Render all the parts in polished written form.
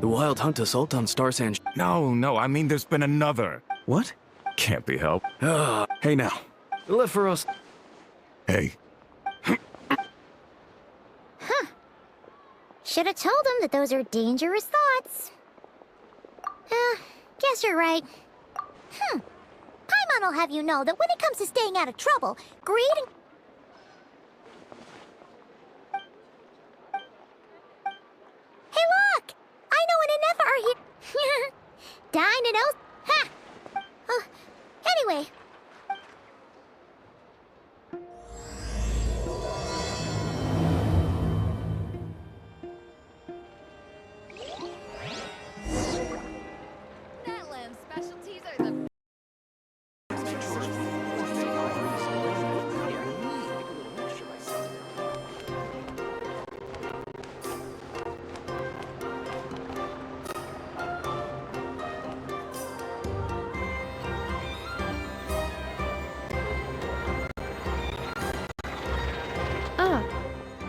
The Wild Hunt assault on Star Sand. No, I mean there's been another. What? Can't be helped. Hey now. Live for us. Hey. Should have told him that those are dangerous thoughts. Guess you're right. Paimon will have you know that when it comes to staying out of trouble, greed and... Hey look! I know an Anefa are here. Dine and Oath. Ha! Anyway. Specialties are the...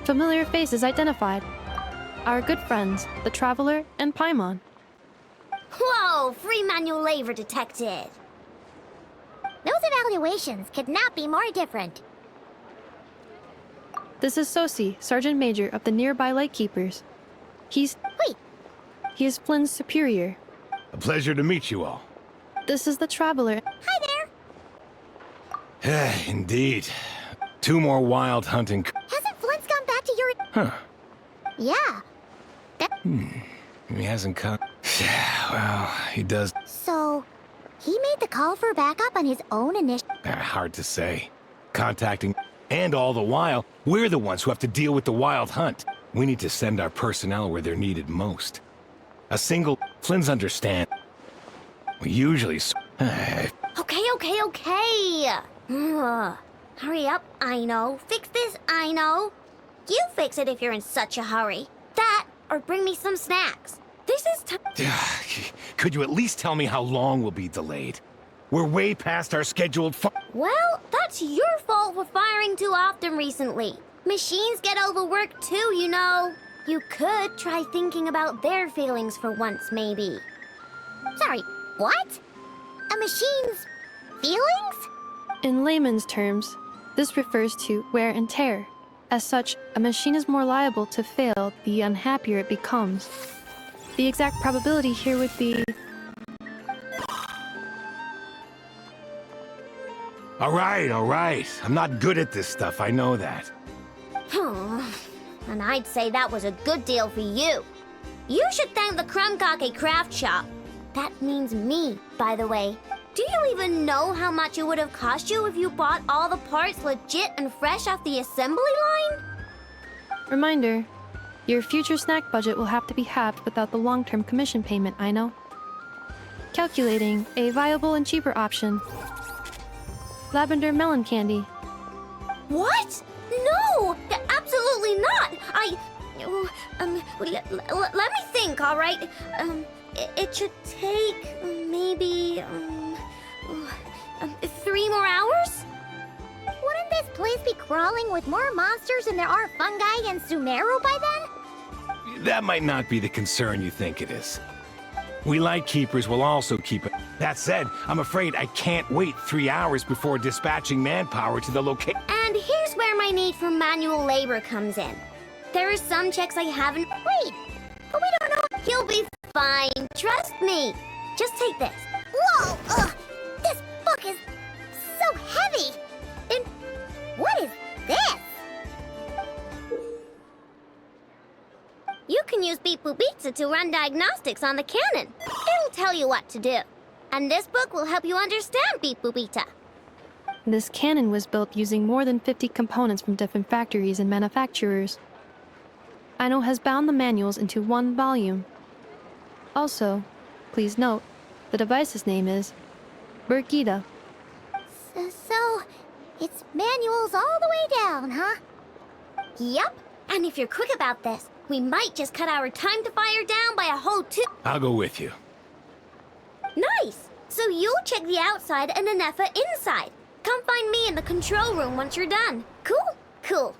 Familiar faces identified. Our good friends, the Traveler and Paimon. Whoa! Free manual labor detected. Those evaluations could not be more different. This is Sosi, Sergeant Major of the nearby Lightkeepers. Wait! He is Flynn's superior. A pleasure to meet you all. This is the Traveler. Hi there! Indeed. 2 more wild hunting... Hasn't Flint's gone back to your... Huh. Yeah. He hasn't come... Well, he does... So, he made the call for backup on his own initiative. Hard to say. Contacting... And all the while, we're the ones who have to deal with the wild hunt. We need to send our personnel where they're needed most. A single... Flynn's understand. We usually... Okay. Hurry up, I know. Fix this, I know. You fix it if you're in such a hurry. That, or bring me some snacks. This is Could you at least tell me how long we'll be delayed? We're way past our scheduled Well, that's your fault for firing too often recently. Machines get overworked too, you know. You could try thinking about their feelings for once, maybe. Sorry, what? A machine's feelings? In layman's terms, this refers to wear and tear. As such, a machine is more liable to fail the unhappier it becomes. The exact probability here would be... All right. I'm not good at this stuff, I know that. And I'd say that was a good deal for you. You should thank the Krumkake craft shop. That means me, by the way. Do you even know how much it would have cost you if you bought all the parts legit and fresh off the assembly line? Reminder, your future snack budget will have to be halved without the long-term commission payment, I know. Calculating a viable and cheaper option. Lavender melon candy. What? No! Absolutely not! Let me think, all right? It should take maybe 3 more hours? Wouldn't this place be crawling with more monsters than there are fungi and Sumeru by then? That might not be the concern you think it is. We Lightkeepers will also keep it. That said, I'm afraid I can't wait 3 hours before dispatching manpower to the location. And here's where my need for manual labor comes in. There are some checks I haven't... Wait! But we don't know... You'll be fine. Trust me. Just take this. Whoa! Ugh! This book is so heavy! And what is this? You can use Beep Boop Pizza to run diagnostics on the cannon. It'll tell you what to do. And this book will help you understand Beep Boop Pizza. This cannon was built using more than 50 components from different factories and manufacturers. Aino has bound the manuals into one volume. Also, please note, the device's name is Birgitta. So, it's manuals all the way down, huh? Yup. And if you're quick about this, we might just cut our time to fire down by a whole 2... I'll go with you. Nice! So you'll check the outside and Anefa inside. Come find me in the control room once you're done. Cool? Cool.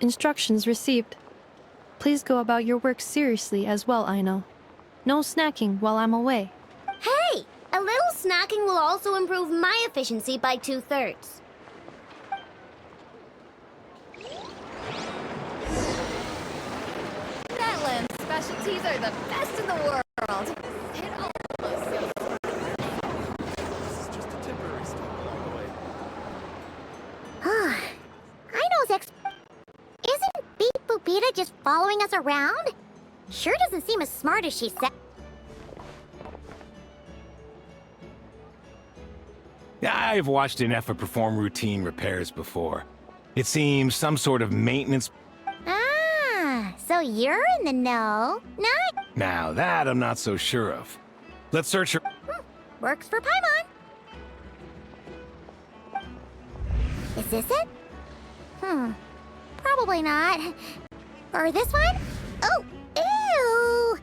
Instructions received. Please go about your work seriously as well, Aino. No snacking while I'm away. Hey, a little snacking will also improve my efficiency by 2/3. Netland's specialties are the best in the world. Hit all those so This is just a temporary stop along the way. I know Isn't Beep Boopita just following us around? Sure doesn't seem as smart as she said. I've watched an Effa perform routine repairs before. It seems some sort of maintenance. Ah, so you're in the know. Not Now, that I'm not so sure of. Let's search her. works for Paimon. Is this it? Probably not. Or this one? Oh, ew!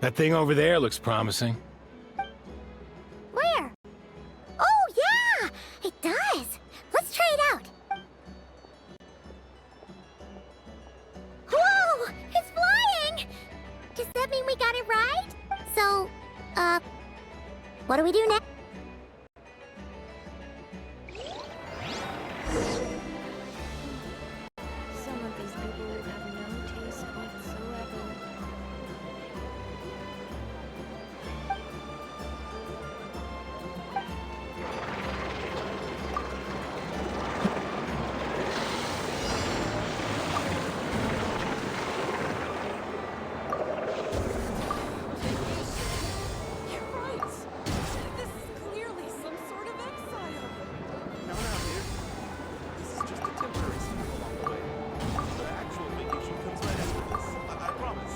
That thing over there looks promising. Where? Oh, yeah! It does! Let's try it out! Whoa! It's flying! Does that mean we got it right? So, what do we do next? Some of these people would have no taste whatsoever. You're right. This is clearly some sort of exile. No, dear. This is just a temporary stop along the way. The actual vacation comes right after this. I promise.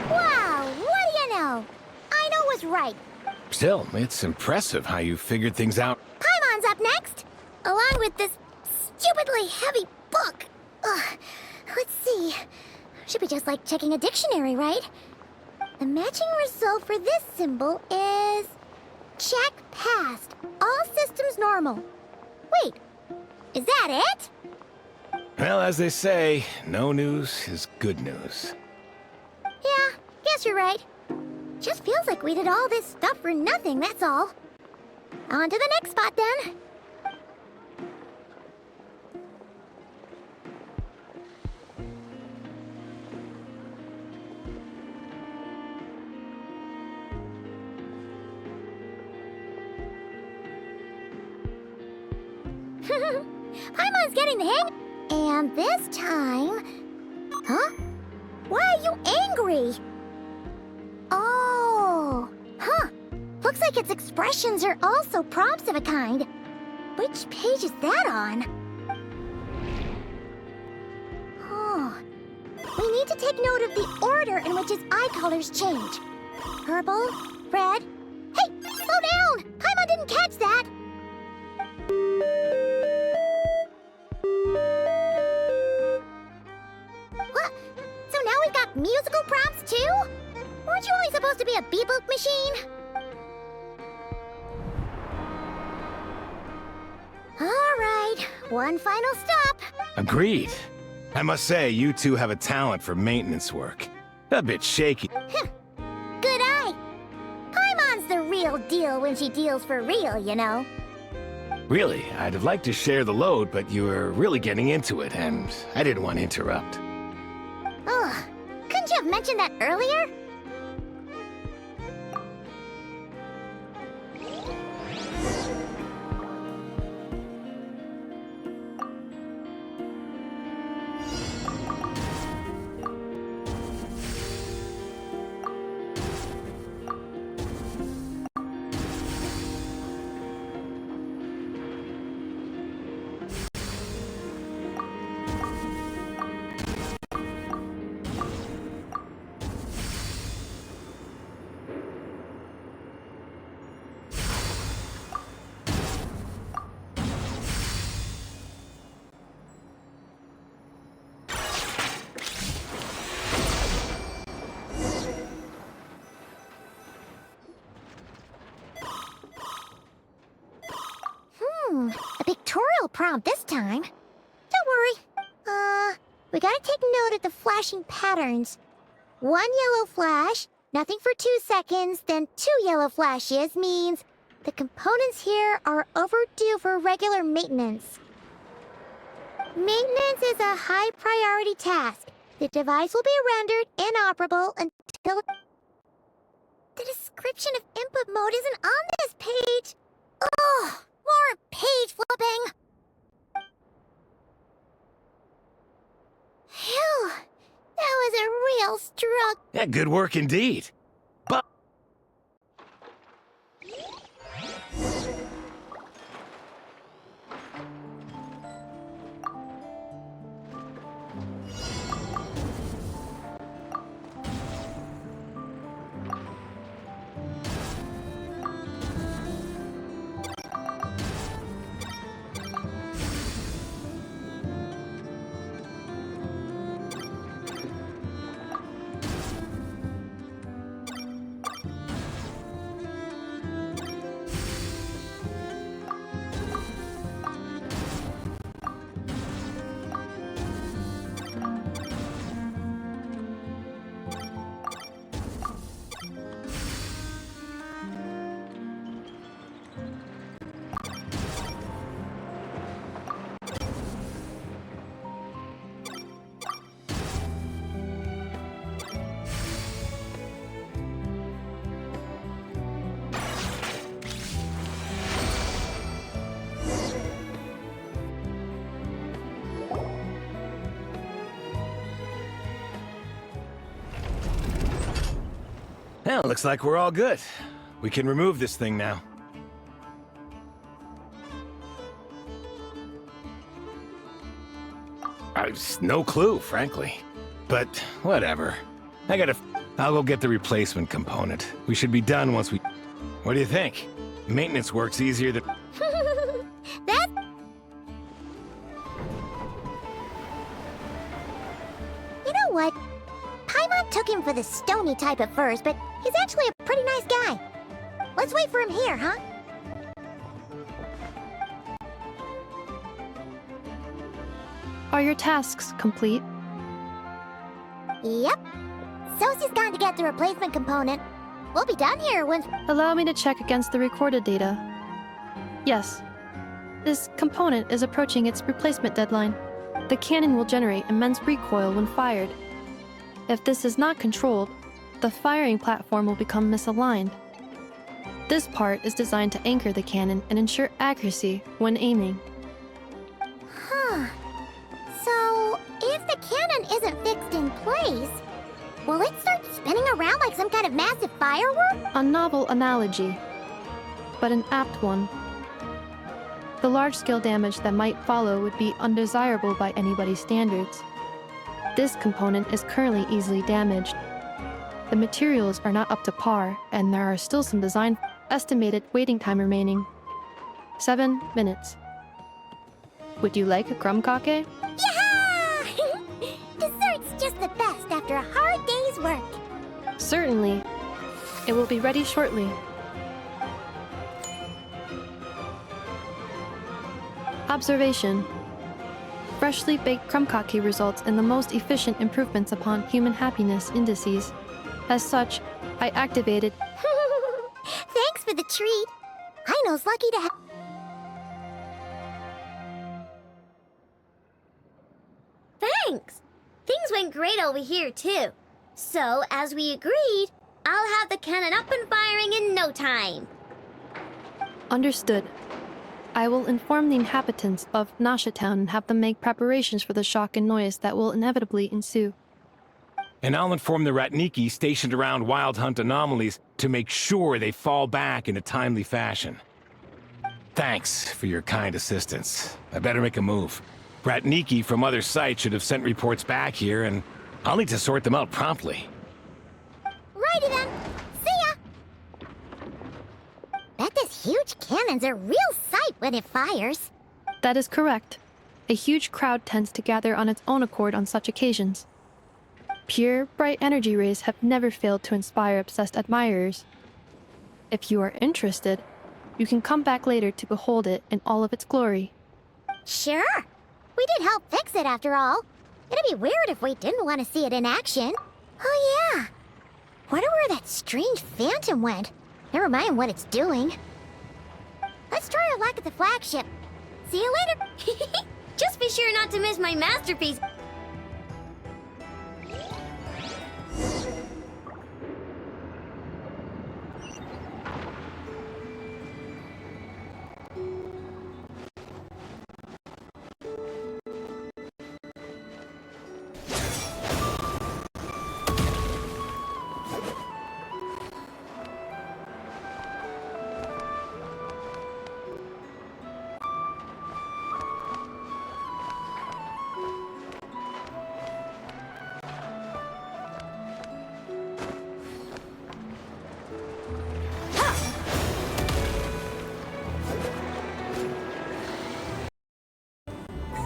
Wow, what do you know? I know was right. Still, it's impressive how you figured things out. Paimon's up next, along with this stupidly heavy book. Ugh. Let's see. Should be just like checking a dictionary, right? The matching result for this symbol is... check passed. All systems normal. Wait, is that it? Well, as they say, no news is good news. Yeah, guess you're right. Just feels like we did all this stuff for nothing, that's all. On to the next spot, then. Paimon's getting the hang. And this time... Huh? Why are you angry? Oh, huh. Looks like its expressions are also prompts of a kind. Which page is that on? Oh. We need to take note of the order in which its eye colors change. Purple, red... Hey, slow down! Paimon didn't catch that! What? So now we've got musical prompts too? Weren't you only supposed to be a beep-boop machine? All right, one final stop. Agreed. I must say, you two have a talent for maintenance work. A bit shaky. Good eye. Paimon's the real deal when she deals for real, you know. Really, I'd have liked to share the load, but you were really getting into it, and I didn't want to interrupt. Ugh, couldn't you have mentioned that earlier? real prompt this time. Don't worry. We gotta take note of the flashing patterns. 1 yellow flash, nothing for 2 seconds, then 2 yellow flashes means the components here are overdue for regular maintenance. Maintenance is a high priority task. The device will be rendered inoperable until... The description of input mode isn't on this page. Ugh, more page flipping. Phew, that was a real struggle. Yeah, good work indeed. But well, looks like we're all good. We can remove this thing now. No clue, frankly. But whatever. I'll go get the replacement component. We should be done once we... What do you think? Maintenance works easier than... That... You know what? Paimon took him for the stony type at first, but he's actually a pretty nice guy. Let's wait for him here, huh? Are your tasks complete? Yep. Sosie's gone to get the replacement component. We'll be done here once... Allow me to check against the recorded data. Yes. This component is approaching its replacement deadline. The cannon will generate immense recoil when fired. If this is not controlled, the firing platform will become misaligned. This part is designed to anchor the cannon and ensure accuracy when aiming. Huh. So, if the cannon isn't fixed in place, will it start spinning around like some kind of massive firework? A novel analogy, but an apt one. The large-scale damage that might follow would be undesirable by anybody's standards. This component is currently easily damaged. The materials are not up to par, and there are still some design estimated waiting time remaining. 7 minutes. Would you like a crumb cake? Yeah! Dessert's just the best after a hard day's work. Certainly. It will be ready shortly. Observation. Freshly baked crumb cake results in the most efficient improvements upon human happiness indices. As such, I activated... Thanks for the treat. Aino's lucky to have... Thanks! Things went great over here, too. So, as we agreed, I'll have the cannon up and firing in no time. Understood. I will inform the inhabitants of Nasha Town and have them make preparations for the shock and noise that will inevitably ensue. And I'll inform the Ratniki stationed around Wild Hunt anomalies to make sure they fall back in a timely fashion. Thanks for your kind assistance. I better make a move. Ratniki from other sites should have sent reports back here, and I'll need to sort them out promptly. Righty then. See ya! Bet this huge cannon's a real sight when it fires. That is correct. A huge crowd tends to gather on its own accord on such occasions. Pure, bright energy rays have never failed to inspire obsessed admirers. If you are interested, you can come back later to behold it in all of its glory. Sure. We did help fix it after all. It'd be weird if we didn't want to see it in action. Oh yeah. Wonder where that strange phantom went. Never mind what it's doing. Let's try our luck at the flagship. See you later. Just be sure not to miss my masterpiece.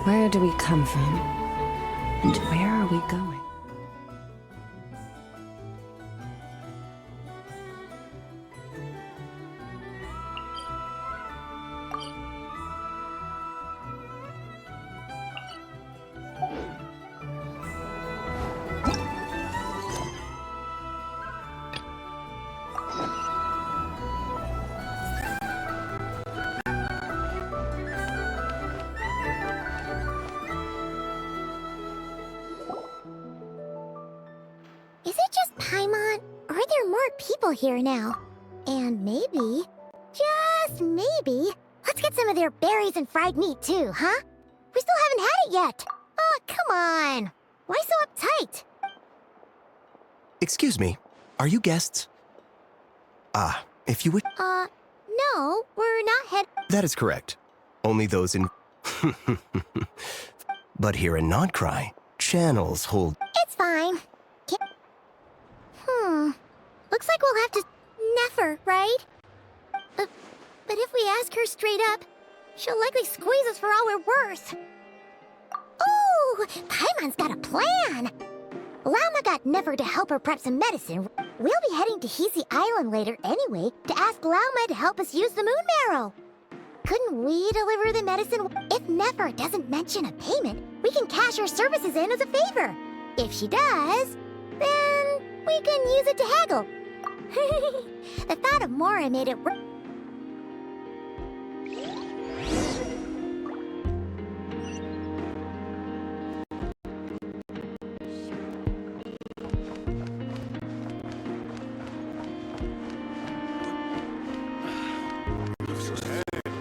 Where do we come from? And where are we going? Is it just Paimon? Or are there more people here now? And maybe, just maybe, let's get some of their berries and fried meat too, huh? We still haven't had it yet. Oh, come on. Why so uptight? Excuse me, are you guests? Ah, if you would... No, we're not head... That is correct. Only those in... But here in Nodcry, channels hold... It's fine. Looks like we'll have to... Never, right? But if we ask her straight up, she'll likely squeeze us for all we're worth. Ooh, Paimon's got a plan! Llama got Never to help her prep some medicine. We'll be heading to Hisi Island later anyway to ask Llama to help us use the moon marrow. Couldn't we deliver the medicine? If Never doesn't mention a payment, we can cash our services in as a favor. If she does, then we can use it to haggle. The thought of Mora made it work.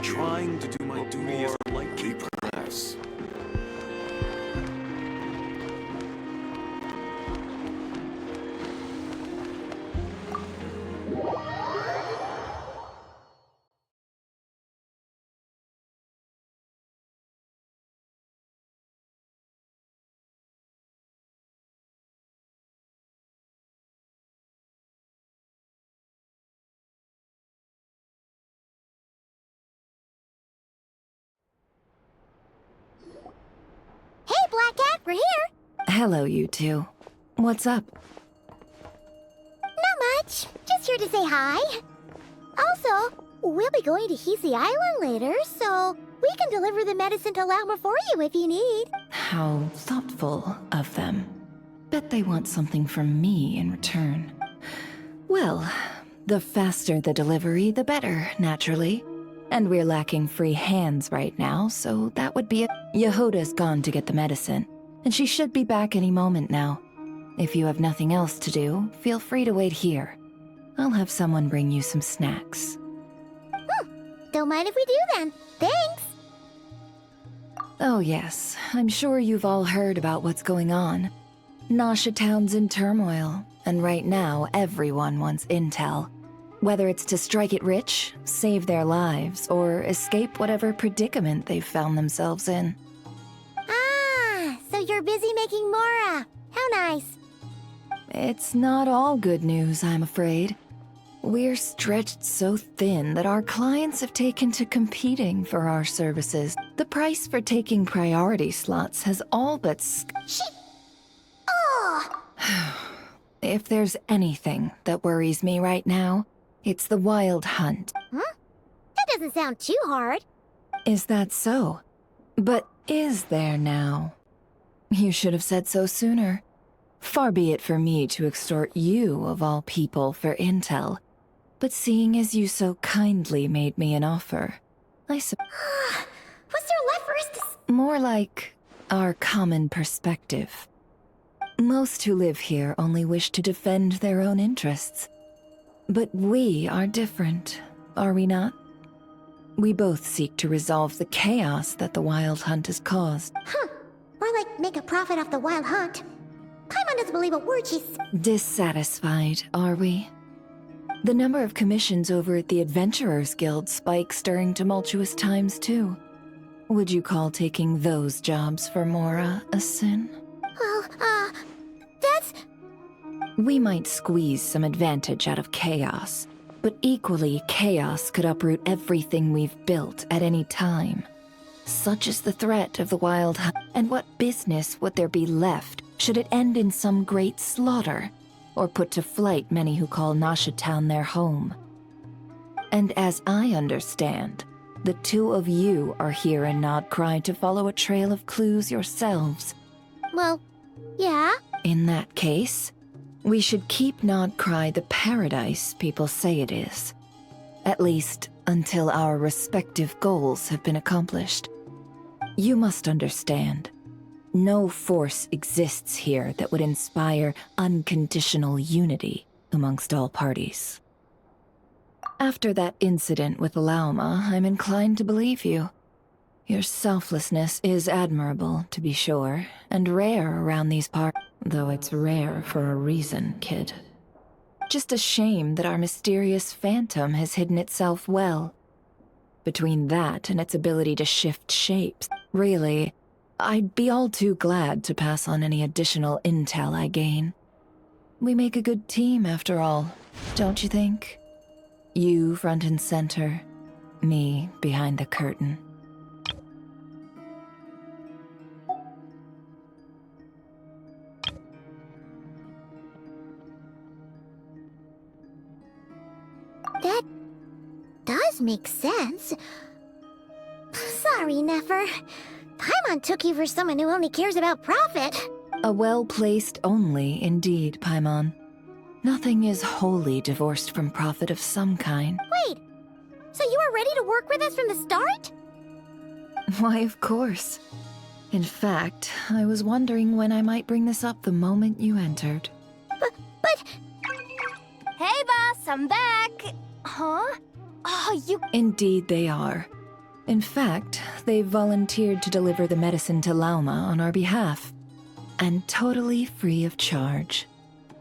Trying to do my duty as a lightkeeper. Press. Hey, Black Cat, we're here. Hello, you two. What's up? Not much. Just here to say hi. Also, we'll be going to Hisi Island later, so we can deliver the medicine to Llama for you if you need. How thoughtful of them. Bet they want something from me in return. Well, the faster the delivery, the better, naturally. And we're lacking free hands right now, so that would be it. Yehuda's gone to get the medicine, and she should be back any moment now. If you have nothing else to do, feel free to wait here. I'll have someone bring you some snacks. Don't mind if we do then. Thanks. Oh yes, I'm sure you've all heard about what's going on. Nasha Town's in turmoil, and right now everyone wants intel. Whether it's to strike it rich, save their lives, or escape whatever predicament they've found themselves in. Ah, so you're busy making Mora. How nice. It's not all good news, I'm afraid. We're stretched so thin that our clients have taken to competing for our services. The price for taking priority slots has all but Oh! If there's anything that worries me right now, it's the wild hunt. That doesn't sound too hard. Is that so? But is there now? You should have said so sooner. Far be it for me to extort you, of all people, for intel. But seeing as you so kindly made me an offer, What's there left for us to more like our common perspective. Most who live here only wish to defend their own interests. But we are different, are we not? We both seek to resolve the chaos that the Wild Hunt has caused. More like make a profit off the Wild Hunt. Paimon doesn't believe a word she's... Dissatisfied, are we? The number of commissions over at the Adventurers Guild spikes during tumultuous times, too. Would you call taking those jobs for Mora a sin? Well, that's... We might squeeze some advantage out of chaos, but equally, chaos could uproot everything we've built at any time. Such is the threat of the Wild Hunt, and what business would there be left should it end in some great slaughter, or put to flight many who call Nasha Town their home? And as I understand, the two of you are here in Nodcry to follow a trail of clues yourselves. Well, yeah. In that case, we should keep Nodcry the paradise people say it is. At least, until our respective goals have been accomplished. You must understand, no force exists here that would inspire unconditional unity amongst all parties. After that incident with Lauma, I'm inclined to believe you. Your selflessness is admirable, to be sure, and rare around these parts. Though it's rare for a reason, kid. Just a shame that our mysterious phantom has hidden itself well. Between that and its ability to shift shapes, really, I'd be all too glad to pass on any additional intel I gain. We make a good team, after all, don't you think? You front and center, me behind the curtain. That does make sense. Sorry, Nefer. Paimon took you for someone who only cares about profit. A well-placed only, indeed, Paimon. Nothing is wholly divorced from profit of some kind. Wait, so you were ready to work with us from the start? Why, of course. In fact, I was wondering when I might bring this up the moment you entered. But... Hey, boss, I'm back. Huh? Oh, you... Indeed they are. In fact, they've volunteered to deliver the medicine to Lauma on our behalf. And totally free of charge.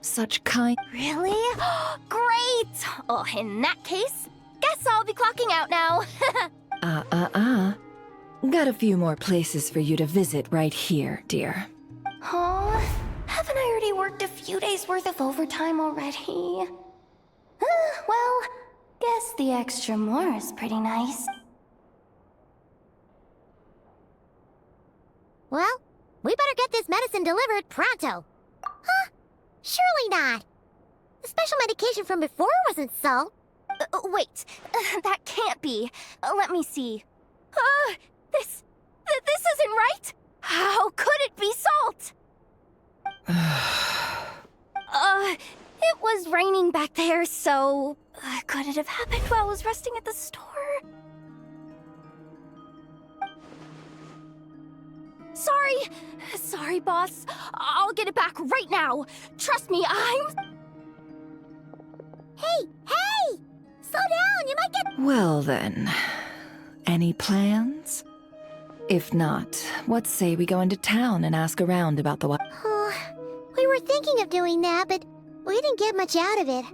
Such kind... Really? Great! Oh, in that case, guess I'll be clocking out now. Got a few more places for you to visit right here, dear. Huh? Haven't I already worked a few days' worth of overtime already? Well, guess the extra more is pretty nice. Well, we better get this medicine delivered pronto. Huh? Surely not. The special medication from before wasn't salt. Wait, that can't be. Let me see. This isn't right. How could it be salt? It was raining back there, so could it have happened while I was resting at the store? Sorry, boss. I'll get it back right now. Trust me, Hey! Slow down, you might get... Well then, any plans? If not, what say we go into town and ask around about the We were thinking of doing that, but we didn't get much out of it.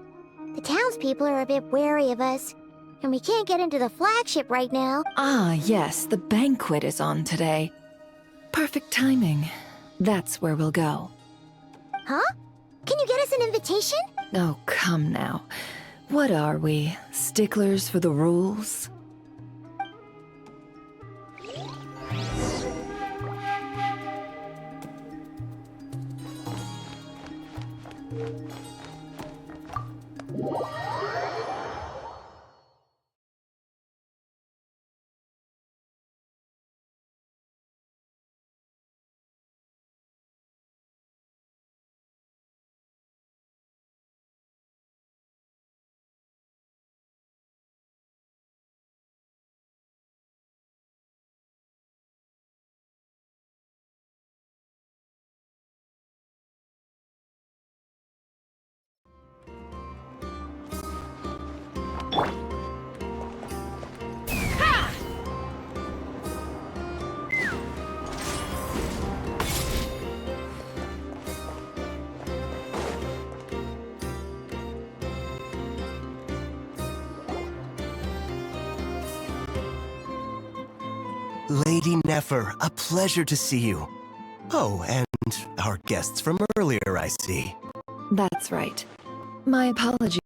The townspeople are a bit wary of us, and we can't get into the flagship right now. Ah, yes, the banquet is on today. Perfect timing. That's where we'll go. Huh? Can you get us an invitation? Oh, come now. What are we, sticklers for the rules? Lady Nefer, a pleasure to see you. Oh, and our guests from earlier, I see. That's right. My apologies.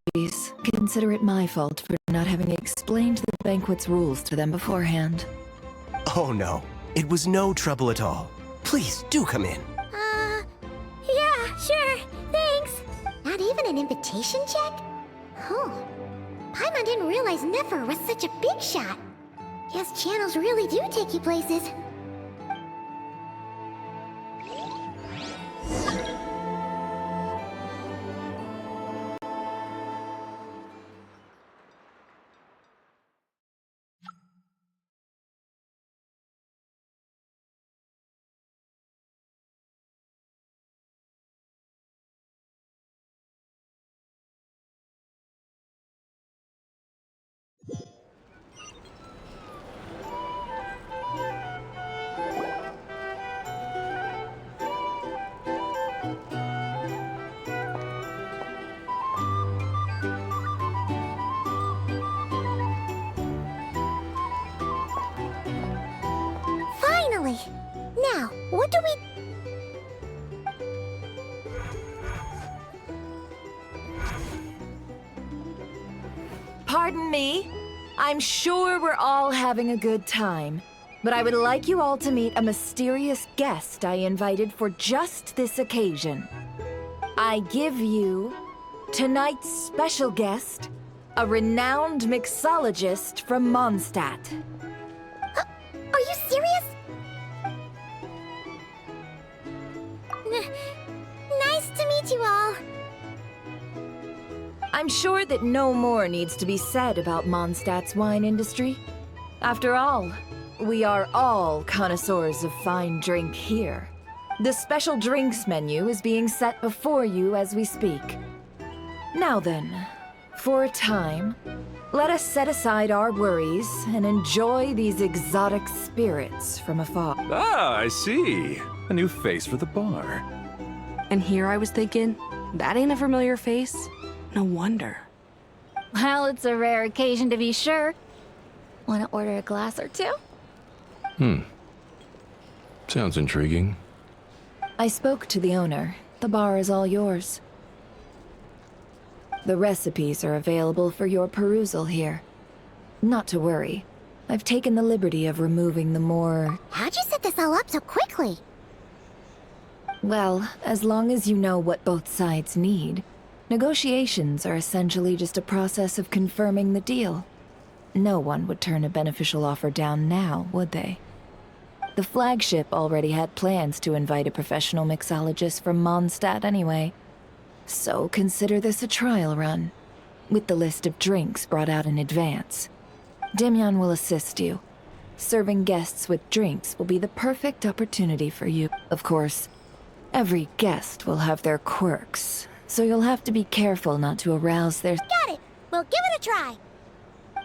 Consider it my fault for not having explained the banquet's rules to them beforehand. Oh no, it was no trouble at all. Please, do come in. Yeah, sure, thanks. Not even an invitation check? Oh, Paimon didn't realize Nefer was such a big shot. Guess channels really do take you places. Finally! Now, what do we... Pardon me? I'm sure we're all having a good time, but I would like you all to meet a mysterious guest I invited for just this occasion. I give you tonight's special guest, a renowned mixologist from Mondstadt. Are you serious? Nice to meet you all. I'm sure that no more needs to be said about Mondstadt's wine industry. After all, we are all connoisseurs of fine drink here. The special drinks menu is being set before you as we speak. Now then, for a time, let us set aside our worries and enjoy these exotic spirits from afar. Ah, I see. A new face for the bar. And here I was thinking, that ain't a familiar face. No wonder. Well, it's a rare occasion to be sure. Want to order a glass or two? Sounds intriguing. I spoke to the owner. The bar is all yours. The recipes are available for your perusal here. Not to worry. I've taken the liberty of removing the more... How'd you set this all up so quickly? Well, as long as you know what both sides need, negotiations are essentially just a process of confirming the deal. No one would turn a beneficial offer down now, would they? The flagship already had plans to invite a professional mixologist from Mondstadt anyway. So consider this a trial run, with the list of drinks brought out in advance. Demyan will assist you. Serving guests with drinks will be the perfect opportunity for you. Of course, every guest will have their quirks, so you'll have to be careful not to arouse their... Got it! We'll give it a try!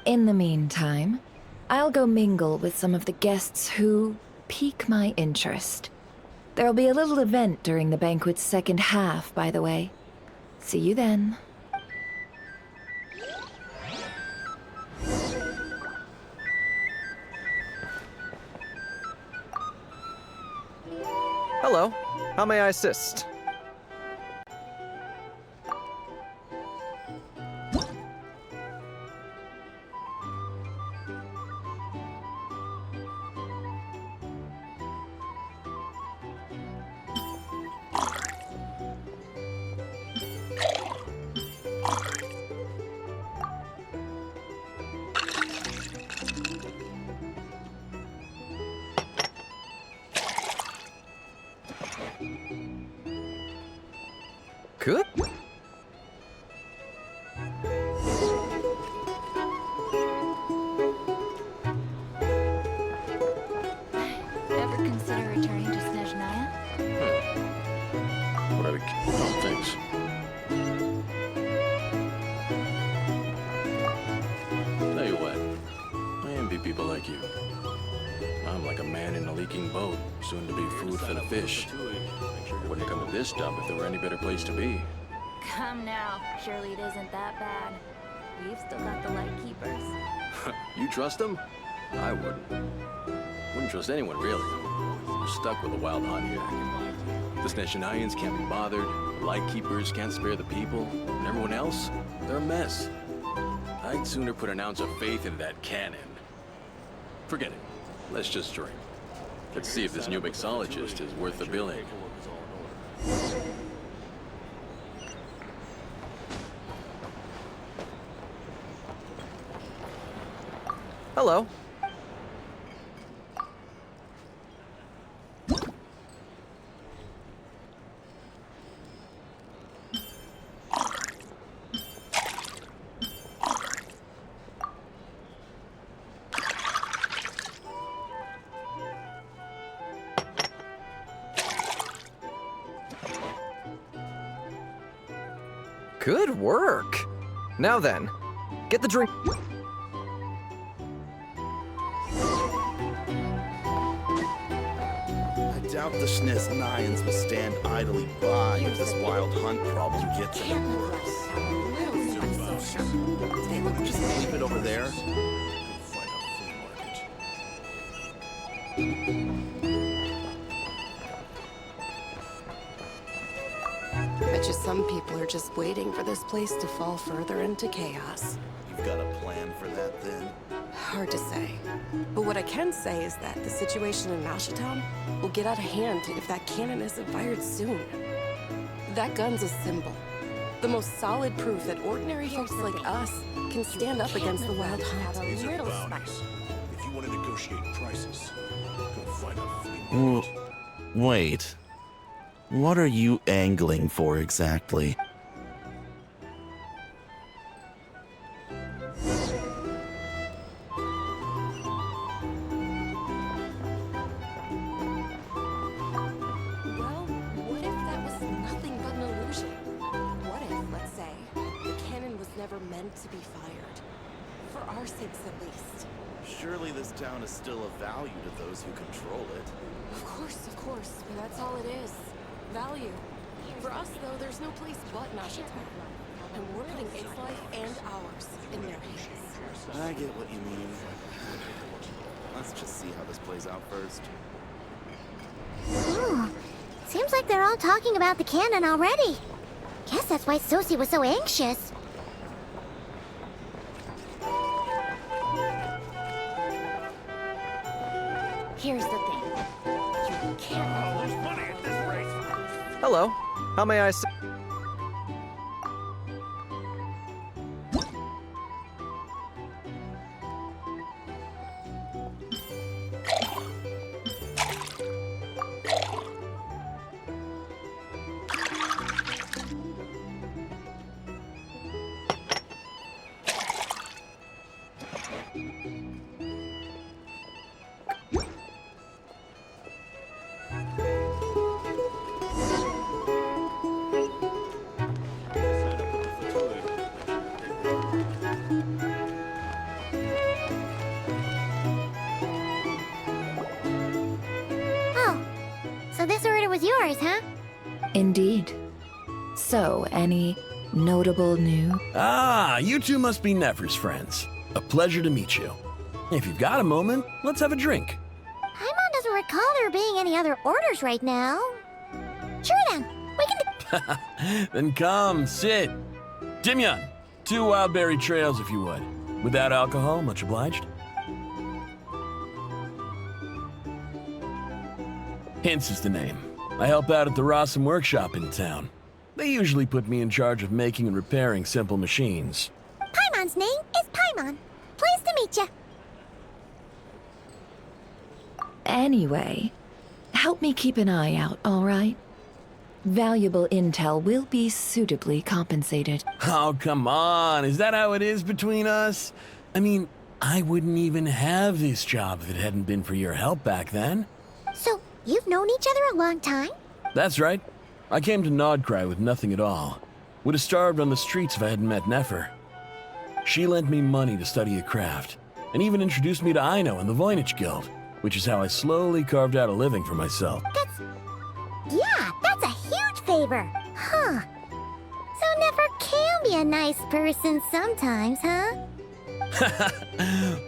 In the meantime, I'll go mingle with some of the guests who pique my interest. There'll be a little event during the banquet's second half, by the way. See you then. Hello. How may I assist? Good. Ever consider returning to Snezhnaya? What are the... Oh, thanks. Tell you what, I envy people like you. I'm like a man in a leaking boat, soon to be food for the fish. Wouldn't come to this dump if there were any better place to be. Come now. Surely it isn't that bad. We've still got the light keepers. You trust them? I wouldn't. Wouldn't trust anyone, really. We're stuck with a wild hunt here. The Sneshanians can't be bothered, the Lightkeepers can't spare the people, and everyone else, they're a mess. I'd sooner put an ounce of faith in that cannon. Forget it. Let's just drink. Let's see if this new mixologist is worth the billing. Hello. Good work. Now then, get the drink. I doubt the Sneznians will stand idly by if this wild hunt problem gets any worse. Just leave it over there. Find a flea market. Bet you some people are just waiting for this place to fall further into chaos. You've got a plan for that, then? Hard to say. But what I can say is that the situation in Mashatown will get out of hand if that cannon isn't fired soon. That gun's a symbol. The most solid proof that ordinary folks like us can stand up against the wild hunt. These are bounties. If you want to negotiate prices, go find a flea market. Wait. What are you angling for exactly? Well, what if that was nothing but an illusion? What if, let's say, the cannon was never meant to be fired? For our sakes, at least. Surely this town is still of value to those who control it. Of course, but that's all it is. Value. For us, though, there's no place but Mashatown. And we're putting its life and ours in their hands. I get what you mean. Let's just see how this plays out first. Ooh, seems like they're all talking about the cannon already. Guess that's why Sosie was so anxious. Here's the thing. You can't. There's money at this rate. Hello. How may I assist? So this order was yours, huh? Indeed. So, any notable news? Ah, you two must be Nefer's friends. A pleasure to meet you. If you've got a moment, let's have a drink. Paimon doesn't recall there being any other orders right now. Sure then, we can... Then come, sit. Dimyon, 2 wildberry trails if you would. Without alcohol, much obliged. Hints is the name. I help out at the Rossum workshop in town. They usually put me in charge of making and repairing simple machines. Paimon's name is Paimon. Pleased to meet you. Anyway, help me keep an eye out, all right? Valuable intel will be suitably compensated. Oh, come on. Is that how it is between us? I mean, I wouldn't even have this job if it hadn't been for your help back then. So, you've known each other a long time? That's right. I came to Nodcry with nothing at all. Would have starved on the streets if I hadn't met Nefer. She lent me money to study a craft, and even introduced me to Aino and the Voynich Guild, which is how I slowly carved out a living for myself. That's a huge favor. Huh. So Nefer can be a nice person sometimes, huh?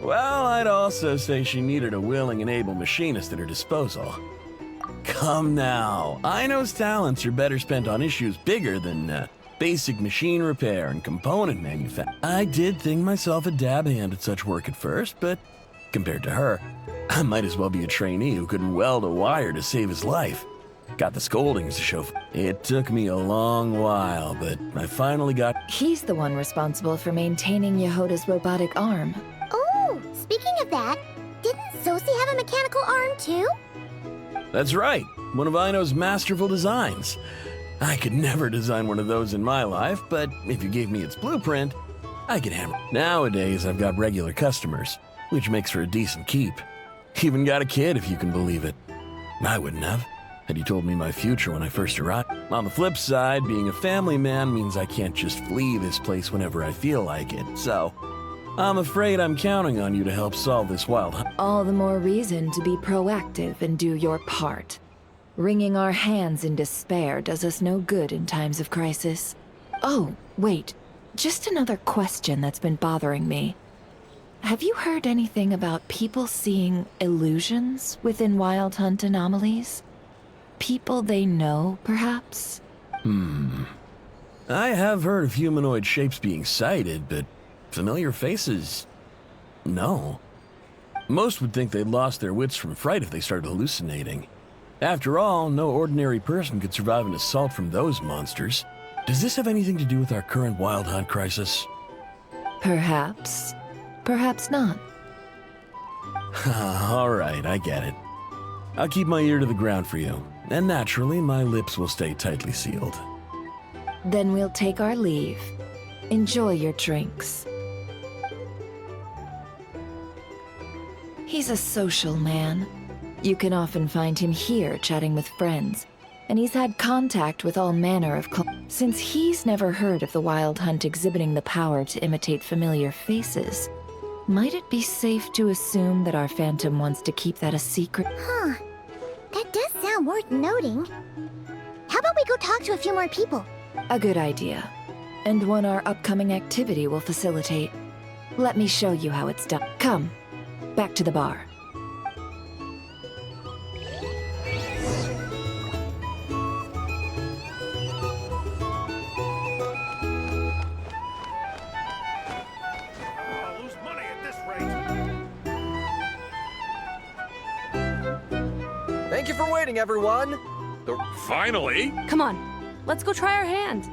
Well, I'd also say she needed a willing and able machinist at her disposal. Come now, Aino's talents are better spent on issues bigger than basic machine repair and component manufacturing. I did think myself a dab hand at such work at first, but compared to her, I might as well be a trainee who couldn't weld a wire to save his life. Got the scoldings to show for. It took me a long while, but I finally got. He's the one responsible for maintaining Yehoda's robotic arm. Oh, speaking of that, didn't Sosi have a mechanical arm too? That's right, one of Aino's masterful designs. I could never design one of those in my life, but if you gave me its blueprint, I could hammer. Nowadays, I've got regular customers, which makes for a decent keep. Even got a kid, if you can believe it. I wouldn't have, had you told me my future when I first arrived. On the flip side, being a family man means I can't just flee this place whenever I feel like it, so I'm afraid I'm counting on you to help solve this wild hunt. All the more reason to be proactive and do your part. Wringing our hands in despair does us no good in times of crisis. Oh, wait. Just another question that's been bothering me. Have you heard anything about people seeing illusions within Wild Hunt anomalies? People they know, perhaps? I have heard of humanoid shapes being sighted, but familiar faces? No. Most would think they'd lost their wits from fright if they started hallucinating. After all, no ordinary person could survive an assault from those monsters. Does this have anything to do with our current Wild Hunt crisis? Perhaps. Perhaps not. All right, I get it. I'll keep my ear to the ground for you, and naturally, my lips will stay tightly sealed. Then we'll take our leave. Enjoy your drinks. He's a social man. You can often find him here chatting with friends, and he's had contact with all manner of since he's never heard of the Wild Hunt exhibiting the power to imitate familiar faces. Might it be safe to assume that our Phantom wants to keep that a secret? Huh. That does sound worth noting. How about we go talk to a few more people? A good idea. And one our upcoming activity will facilitate. Let me show you how it's done. Come, back to the bar. I'll lose money at this rate. Thank you for waiting, everyone. Finally! Come on, let's go try our hand.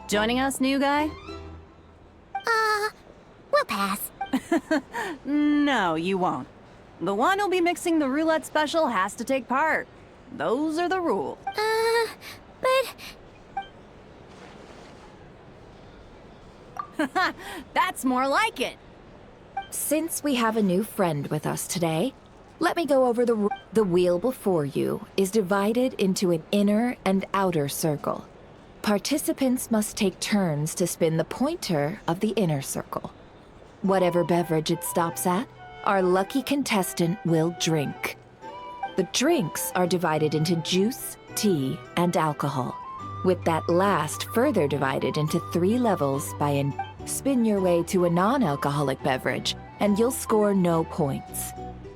Joining us, new guy? We'll pass. No, you won't. The one who'll be mixing the roulette special has to take part. Those are the rules. But... That's more like it. Since we have a new friend with us today, let me go over the wheel before you is divided into an inner and outer circle. Participants must take turns to spin the pointer of the inner circle. Whatever beverage it stops at, our lucky contestant will drink. The drinks are divided into juice, tea, and alcohol, with that last further divided into 3 levels by an spin your way to a non-alcoholic beverage, and you'll score no points.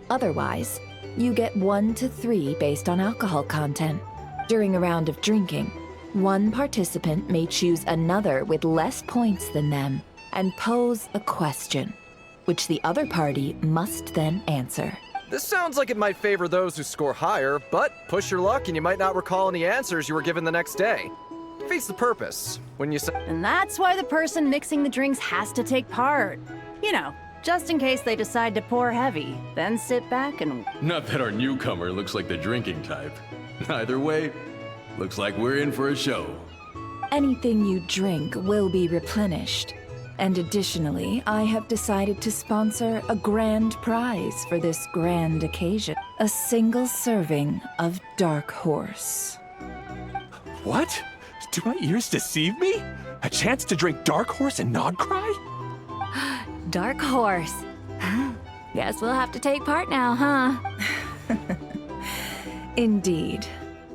Otherwise, you get 1 to 3 based on alcohol content. During a round of drinking, one participant may choose another with less points than them and pose a question, which the other party must then answer. This sounds like it might favor those who score higher, but push your luck and you might not recall any answers you were given the next day. Defeats the purpose when you say. And that's why the person mixing the drinks has to take part. You know, just in case they decide to pour heavy, then sit back and... Not that our newcomer looks like the drinking type. Either way, looks like we're in for a show. Anything you drink will be replenished. And additionally, I have decided to sponsor a grand prize for this grand occasion. A single serving of Dark Horse. What? Do my ears deceive me? A chance to drink Dark Horse and not cry? Dark Horse. Guess we'll have to take part now, huh? Indeed.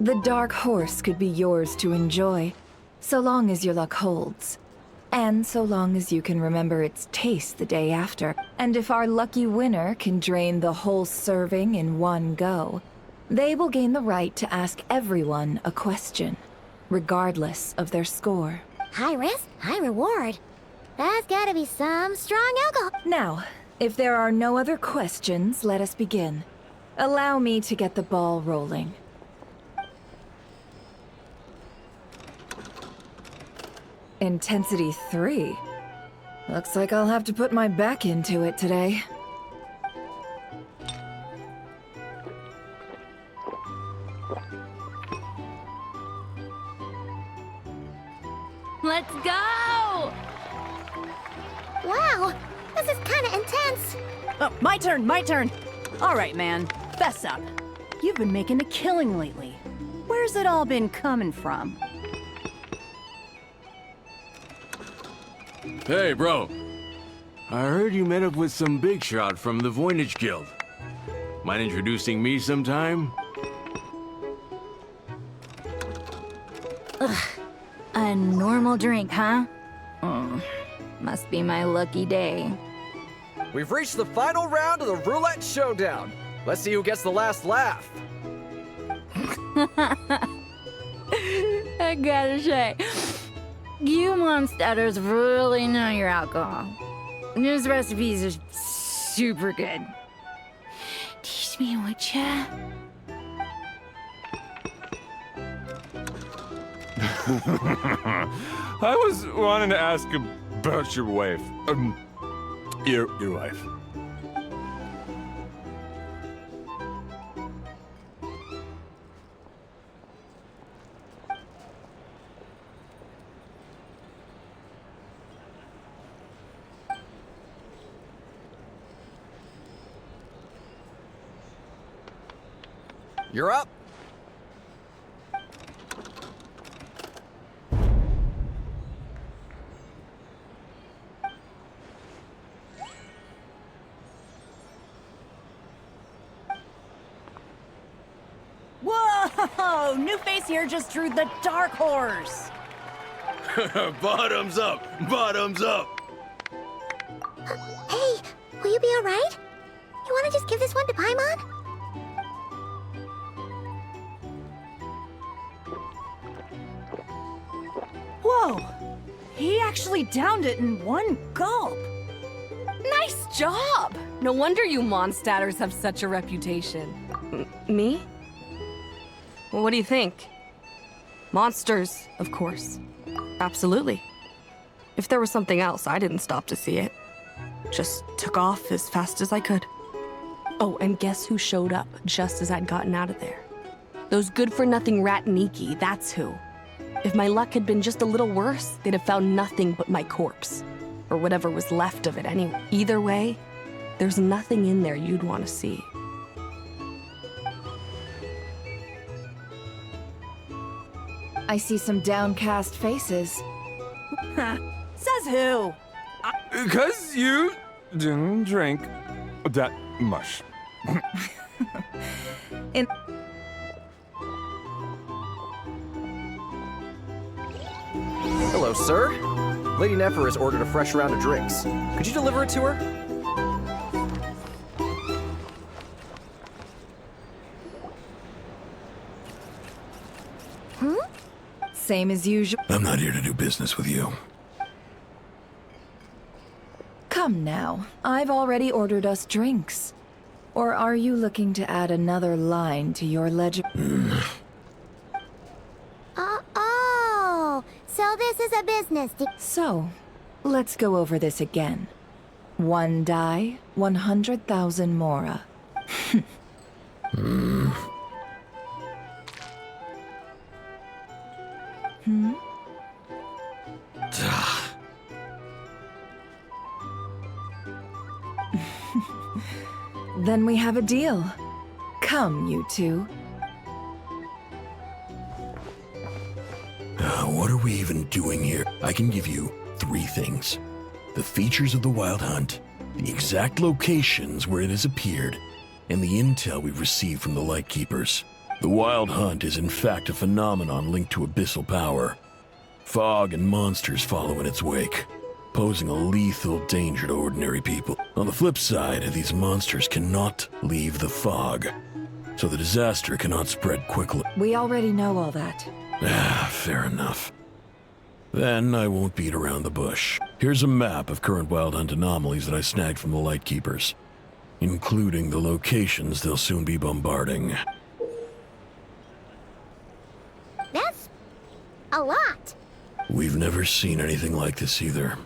The Dark Horse could be yours to enjoy. So long as your luck holds. And so long as you can remember its taste the day after. And if our lucky winner can drain the whole serving in one go, they will gain the right to ask everyone a question, regardless of their score. High risk, high reward. That's gotta be some strong alcohol. Now, if there are no other questions, let us begin. Allow me to get the ball rolling. Intensity 3. Looks like I'll have to put my back into it today. Let's go! Wow, this is kinda intense. Oh, my turn. All right, man, fess up. You've been making a killing lately. Where's it all been coming from? Hey, bro. I heard you met up with some big shot from the Voynich Guild. Mind introducing me sometime? Ugh. A normal drink, huh? Must be my lucky day. We've reached the final round of the roulette showdown. Let's see who gets the last laugh. I gotta say, you monsters really know your alcohol. This recipes are super good. Teach me, would ya? I was wanting to ask about your wife. Your wife. You're up. Whoa! New face here just drew the dark horse. Bottoms up! Bottoms up! Hey, will you be alright? You wanna just give this one to Paimon? Whoa! He actually downed it in one gulp. Nice job! No wonder you Mondstadters have such a reputation. Me? Well, what do you think? Monsters, of course. Absolutely. If there was something else, I didn't stop to see it. Just took off as fast as I could. Oh, and guess who showed up just as I'd gotten out of there? Those good-for-nothing Ratniki, that's who. If my luck had been just a little worse, they'd have found nothing but my corpse. Or whatever was left of it anyway. Either way, there's nothing in there you'd want to see. I see some downcast faces. Says who? 'Cause you didn't drink that much. Hello, sir. Lady Nefer has ordered a fresh round of drinks. Could you deliver it to her? Same as usual. I'm not here to do business with you. Come now, I've already ordered us drinks. Or are you looking to add another line to your legend? Oh, so this is a business deal. So, let's go over this again. 1 die, 100,000 mora. Then we have a deal. Come, you two. What are we even doing here? I can give you 3 things. The features of the Wild Hunt, the exact locations where it has appeared, and the intel we've received from the Lightkeepers. The Wild Hunt is in fact a phenomenon linked to abyssal power. Fog and monsters follow in its wake, posing a lethal danger to ordinary people. On the flip side, these monsters cannot leave the fog, so the disaster cannot spread quickly. We already know all that. Fair enough. Then I won't beat around the bush. Here's a map of current wild hunt anomalies that I snagged from the Lightkeepers, including the locations they'll soon be bombarding. That's a lot. We've never seen anything like this either.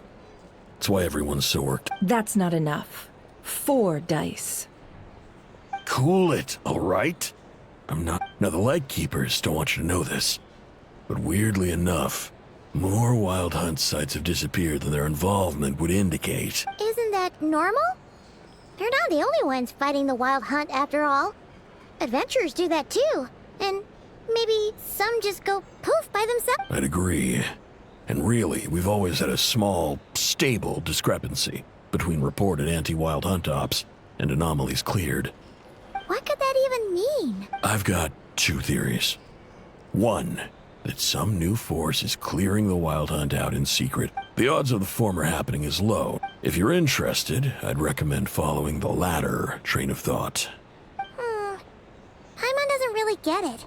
That's why everyone's so worked. That's not enough. 4 dice. Cool it, all right? I'm not... Now, the Lightkeepers don't want you to know this, but weirdly enough, more wild hunt sites have disappeared than their involvement would indicate. Isn't that normal? They're not the only ones fighting the wild hunt after all. Adventurers do that too. And maybe some just go poof by themselves. I'd agree. And really, we've always had a small, stable discrepancy between reported anti-wild hunt ops and anomalies cleared. What could that even mean? I've got 2 theories. One, that some new force is clearing the wild hunt out in secret. The odds of the former happening is low. If you're interested, I'd recommend following the latter train of thought. Paimon doesn't really get it.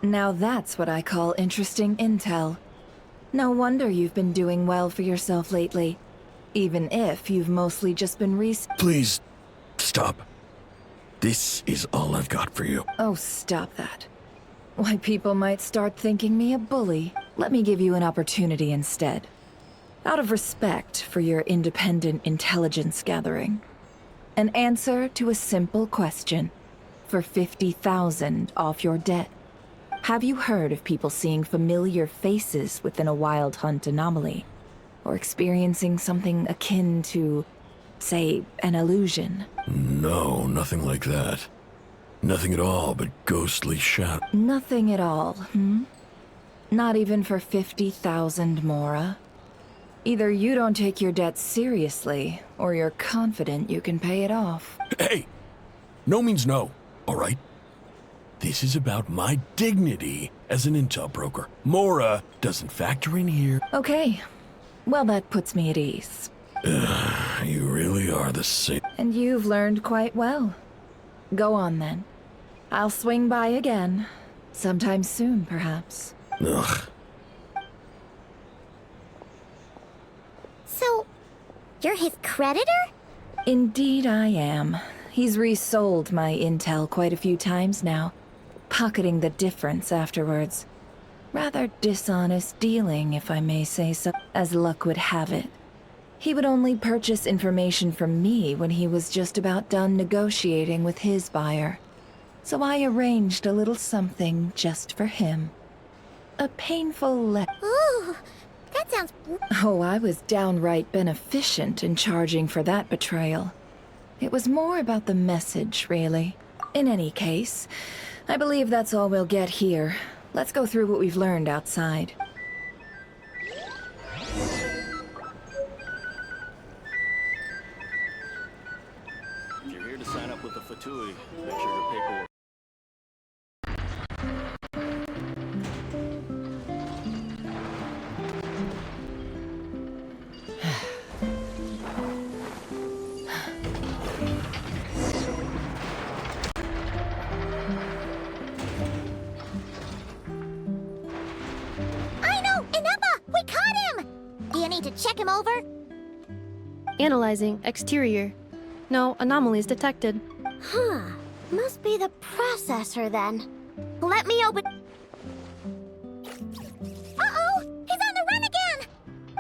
Now that's what I call interesting intel. No wonder you've been doing well for yourself lately. Even if you've mostly just been Please, stop. This is all I've got for you. Oh, stop that. Why, people might start thinking me a bully. Let me give you an opportunity instead. Out of respect for your independent intelligence gathering. An answer to a simple question. For 50,000 off your debt. Have you heard of people seeing familiar faces within a wild hunt anomaly? Or experiencing something akin to, say, an illusion? No, nothing like that. Nothing at all but ghostly shadow. Nothing at all, hmm? Not even for 50,000 Mora? Either you don't take your debt seriously, or you're confident you can pay it off. Hey! No means no, all right? This is about my dignity as an intel broker. Mora doesn't factor in here. Okay. Well, that puts me at ease. You really are the same. And you've learned quite well. Go on, then. I'll swing by again. Sometime soon, perhaps. Ugh. So, you're his creditor? Indeed I am. He's resold my intel quite a few times now, pocketing the difference afterwards. Rather dishonest dealing, if I may say so, as luck would have it. He would only purchase information from me when he was just about done negotiating with his buyer. So I arranged a little something just for him. A painful Ooh, that sounds... Oh, I was downright beneficent in charging for that betrayal. It was more about the message, really. In any case, I believe that's all we'll get here. Let's go through what we've learned outside. If you're here to sign up with the Fatui, make sure your paperwork... Check him over. Analyzing exterior. No anomalies detected. Huh. Must be the processor then. Let me open... Uh-oh! He's on the run again!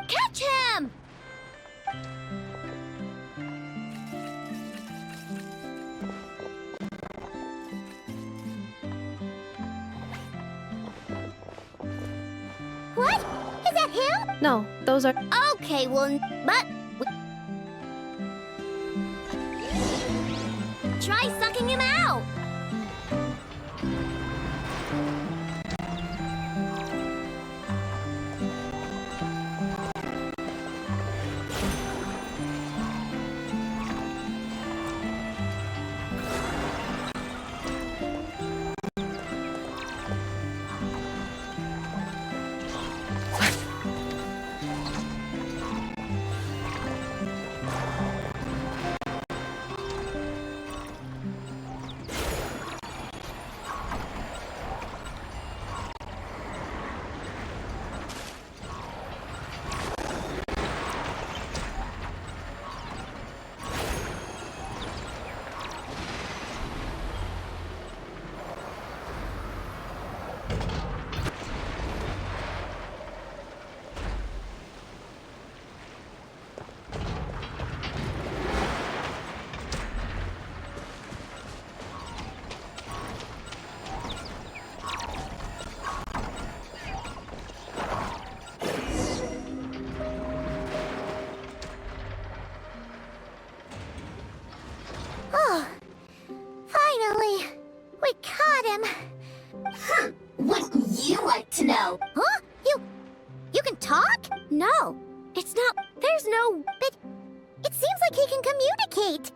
Catch him! What? Is that him? No, those are... Okay, well, but... Try sucking him out! There's no... But it seems like he can communicate.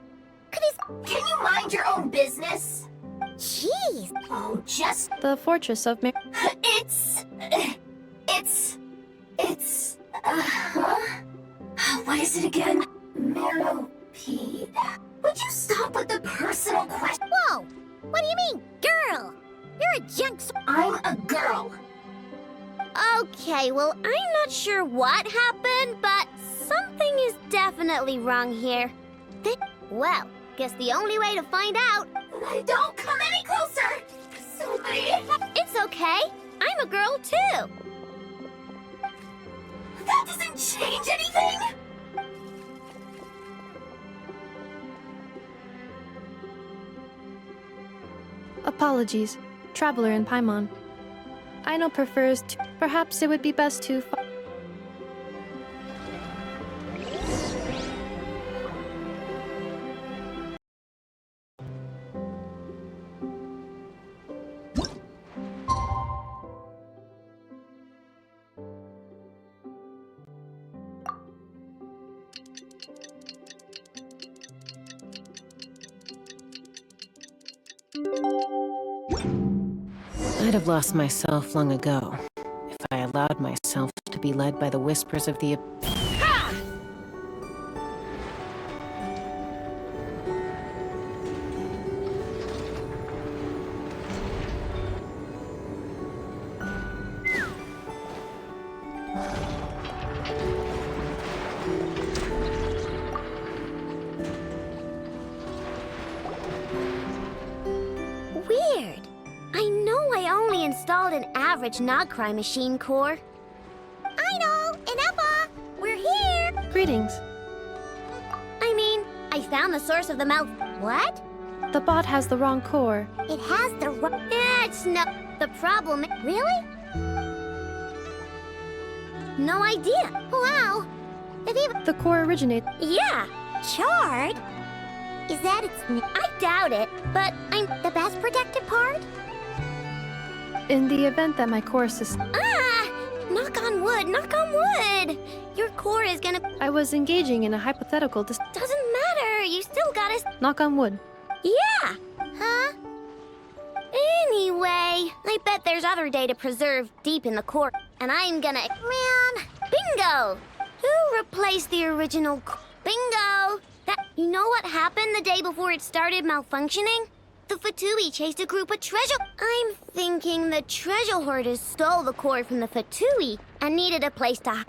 Could he... Can you mind your own business? Jeez. Oh, just... The fortress of It's... What is it again? Millipede. Would you stop with the personal question? Whoa! What do you mean, girl? You're a junk... I'm a girl. Okay, well, I'm not sure what happened, but something is definitely wrong here. Well, guess the only way to find out... Don't come any closer! Somebody... It's okay. I'm a girl, too. That doesn't change anything! Apologies, traveler in Paimon. Aino prefers to... Perhaps it would be best to... I'd have lost myself long ago if I allowed myself to be led by the whispers of the... Weird. I know I only installed an average Nogcry machine core. Aino and Eppa, we're here. Greetings. I mean, I found the source of the mouth. What? The bot has the wrong core. It has the it's no... The problem... Really? No idea. Wow. If even... The core originates... Yeah. Charred? Is that its... I doubt it, but I'm the best protected part? In the event that my core system... Knock on wood, knock on wood! Your core is gonna... I was engaging in a hypothetical Doesn't matter, you still gotta... Knock on wood. Yeah! Huh? Anyway, I bet there's other data preserved deep in the core, and I'm gonna... Man! Bingo! Who replaced the original Bingo! You know what happened the day before it started malfunctioning? The Fatui chased a group of treasure... I'm thinking the treasure hoarders stole the core from the Fatui and needed a place to...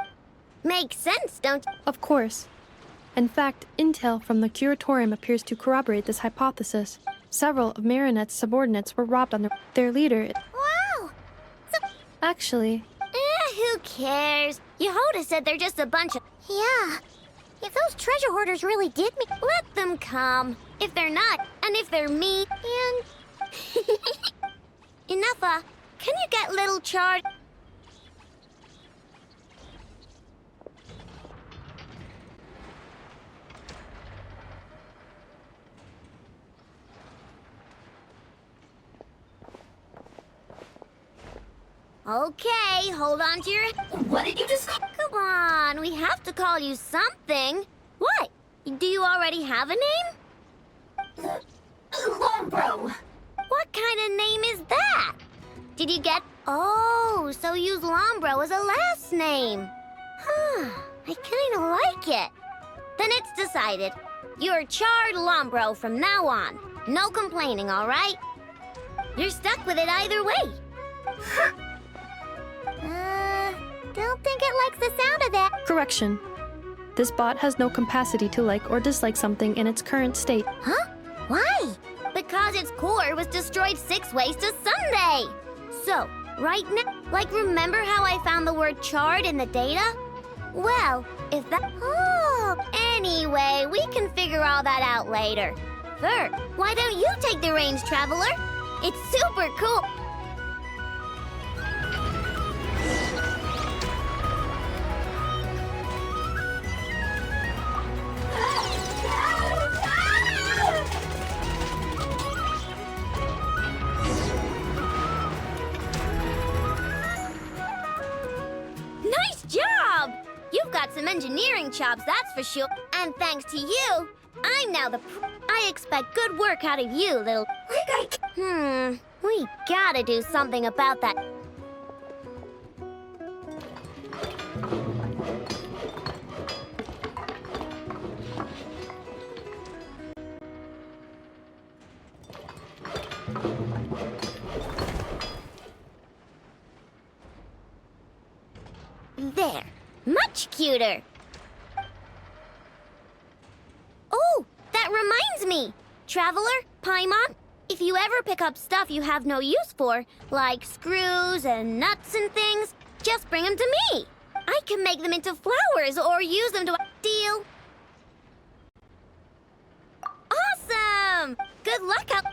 Makes sense, don't you? Of course. In fact, intel from the Curatorium appears to corroborate this hypothesis. Several of Marinette's subordinates were robbed on their leader. Wow! Actually... who cares? Yehoda said they're just a bunch of... Yeah. If those treasure hoarders really did me... Let them come. If they're not, and if they're me, and... Enough, can you get little Chard... Okay, hold on to your... What did you just call... Come on, we have to call you something. What? Do you already have a name? Lombro. What kind of name is that? Did you get... Oh, so use Lombro as a last name. Huh, I kinda like it. Then it's decided. You're Chard Lombro from now on. No complaining, all right? You're stuck with it either way. Don't think it likes the sound of that. Correction. This bot has no capacity to like or dislike something in its current state. Huh? Why? Because its core was destroyed 6 ways to Sunday. So, right now, like remember how I found the word charred in the data? Well, if that... Oh, anyway, we can figure all that out later. First, why don't you take the reins, Traveler? It's super cool. Nice job! You've got some engineering lamb chops, that's for sure. And thanks to you, I'm now the I expect good work out of you, little... we gotta do something about that. There. Much cuter. Oh, that reminds me. Traveler, Paimon, if you ever pick up stuff you have no use for, like screws and nuts and things, just bring them to me. I can make them into flowers or use them to... Deal? Awesome! Good luck out...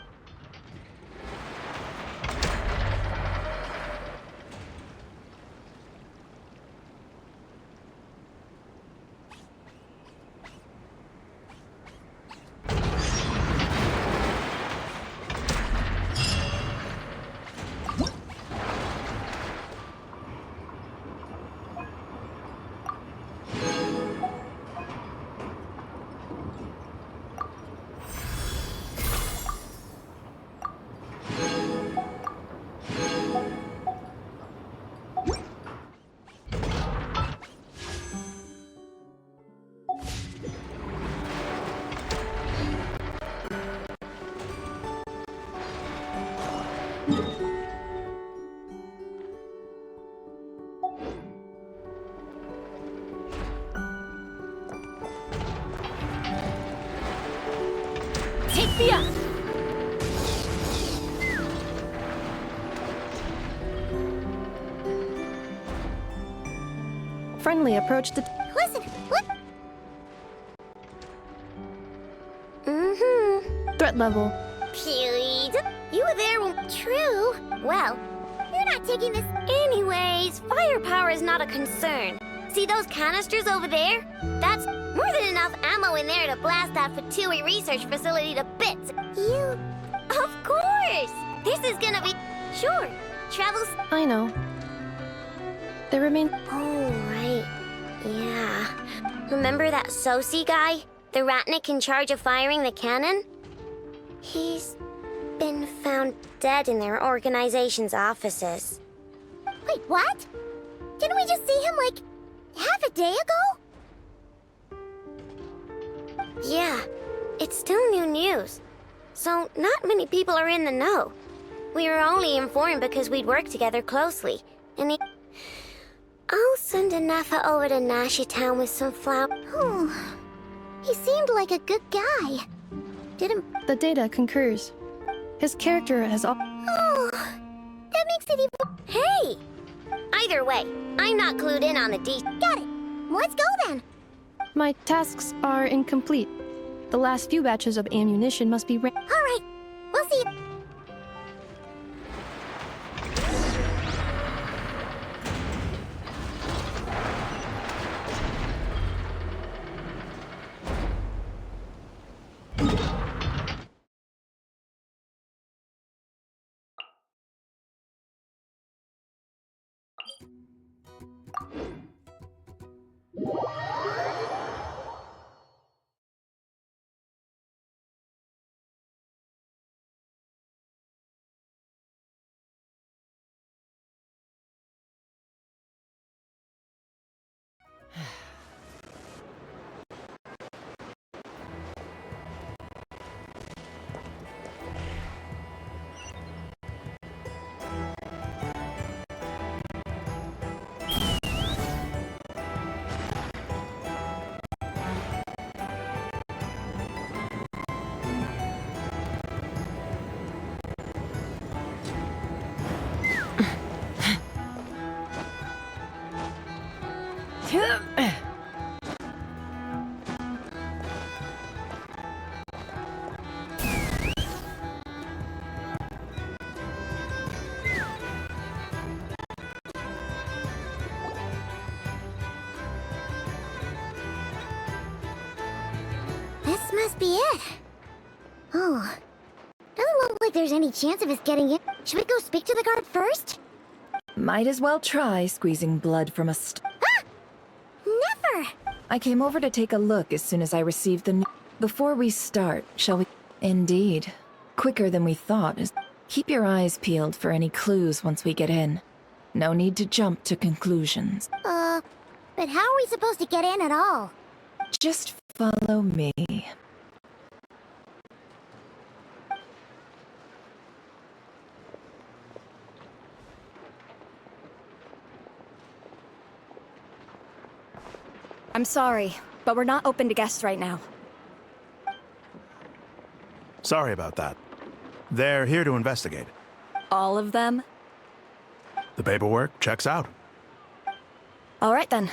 Take me up! Friendly approach to... Listen, what? Threat level. Please. You were there when... True. Well, you're not taking this... Anyways, firepower is not a concern. See those canisters over there? That's more than enough ammo in there to blast that Fatui research facility to bits. You... Of course! This is gonna be... Sure. Travels... I know. There remain... Oh, right. Yeah. Remember that Sosi guy? The Ratnik in charge of firing the cannon? He's been found dead in their organization's offices. Wait, what? Didn't we just see him, like, half a day ago? Yeah, it's still new news. So, not many people are in the know. We were only informed because we'd worked together closely, and he... I'll send a Nafa over to Nashi Town with some flour. Oh, he seemed like a good guy. Didn't... The data concurs. His character has all... Oh, that makes it even... Hey! Either way, I'm not clued in on the Got it. Let's go then. My tasks are incomplete. The last few batches of ammunition must be... All right, we'll see you. This must be it. Oh, doesn't look like there's any chance of us getting in. Should we go speak to the guard first? Might as well try squeezing blood from a Ah! Never! I came over to take a look as soon as I received the news. Before we start, shall we? Indeed. Quicker than we thought. Keep your eyes peeled for any clues once we get in. No need to jump to conclusions. But how are we supposed to get in at all? Just follow me. I'm sorry, but we're not open to guests right now. Sorry about that. They're here to investigate. All of them? The paperwork checks out. All right then.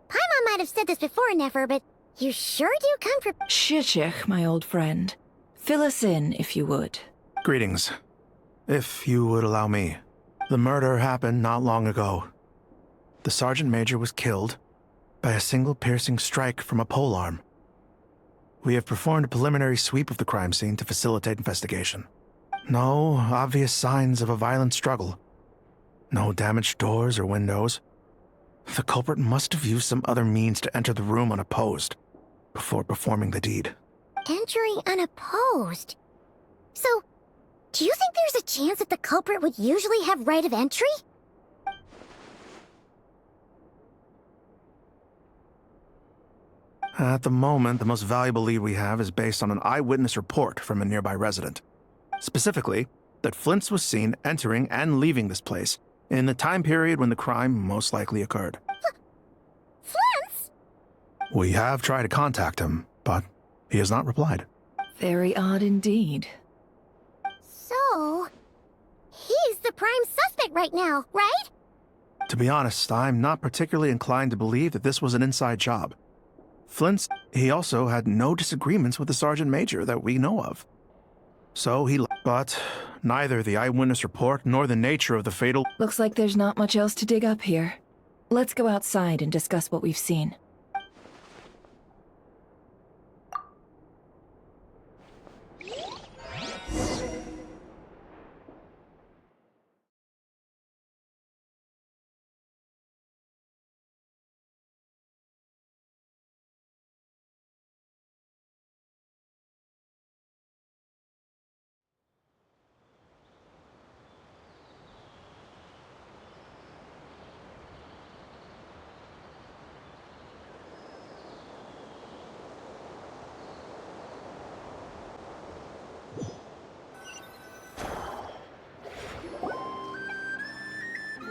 Paimon might have said this before, Nefer, but you sure do come from— Shishich, my old friend. Fill us in, if you would. Greetings. If you would allow me. The murder happened not long ago. The Sergeant Major was killed by a single piercing strike from a polearm. We have performed a preliminary sweep of the crime scene to facilitate investigation. No obvious signs of a violent struggle. No damaged doors or windows. The culprit must have used some other means to enter the room unopposed before performing the deed. entering unopposed. So, do you think there's a chance that the culprit would usually have right of entry? At the moment, the most valuable lead we have is based on an eyewitness report from a nearby resident. Specifically, that Flint's was seen entering and leaving this place in the time period when the crime most likely occurred. Flint's? We have tried to contact him, but he has not replied. Very odd indeed. So, he's the prime suspect right now, right? To be honest, I'm not particularly inclined to believe that this was an inside job. Flint's, he also had no disagreements with the Sergeant Major that we know of. So but neither the eyewitness report nor the nature of the fatal— Looks like there's not much else to dig up here. Let's go outside and discuss what we've seen.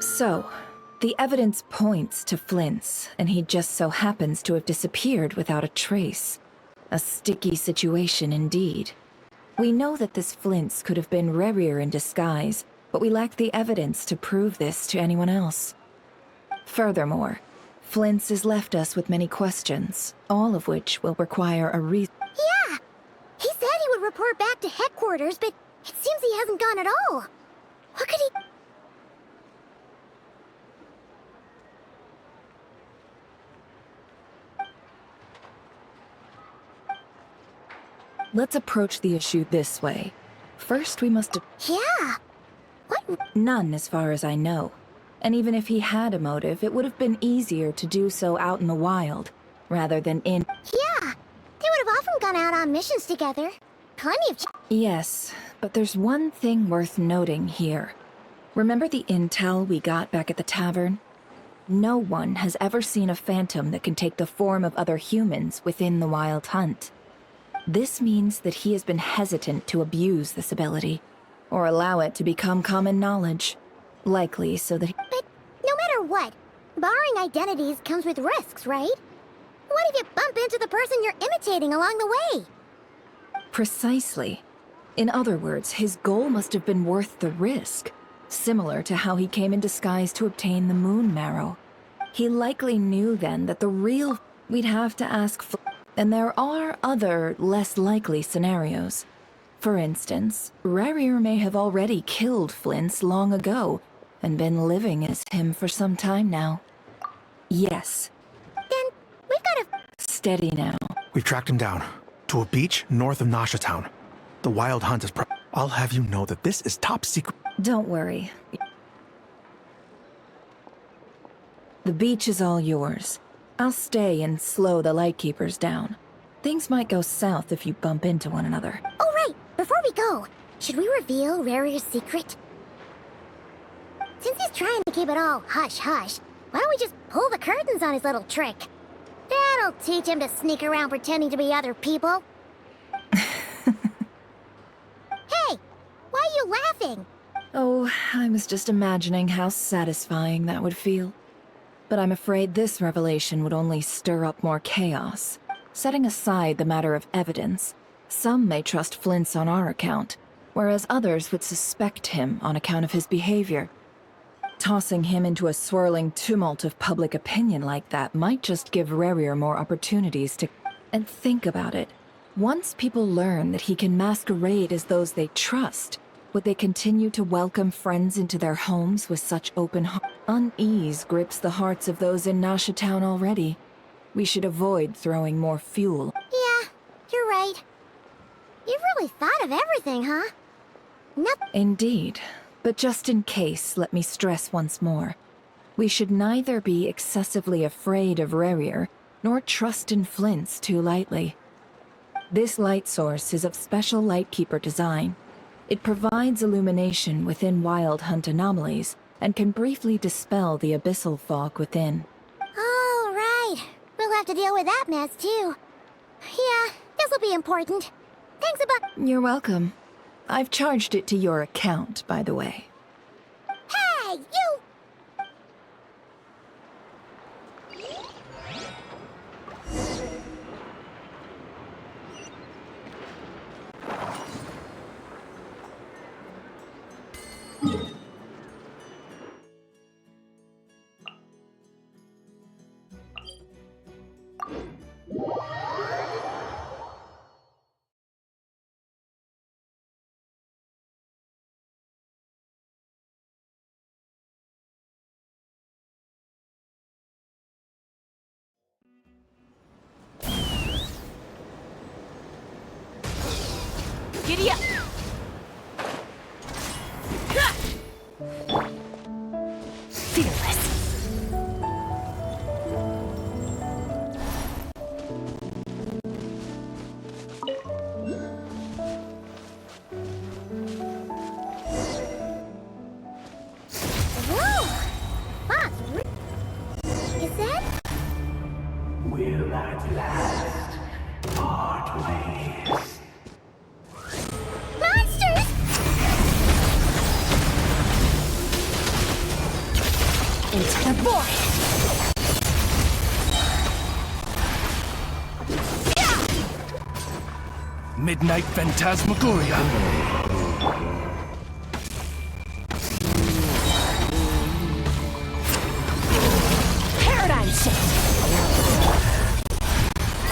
So, the evidence points to Flint's, and he just so happens to have disappeared without a trace. A sticky situation indeed. We know that this Flint's could have been Rerir in disguise, but we lack the evidence to prove this to anyone else. Furthermore, Flint's has left us with many questions, all of which will require a reason. Yeah! He said he would report back to headquarters, but it seems he hasn't gone at all. What could he— Let's approach the issue this way. First, we must— Yeah! What? None, as far as I know. And even if he had a motive, it would have been easier to do so out in the wild, rather than in— Yeah! They would have often gone out on missions together. Plenty of— Yes, but there's one thing worth noting here. Remember the intel we got back at the tavern? No one has ever seen a phantom that can take the form of other humans within the Wild Hunt. This means that he has been hesitant to abuse this ability, or allow it to become common knowledge. Likely so that But no matter what, borrowing identities comes with risks, right? What if you bump into the person you're imitating along the way? Precisely. In other words, his goal must have been worth the risk, similar to how he came in disguise to obtain the moon marrow. He likely knew then that the real we'd have to ask. And there are other, less likely scenarios. For instance, Rarier may have already killed Flint's long ago, and been living as him for some time now. Yes. Then we've got to... Steady now. We've tracked him down to a beach north of Nasha Town. The Wild Hunt is I'll have you know that this is top secret. Don't worry. The beach is all yours. I'll stay and slow the Lightkeepers down. Things might go south if you bump into one another. Oh, right. Before we go, should we reveal Rarier's secret? Since he's trying to keep it all hush-hush, why don't we just pull the curtains on his little trick? That'll teach him to sneak around pretending to be other people. Hey, why are you laughing? Oh, I was just imagining how satisfying that would feel. But I'm afraid this revelation would only stir up more chaos. Setting aside the matter of evidence, some may trust Flint's on our account, whereas others would suspect him on account of his behavior. Tossing him into a swirling tumult of public opinion like that might just give Rarier more opportunities to... And think about it. Once people learn that he can masquerade as those they trust, would they continue to welcome friends into their homes with such open hearts? Unease grips the hearts of those in Nasha Town already. We should avoid throwing more fuel. Yeah, you're right. You've really thought of everything, huh? Indeed. But just in case, let me stress once more. We should neither be excessively afraid of Rarier, nor trust in Flint's too lightly. This light source is of special Lightkeeper design. It provides illumination within Wild Hunt anomalies, and can briefly dispel the abyssal fog within. Oh, right. We'll have to deal with that mess, too. Yeah, this'll be important. Thanks about... You're welcome. I've charged it to your account, by the way. Hey, you... Giddy up! Fearless. Whoa! Fox, is that... Will at last part ways. Monsters! Into the void! Midnight Phantasmagoria. Paradigm shift!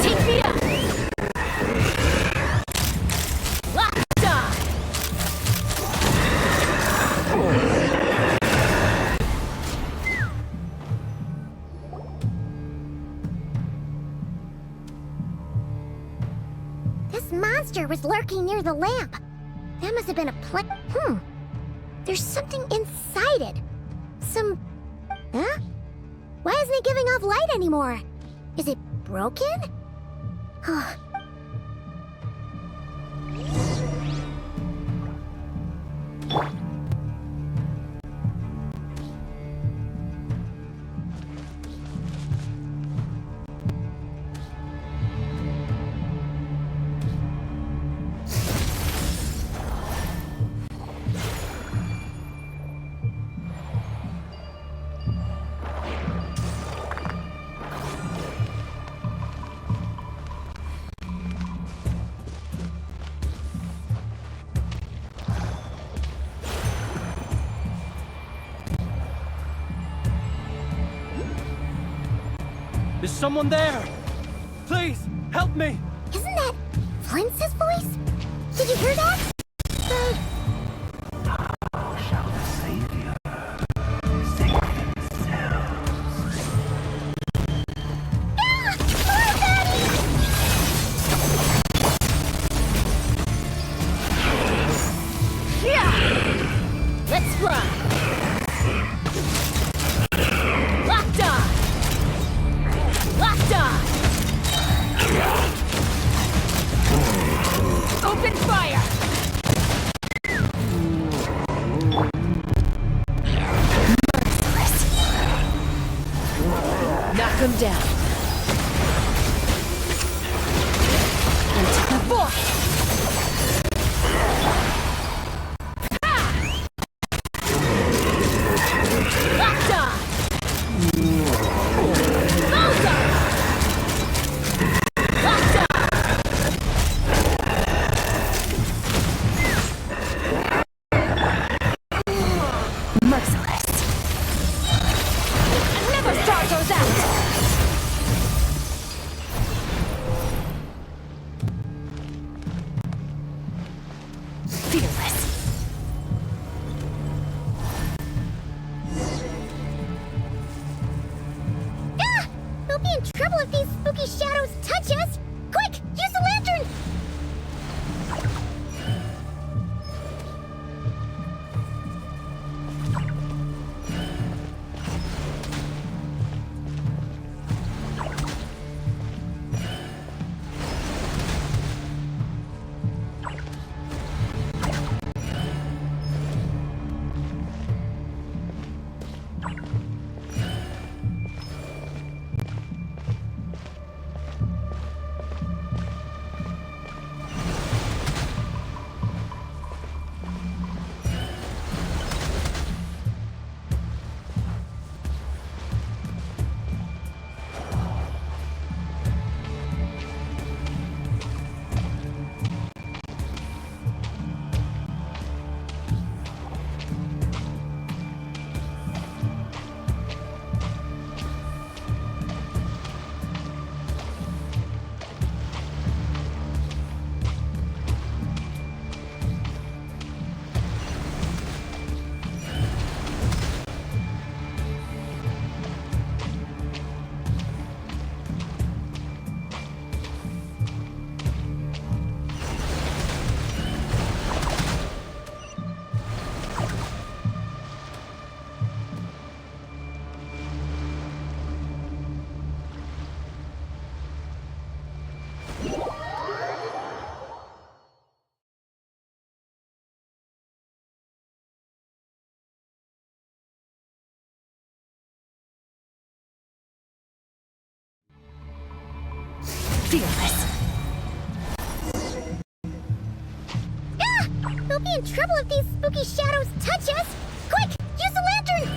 Take me up! Locked on! This monster was lurking near the lamp. That must have been a There's something inside it. Huh? Why isn't it giving off light anymore? Is it broken? Is someone there? Please, help me! Isn't that Flintz's voice? Did you hear that? Let's fly! Locked on! Locked on! Open fire! Merciless! Knock him down! Into the void! Locked on! Bullseye! Locked on! Merciless! Never start goes out! Fearless! We'll be in trouble if these spooky shadows touch us! Quick, use the lantern! Fearless! We'll be in trouble if these spooky shadows touch us! Quick, use the lantern!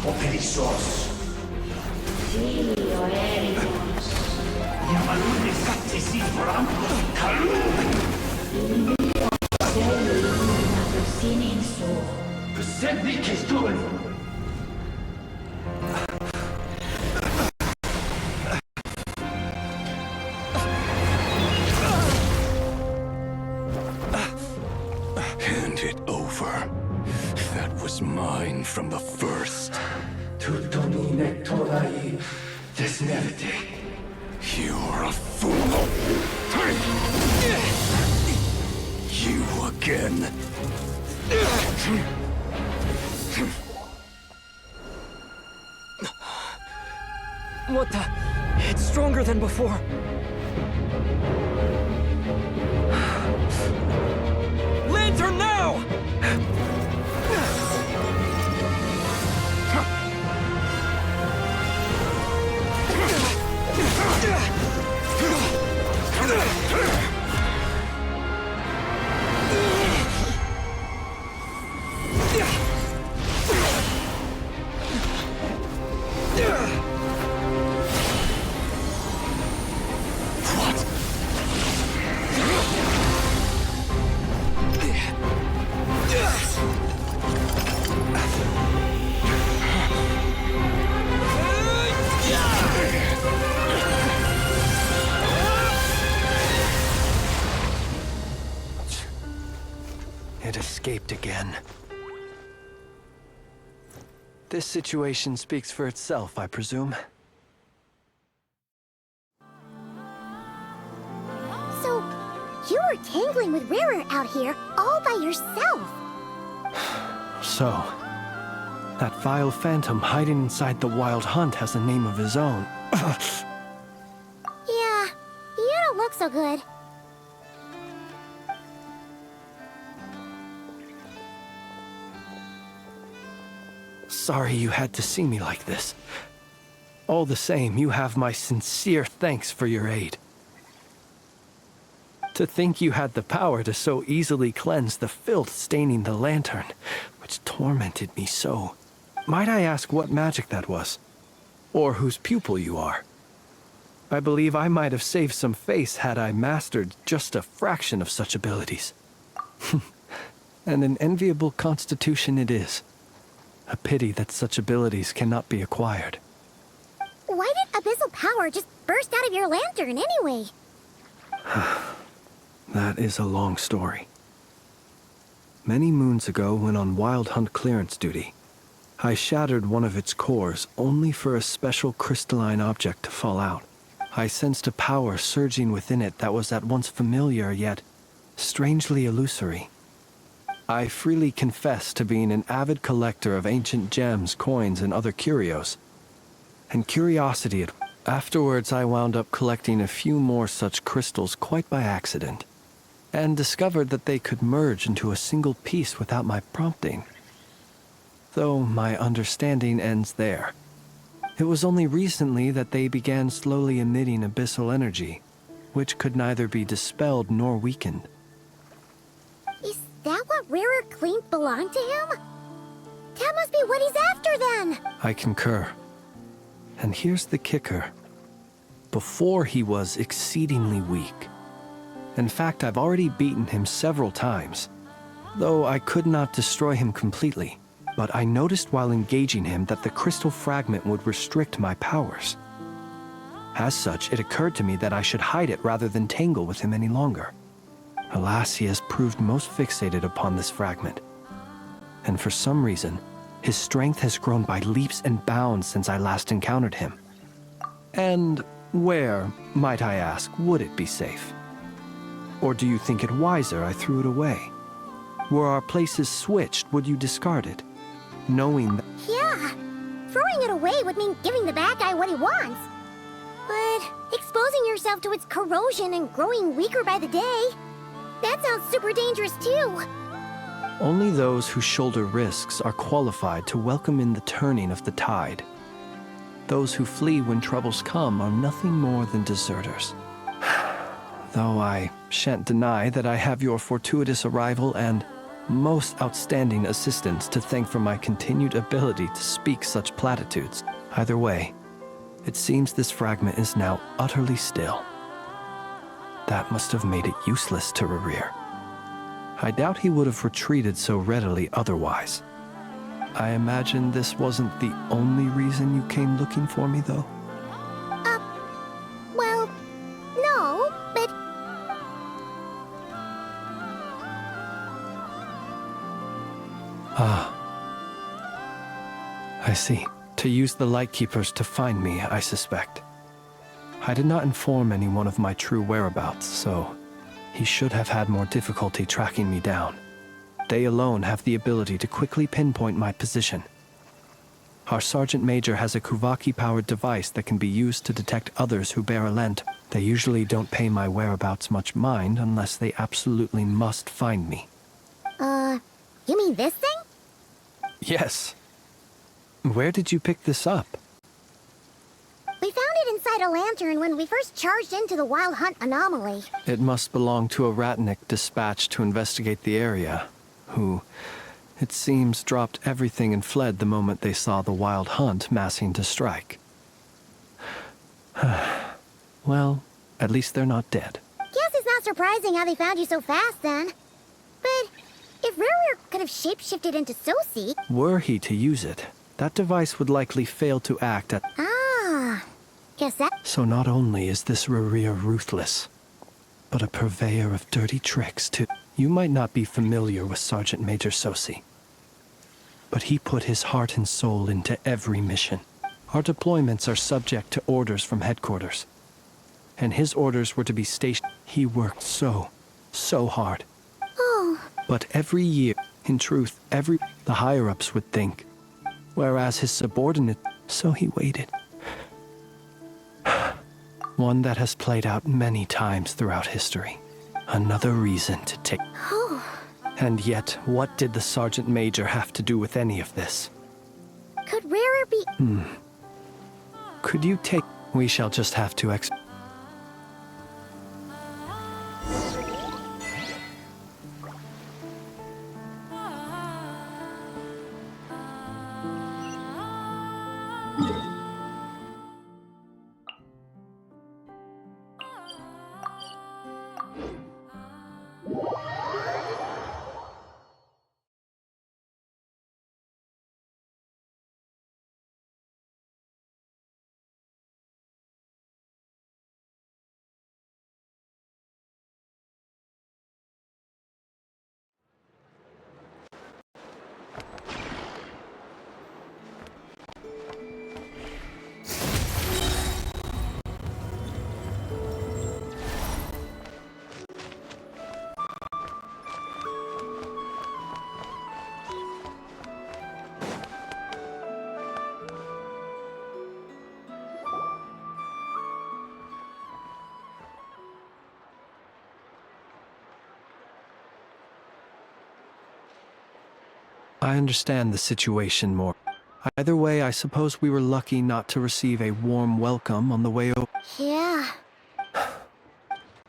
o perezosos. Yamalune sattesi forampos kalun. Besedni kestun. Hand it over. That was mine from the first. Tutonine torai desnevite. You're a fool. You again. What the? It's stronger than before. Lantern now! It escaped again. This situation speaks for itself, I presume. So, you were tangling with Rarer out here all by yourself. So, that vile phantom hiding inside the Wild Hunt has a name of his own. Yeah, you don't look so good. Sorry you had to see me like this. All the same, you have my sincere thanks for your aid. To think you had the power to so easily cleanse the filth staining the lantern, which tormented me so. Might I ask what magic that was? Or whose pupil you are? I believe I might have saved some face had I mastered just a fraction of such abilities. And an enviable constitution it is. A pity that such abilities cannot be acquired. Why did abyssal power just burst out of your lantern anyway? That is a long story. Many moons ago, when on Wild Hunt clearance duty, I shattered one of its cores only for a special crystalline object to fall out. I sensed a power surging within it that was at once familiar yet strangely illusory. I freely confess to being an avid collector of ancient gems, coins, and other curios. And curiosity, afterwards I wound up collecting a few more such crystals quite by accident, and discovered that they could merge into a single piece without my prompting. Though my understanding ends there. It was only recently that they began slowly emitting abyssal energy, which could neither be dispelled nor weakened. Is that what Rarer claimed belonged to him? That must be what he's after then! I concur. And here's the kicker. Before he was exceedingly weak. In fact, I've already beaten him several times, though I could not destroy him completely. But I noticed while engaging him that the crystal fragment would restrict my powers. As such, it occurred to me that I should hide it rather than tangle with him any longer. Alas, he has proved most fixated upon this fragment. And for some reason, his strength has grown by leaps and bounds since I last encountered him. And where, might I ask, would it be safe? Or do you think it wiser I threw it away? Were our places switched, would you discard it? Knowing that... Yeah, throwing it away would mean giving the bad guy what he wants. But exposing yourself to its corrosion and growing weaker by the day, that sounds super dangerous too. Only those who shoulder risks are qualified to welcome in the turning of the tide. Those who flee when troubles come are nothing more than deserters. Though I shan't deny that I have your fortuitous arrival and most outstanding assistants to thank for my continued ability to speak such platitudes. Either way, it seems this fragment is now utterly still. That must have made it useless to Rerir. I doubt he would have retreated so readily otherwise. I imagine this wasn't the only reason you came looking for me, though? Well, no, but... Ah. I see. To use the Lightkeepers to find me, I suspect. I did not inform anyone of my true whereabouts, so he should have had more difficulty tracking me down. They alone have the ability to quickly pinpoint my position. Our Sergeant Major has a Kuvaki-powered device that can be used to detect others who bear a lent. They usually don't pay my whereabouts much mind unless they absolutely must find me. You mean this thing? Yes. Where did you pick this up? We found it inside a lantern when we first charged into the Wild Hunt anomaly. It must belong to a Ratnik dispatched to investigate the area, who, it seems, dropped everything and fled the moment they saw the Wild Hunt massing to strike. Well, at least they're not dead. Guess it's not surprising how they found you so fast, then. But if Rerir could have shapeshifted into Sosi... Were he to use it, that device would likely fail to act at... Ah, guess that... So not only is this Rerir ruthless, but a purveyor of dirty tricks, too. You might not be familiar with Sergeant Major Sosi, but he put his heart and soul into every mission. Our deployments are subject to orders from headquarters, and his orders were to be stationed. He worked so hard. Oh. But every year, in truth, the higher-ups would think, whereas his subordinate, so he waited. One that has played out many times throughout history. Another reason to take... Oh. And yet, what did the Sergeant Major have to do with any of this? Could Rerir be... Could you take... We shall just have to I understand the situation more. Either way, I suppose we were lucky not to receive a warm welcome on the way over. Yeah.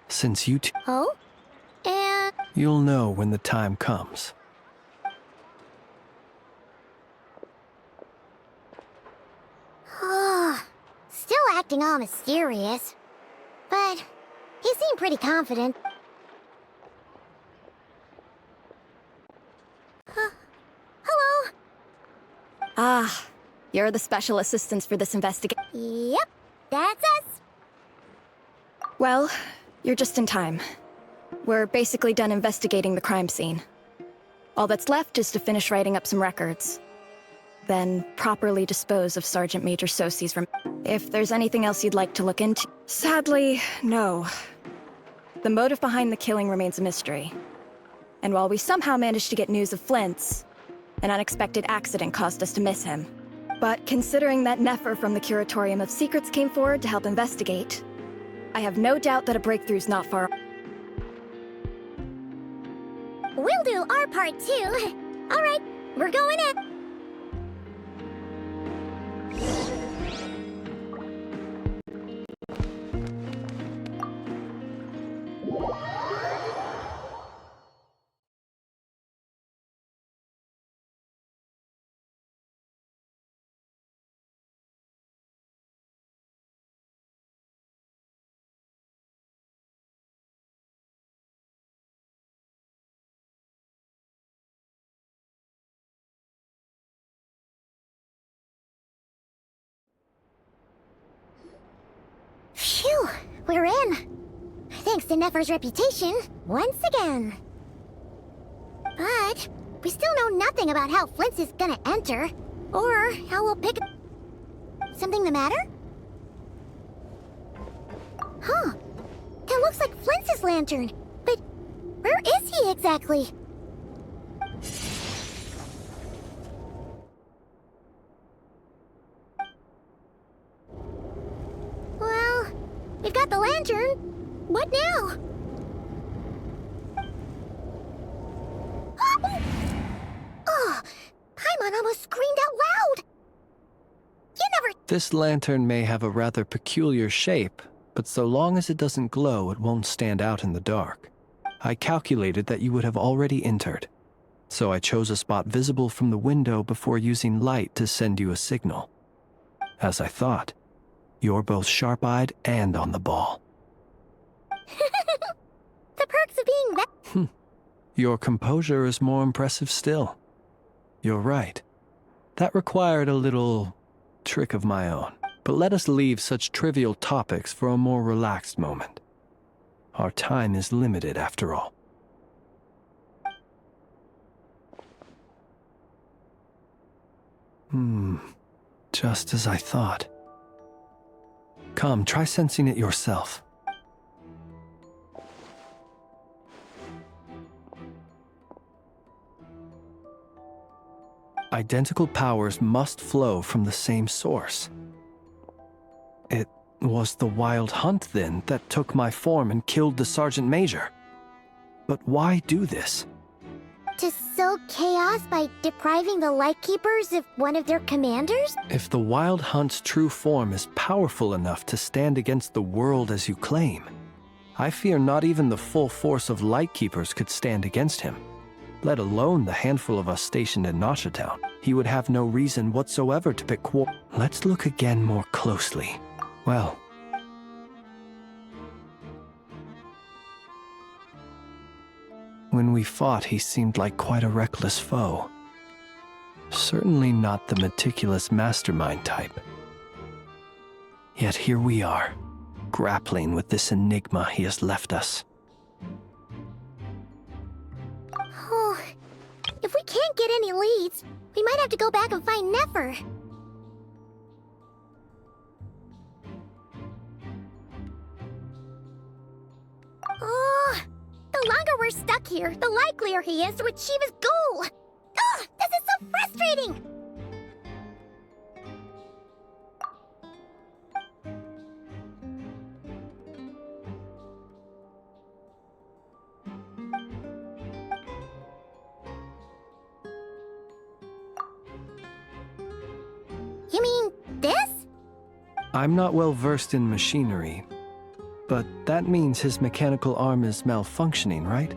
Since you two... Oh? And... You'll know when the time comes. Still acting all mysterious. But he seemed pretty confident. Hello? Ah, you're the special assistants for this investigation. Yep, that's us. Well, you're just in time. We're basically done investigating the crime scene. All that's left is to finish writing up some records. Then properly dispose of Sergeant Major Sosi's remains. If there's anything else you'd like to look into... Sadly, no. The motive behind the killing remains a mystery. And while we somehow managed to get news of Flint's, an unexpected accident caused us to miss him. But considering that Nefer from the Curatorium of Secrets came forward to help investigate, I have no doubt that a breakthrough's not far. We'll do our part too. All right, we're going in. we're in. Thanks to Nefer's reputation, once again. But we still know nothing about how Flint's is gonna enter, or how we'll pick... Something the matter? Huh. That looks like Flint's lantern. But where is he exactly? Well, we've got the lantern. What now? Oh, Paimon almost screamed out loud. You never... This lantern may have a rather peculiar shape, but so long as it doesn't glow, it won't stand out in the dark. I calculated that you would have already entered, so I chose a spot visible from the window before using light to send you a signal. As I thought, you're both sharp-eyed and on the ball. The perks of being that... Your composure is more impressive still. You're right. That required a little trick of my own. But let us leave such trivial topics for a more relaxed moment. Our time is limited, after all. Just as I thought. Come, try sensing it yourself. Identical powers must flow from the same source. It was the Wild Hunt, then, that took my form and killed the Sergeant Major. But why do this? To sow chaos by depriving the Lightkeepers of one of their commanders? If the Wild Hunt's true form is powerful enough to stand against the world as you claim, I fear not even the full force of Lightkeepers could stand against him, let alone the handful of us stationed in Nashatown. He would have no reason whatsoever to pick Let's look again more closely. Well, when we fought, he seemed like quite a reckless foe. Certainly not the meticulous mastermind type. Yet here we are, grappling with this enigma he has left us. Oh, if we can't get any leads, we might have to go back and find Nefer. Oh, the longer we're stuck here, the likelier he is to achieve his goal. Ugh, this is so frustrating! You mean this? I'm not well versed in machinery, but that means his mechanical arm is malfunctioning, right?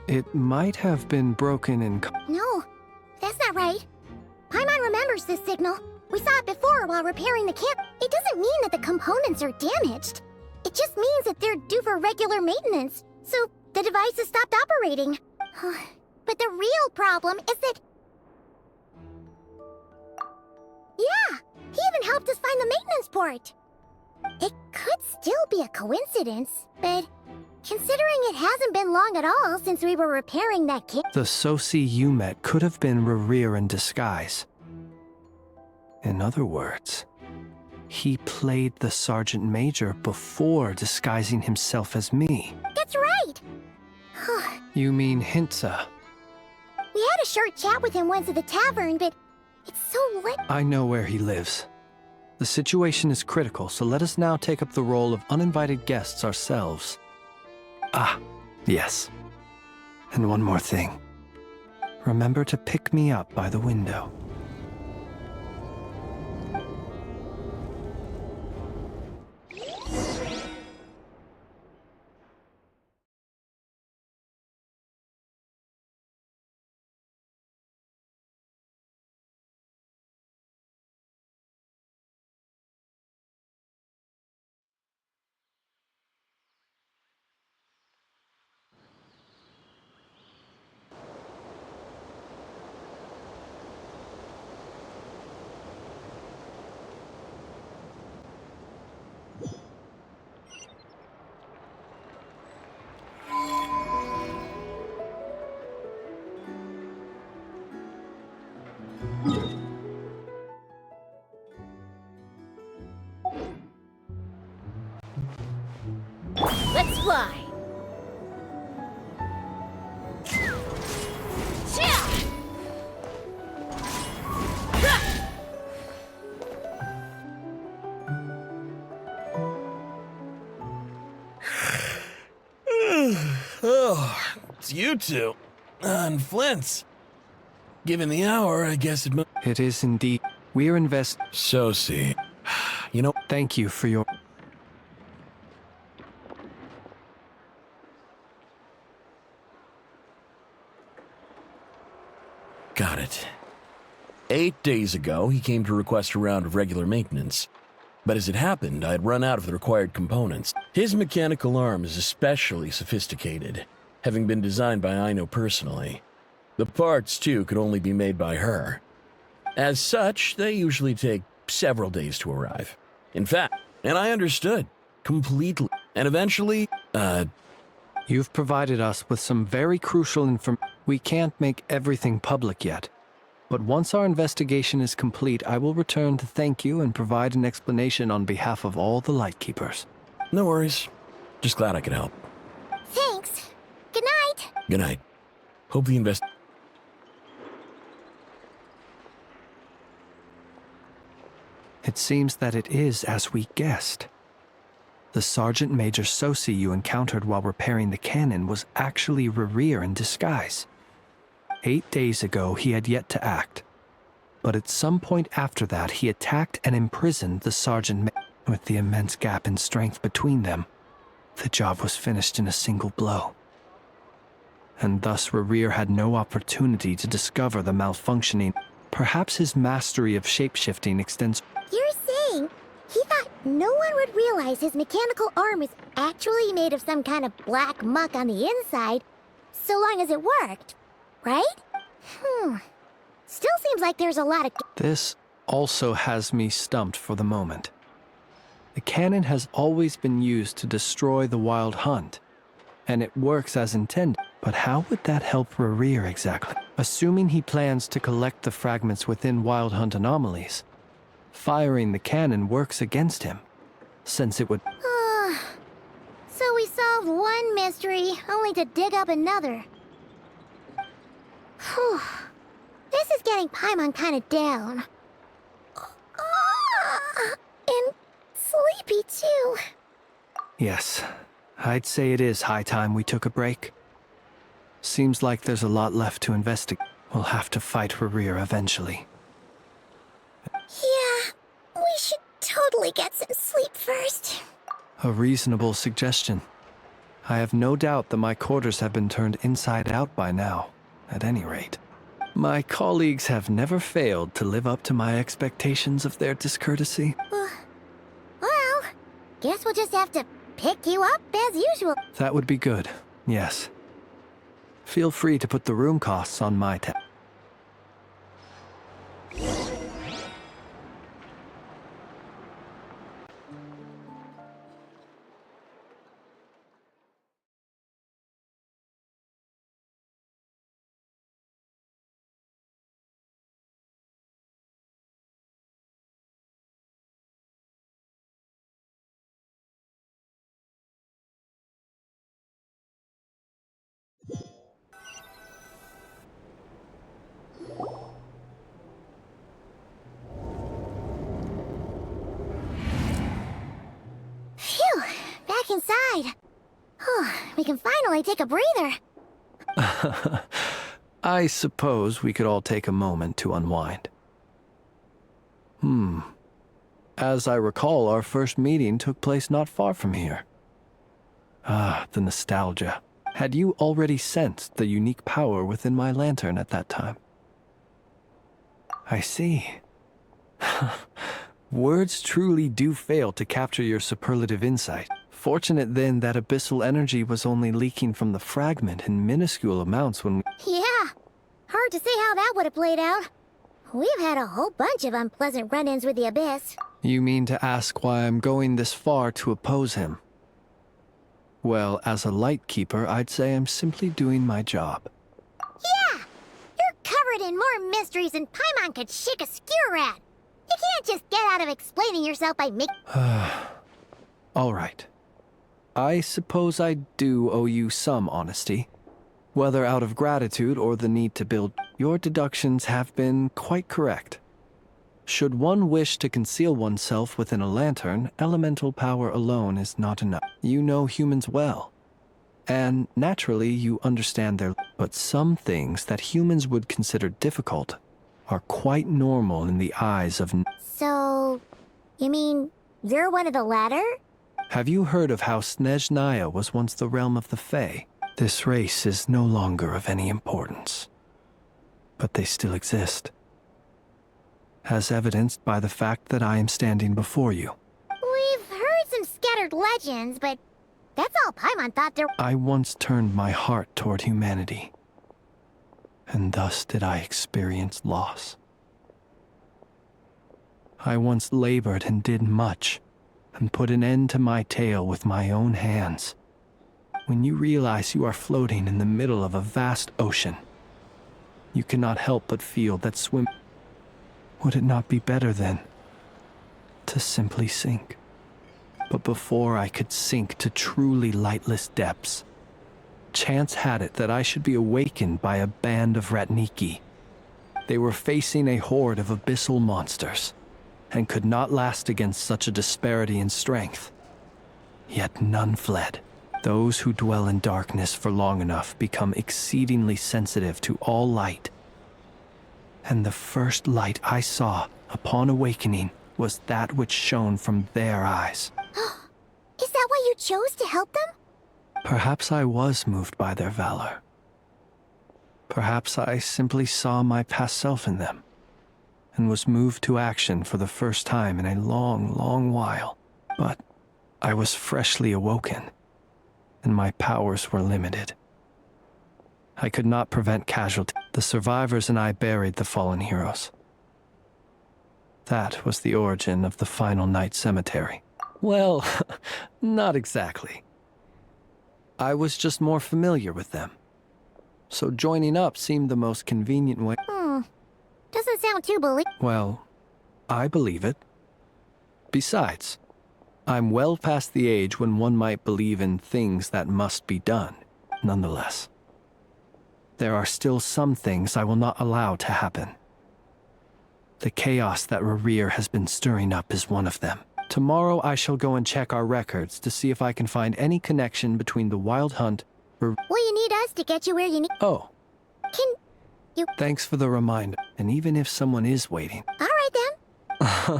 It might have been broken in... No, that's not right. Paimon remembers this signal. We saw it before while repairing the camp. It doesn't mean that the components are damaged. It just means that they're due for regular maintenance, so the device has stopped operating. But the real problem is that... Yeah, he even helped us find the maintenance port. It could still be a coincidence, but considering it hasn't been long at all since we were repairing that camp... The Soci you met could have been Rerir in disguise. In other words, he played the Sergeant Major before disguising himself as me. That's right! You mean Hintsa? We had a short chat with him once at the tavern, but it's so late. I know where he lives. The situation is critical, so let us now take up the role of uninvited guests ourselves. Ah, yes. And one more thing. Remember to pick me up by the window. Let's fly! Oh, it's you two. And Flint's. Given the hour, I guess it must. It is indeed. We're So see. You know. Thank you for your. Got it. 8 days ago, he came to request a round of regular maintenance. But as it happened, I had run out of the required components. His mechanical arm is especially sophisticated, having been designed by Aino personally. The parts, too, could only be made by her. As such, they usually take several days to arrive. In fact, and I understood completely. And eventually, You've provided us with some very crucial information. We can't make everything public yet. But once our investigation is complete, I will return to thank you and provide an explanation on behalf of all the Lightkeepers. No worries. Just glad I could help. Thanks. Good night. Good night. Hope the invest. It seems that it is as we guessed. The Sergeant Major Sosi you encountered while repairing the cannon was actually Rerir in disguise. 8 days ago, he had yet to act. But at some point after that, he attacked and imprisoned the Sergeant Major. With the immense gap in strength between them, the job was finished in a single blow. And thus Rerir had no opportunity to discover the malfunctioning. Perhaps his mastery of shapeshifting extends. You're saying he thought no one would realize his mechanical arm is actually made of some kind of black muck on the inside, so long as it worked, right? Still seems like there's a lot of... This also has me stumped for the moment. The cannon has always been used to destroy the Wild Hunt, and it works as intended. But how would that help Rerir exactly? Assuming he plans to collect the fragments within Wild Hunt anomalies, firing the cannon works against him, since it would... So we solved one mystery, only to dig up another. Whew. This is getting Paimon kind of down. And sleepy, too. Yes, I'd say it is high time we took a break. Seems like there's a lot left to investigate. We'll have to fight Rerir eventually. Yeah, we should totally get some sleep first. A reasonable suggestion. I have no doubt that my quarters have been turned inside out by now, at any rate. My colleagues have never failed to live up to my expectations of their discourtesy. Well, guess we'll just have to pick you up as usual. That would be good, yes. Feel free to put the room costs on my tab. Phew, back inside. We can finally take a breather. I suppose we could all take a moment to unwind. As I recall, our first meeting took place not far from here. Ah, the nostalgia. Had you already sensed the unique power within my lantern at that time? I see. Words truly do fail to capture your superlative insight. Fortunate then that abyssal energy was only leaking from the fragment in minuscule amounts when we... Yeah, hard to say how that would have played out. We've had a whole bunch of unpleasant run-ins with the Abyss. You mean to ask why I'm going this far to oppose him? Well, as a Lightkeeper, I'd say I'm simply doing my job. Yeah! You're and more mysteries than Paimon could shake a skewer at. You can't just get out of explaining yourself by making... All right. I suppose I do owe you some honesty. Whether out of gratitude or the need to build, your deductions have been quite correct. Should one wish to conceal oneself within a lantern, elemental power alone is not enough. You know humans well. And naturally, you understand their... But some things that humans would consider difficult are quite normal in the eyes of... So, you mean you're one of the latter? Have you heard of how Snezhnaya was once the realm of the Fae? This race is no longer of any importance. But they still exist. As evidenced by the fact that I am standing before you. We've heard some scattered legends, but that's all Paimon thought there... I once turned my heart toward humanity. And thus did I experience loss. I once labored and did much, and put an end to my tale with my own hands. When you realize you are floating in the middle of a vast ocean, you cannot help but feel that swim... Would it not be better then to simply sink? But before I could sink to truly lightless depths, chance had it that I should be awakened by a band of Ratniki. They were facing a horde of abyssal monsters, and could not last against such a disparity in strength. Yet none fled. Those who dwell in darkness for long enough become exceedingly sensitive to all light. And the first light I saw upon awakening was that which shone from their eyes. Is that why you chose to help them? Perhaps I was moved by their valor. Perhaps I simply saw my past self in them, and was moved to action for the first time in a long, long while. But I was freshly awoken, and my powers were limited. I could not prevent casualty. The survivors and I buried the fallen heroes. That was the origin of the Final Night Cemetery. Well, not exactly. I was just more familiar with them. So joining up seemed the most convenient way. Doesn't sound too believable. Well, I believe it. Besides, I'm well past the age when one might believe in things that must be done, nonetheless. There are still some things I will not allow to happen. The chaos that Rerir has been stirring up is one of them. Tomorrow I shall go and check our records to see if I can find any connection between the Wild Hunt... Well, you need us to get you where you need... Oh. Can you... Thanks for the reminder. And even if someone is waiting... All right, then.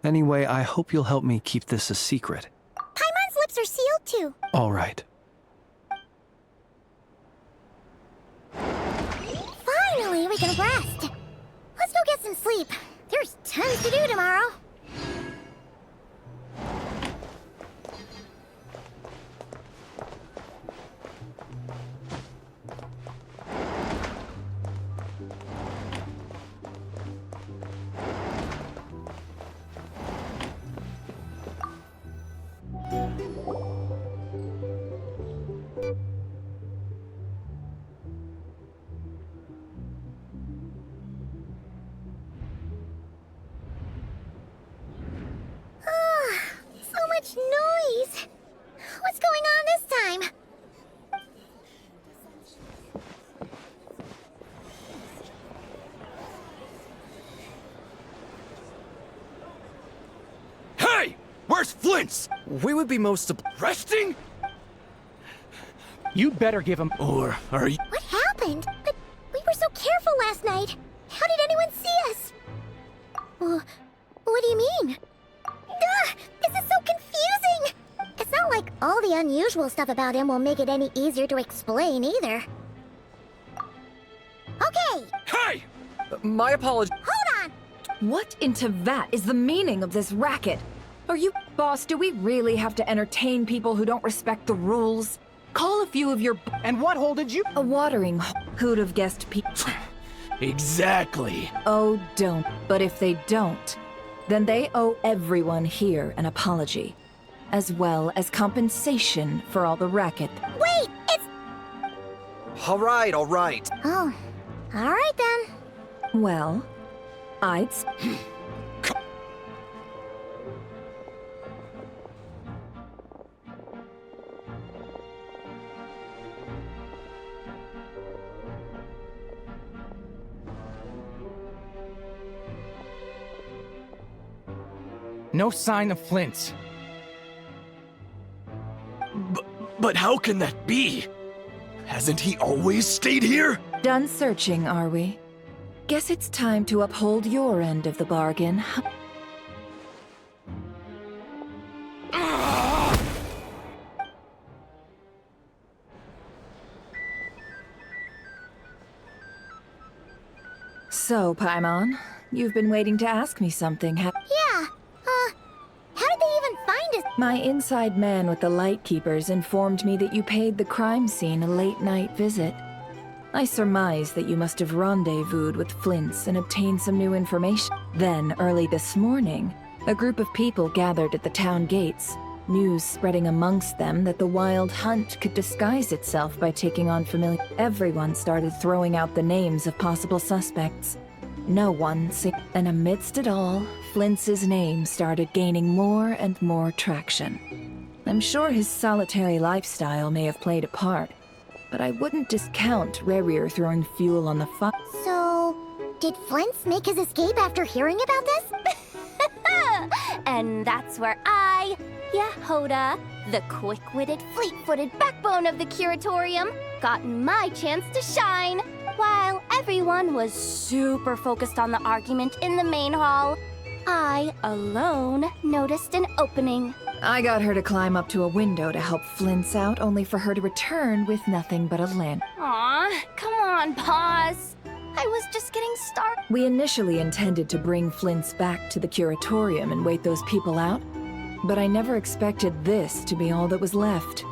Anyway, I hope you'll help me keep this a secret. Paimon's lips are sealed, too. All right. Finally, we can rest. Let's go get some sleep. There's tons to do tomorrow. Noise! What's going on this time? Hey! Where's Flint's? We would be most resting? You'd better give him. Or are you? What happened? But we were so careful last night. How did anyone see us? What do you mean? This is so confusing! It's not like all the unusual stuff about him will make it any easier to explain either. Okay! Hey! My apologies. Hold on! What in Tevat is the meaning of this racket? Are you... Boss, do we really have to entertain people who don't respect the rules? Call a few of your... And what hole did you... A watering hole. Who'd have guessed Exactly. Oh, don't. But if they don't, then they owe everyone here an apology, as well as compensation for all the racket. Wait! It's... All right, all right. Oh, all right then. Well, I'd... No sign of Flint. But how can that be? Hasn't he always stayed here? Done searching, are we? Guess it's time to uphold your end of the bargain. So, Paimon, you've been waiting to ask me something, Yeah, how did they even find us? My inside man with the Lightkeepers informed me that you paid the crime scene a late-night visit. I surmise that you must have rendezvoused with Flint's and obtained some new information. Then, early this morning, a group of people gathered at the town gates, news spreading amongst them that the Wild Hunt could disguise itself by taking on familiar... Everyone started throwing out the names of possible suspects. No one and amidst it all, Flint's name started gaining more and more traction. I'm sure his solitary lifestyle may have played a part, but I wouldn't discount Rerir throwing fuel on the fire. So, did Flint's make his escape after hearing about this? And that's where I, Yehoda, the quick-witted, fleet-footed backbone of the Curatorium, got my chance to shine. While everyone was super focused on the argument in the main hall, I alone noticed an opening. I got her to climb up to a window to help Flint's out, only for her to return with nothing but a lantern. Aw, come on, pause. I was just getting started. We initially intended to bring Flint's back to the Curatorium and wait those people out, but I never expected this to be all that was left.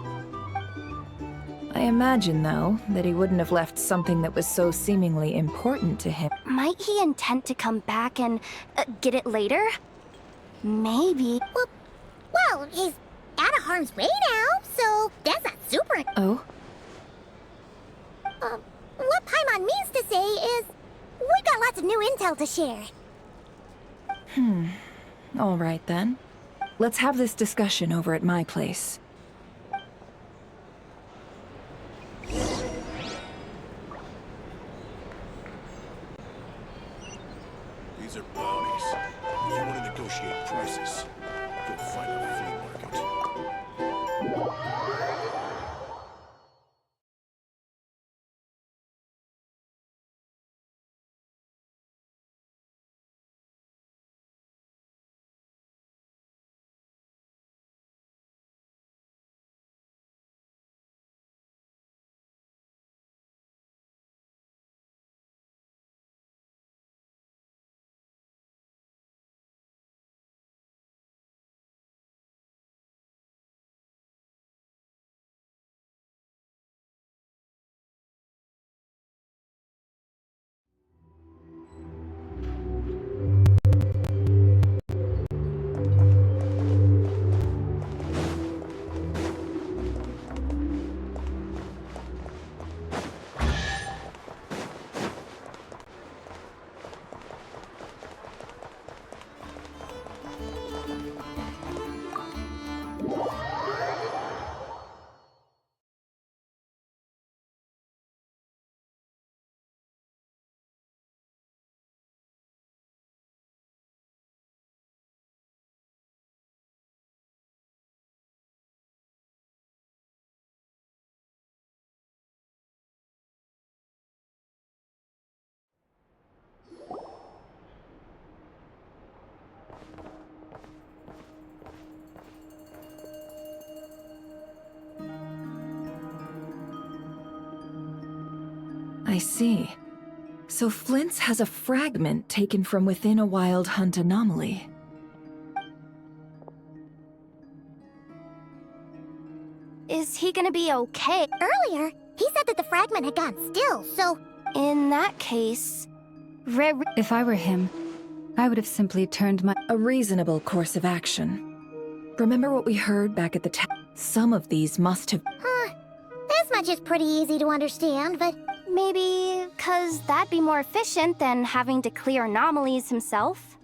I imagine, though, that he wouldn't have left something that was so seemingly important to him. Might he intend to come back and get it later? Maybe. Well, he's out of harm's way now, so that's not super... Oh? What Paimon means to say is, we got lots of new intel to share. All right, then. Let's have this discussion over at my place. These are bounties. If you want to negotiate prices, go find a flea market. I see. So Flint's has a fragment taken from within a Wild Hunt anomaly. Is he gonna be okay? Earlier, he said that the fragment had gone still, so... In that case... If I were him, I would have simply turned my... A reasonable course of action. Remember what we heard back at the town? Some of these must have... This much is pretty easy to understand, but Maybe 'cause that'd be more efficient than having to clear anomalies himself.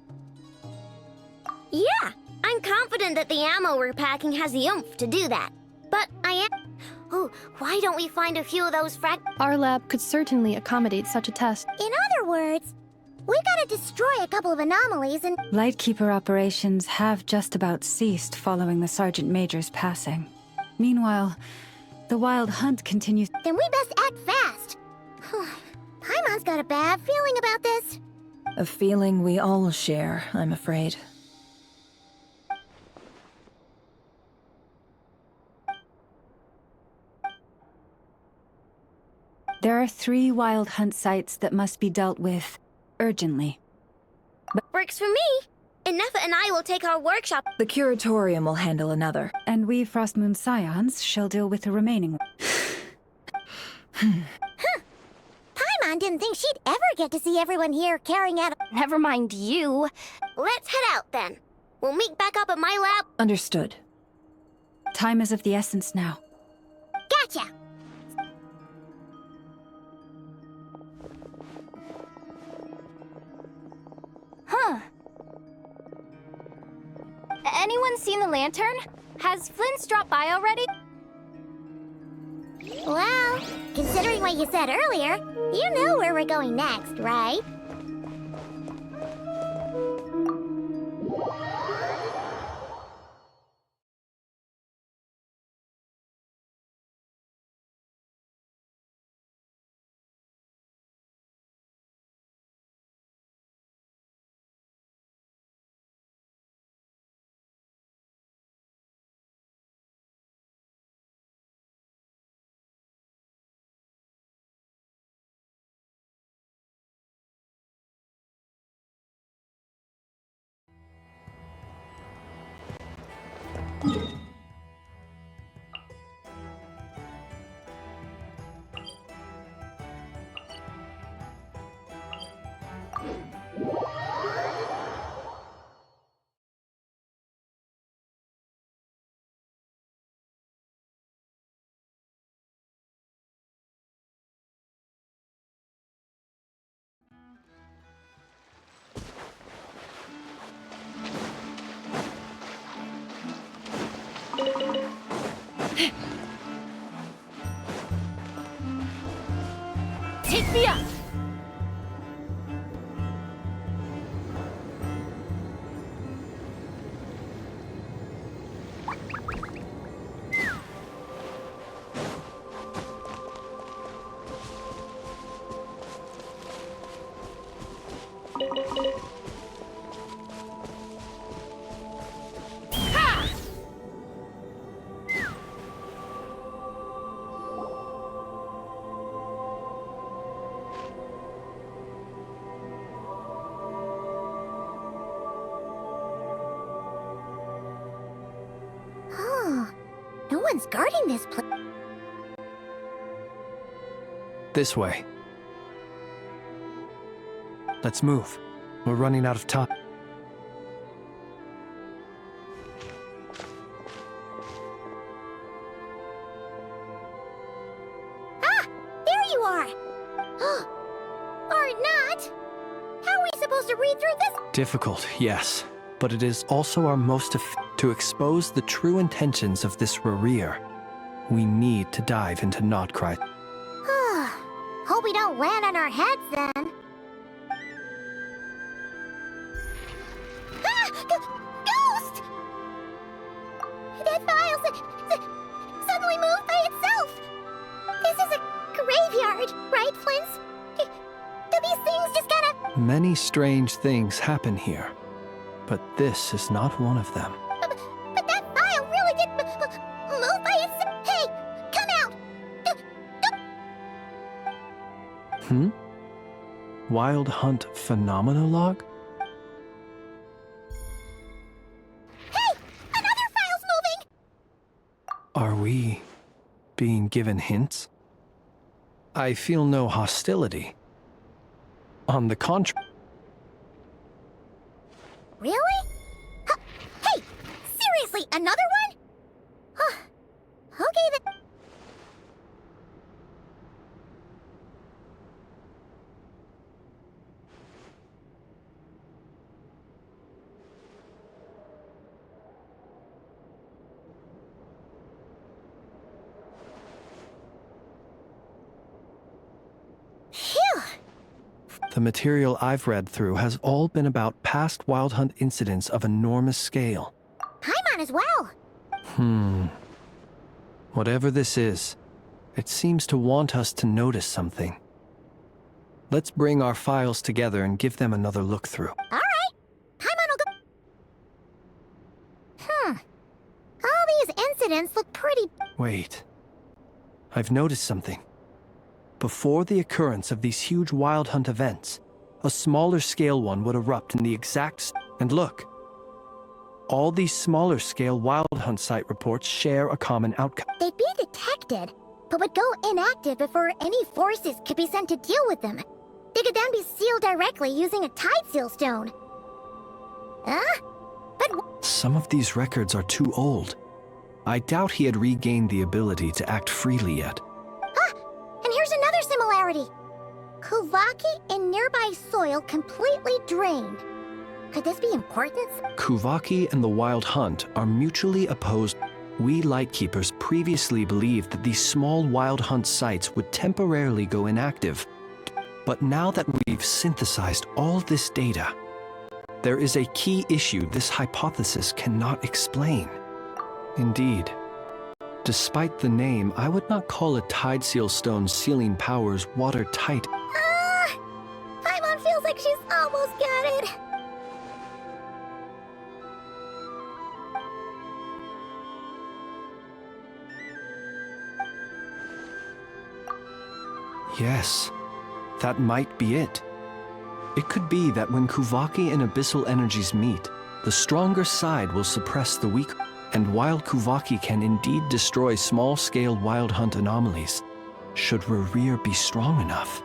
Yeah, I'm confident that the ammo we're packing has the oomph to do that. But I am... Oh, why don't we find a few of those Our lab could certainly accommodate such a test. In other words, we gotta destroy a couple of anomalies and... Lightkeeper operations have just about ceased following the Sergeant Major's passing. Meanwhile, the Wild Hunt continues. Then we best act fast. Paimon's got a bad feeling about this. A feeling we all share, I'm afraid. There are 3 Wild Hunt sites that must be dealt with urgently. Works for me. Nefa and I will take our workshop. The Curatorium will handle another. And we Frostmoon Scions shall deal with the remaining one. Paimon didn't think she'd ever get to see everyone here carrying out... Never mind you. Let's head out then. We'll meet back up at my lab. Understood. Time is of the essence now. Gotcha! Huh. Anyone seen the lantern? Has Flint's dropped by already? Well, considering what you said earlier, you know where we're going next, right? Take me up! No one's guarding this place. This way. Let's move. We're running out of time. Ah! There you are! Or not! How are we supposed to read through this? Difficult, yes. But it is also our most to expose the true intentions of this Rereer. We need to dive into Nodcry. Hope we don't land on our heads then. Ghost! That file suddenly moved by itself. This is a graveyard, right, Flint? Do these things just kinda... Many strange things happen here, but this is not one of them. But that file really did move by itself. Hey, come out! Wild Hunt Phenomenologue? Hey! Another file's moving! Are we being given hints? I feel no hostility. On the contrary. Really? Hey! Seriously, another one? Okay then. The material I've read through has all been about past Wild Hunt incidents of enormous scale. Paimon as well. Whatever this is, it seems to want us to notice something. Let's bring our files together and give them another look through. All right. Paimon will go... All these incidents look pretty... Wait. I've noticed something. Before the occurrence of these huge Wild Hunt events, a smaller scale one would erupt in the exact... And look. All these smaller scale Wild Hunt site reports share a common outcome. They'd be detected, but would go inactive before any forces could be sent to deal with them. They could then be sealed directly using a tide seal stone. But... Some of these records are too old. I doubt he had regained the ability to act freely yet. And here's another similarity. Kuvaki and nearby soil completely drained. Could this be important? Kuvaki and the Wild Hunt are mutually opposed. We Lightkeepers previously believed that these small Wild Hunt sites would temporarily go inactive. But now that we've synthesized all this data, there is a key issue this hypothesis cannot explain. Indeed. Despite the name, I would not call a tide seal stone's sealing powers watertight. Paimon feels like she's almost got it. Yes, that might be it. It could be that when Kuvaki and Abyssal energies meet, the stronger side will suppress the weak, and while Kuvaki can indeed destroy small-scale Wild Hunt anomalies, should Rerir be strong enough,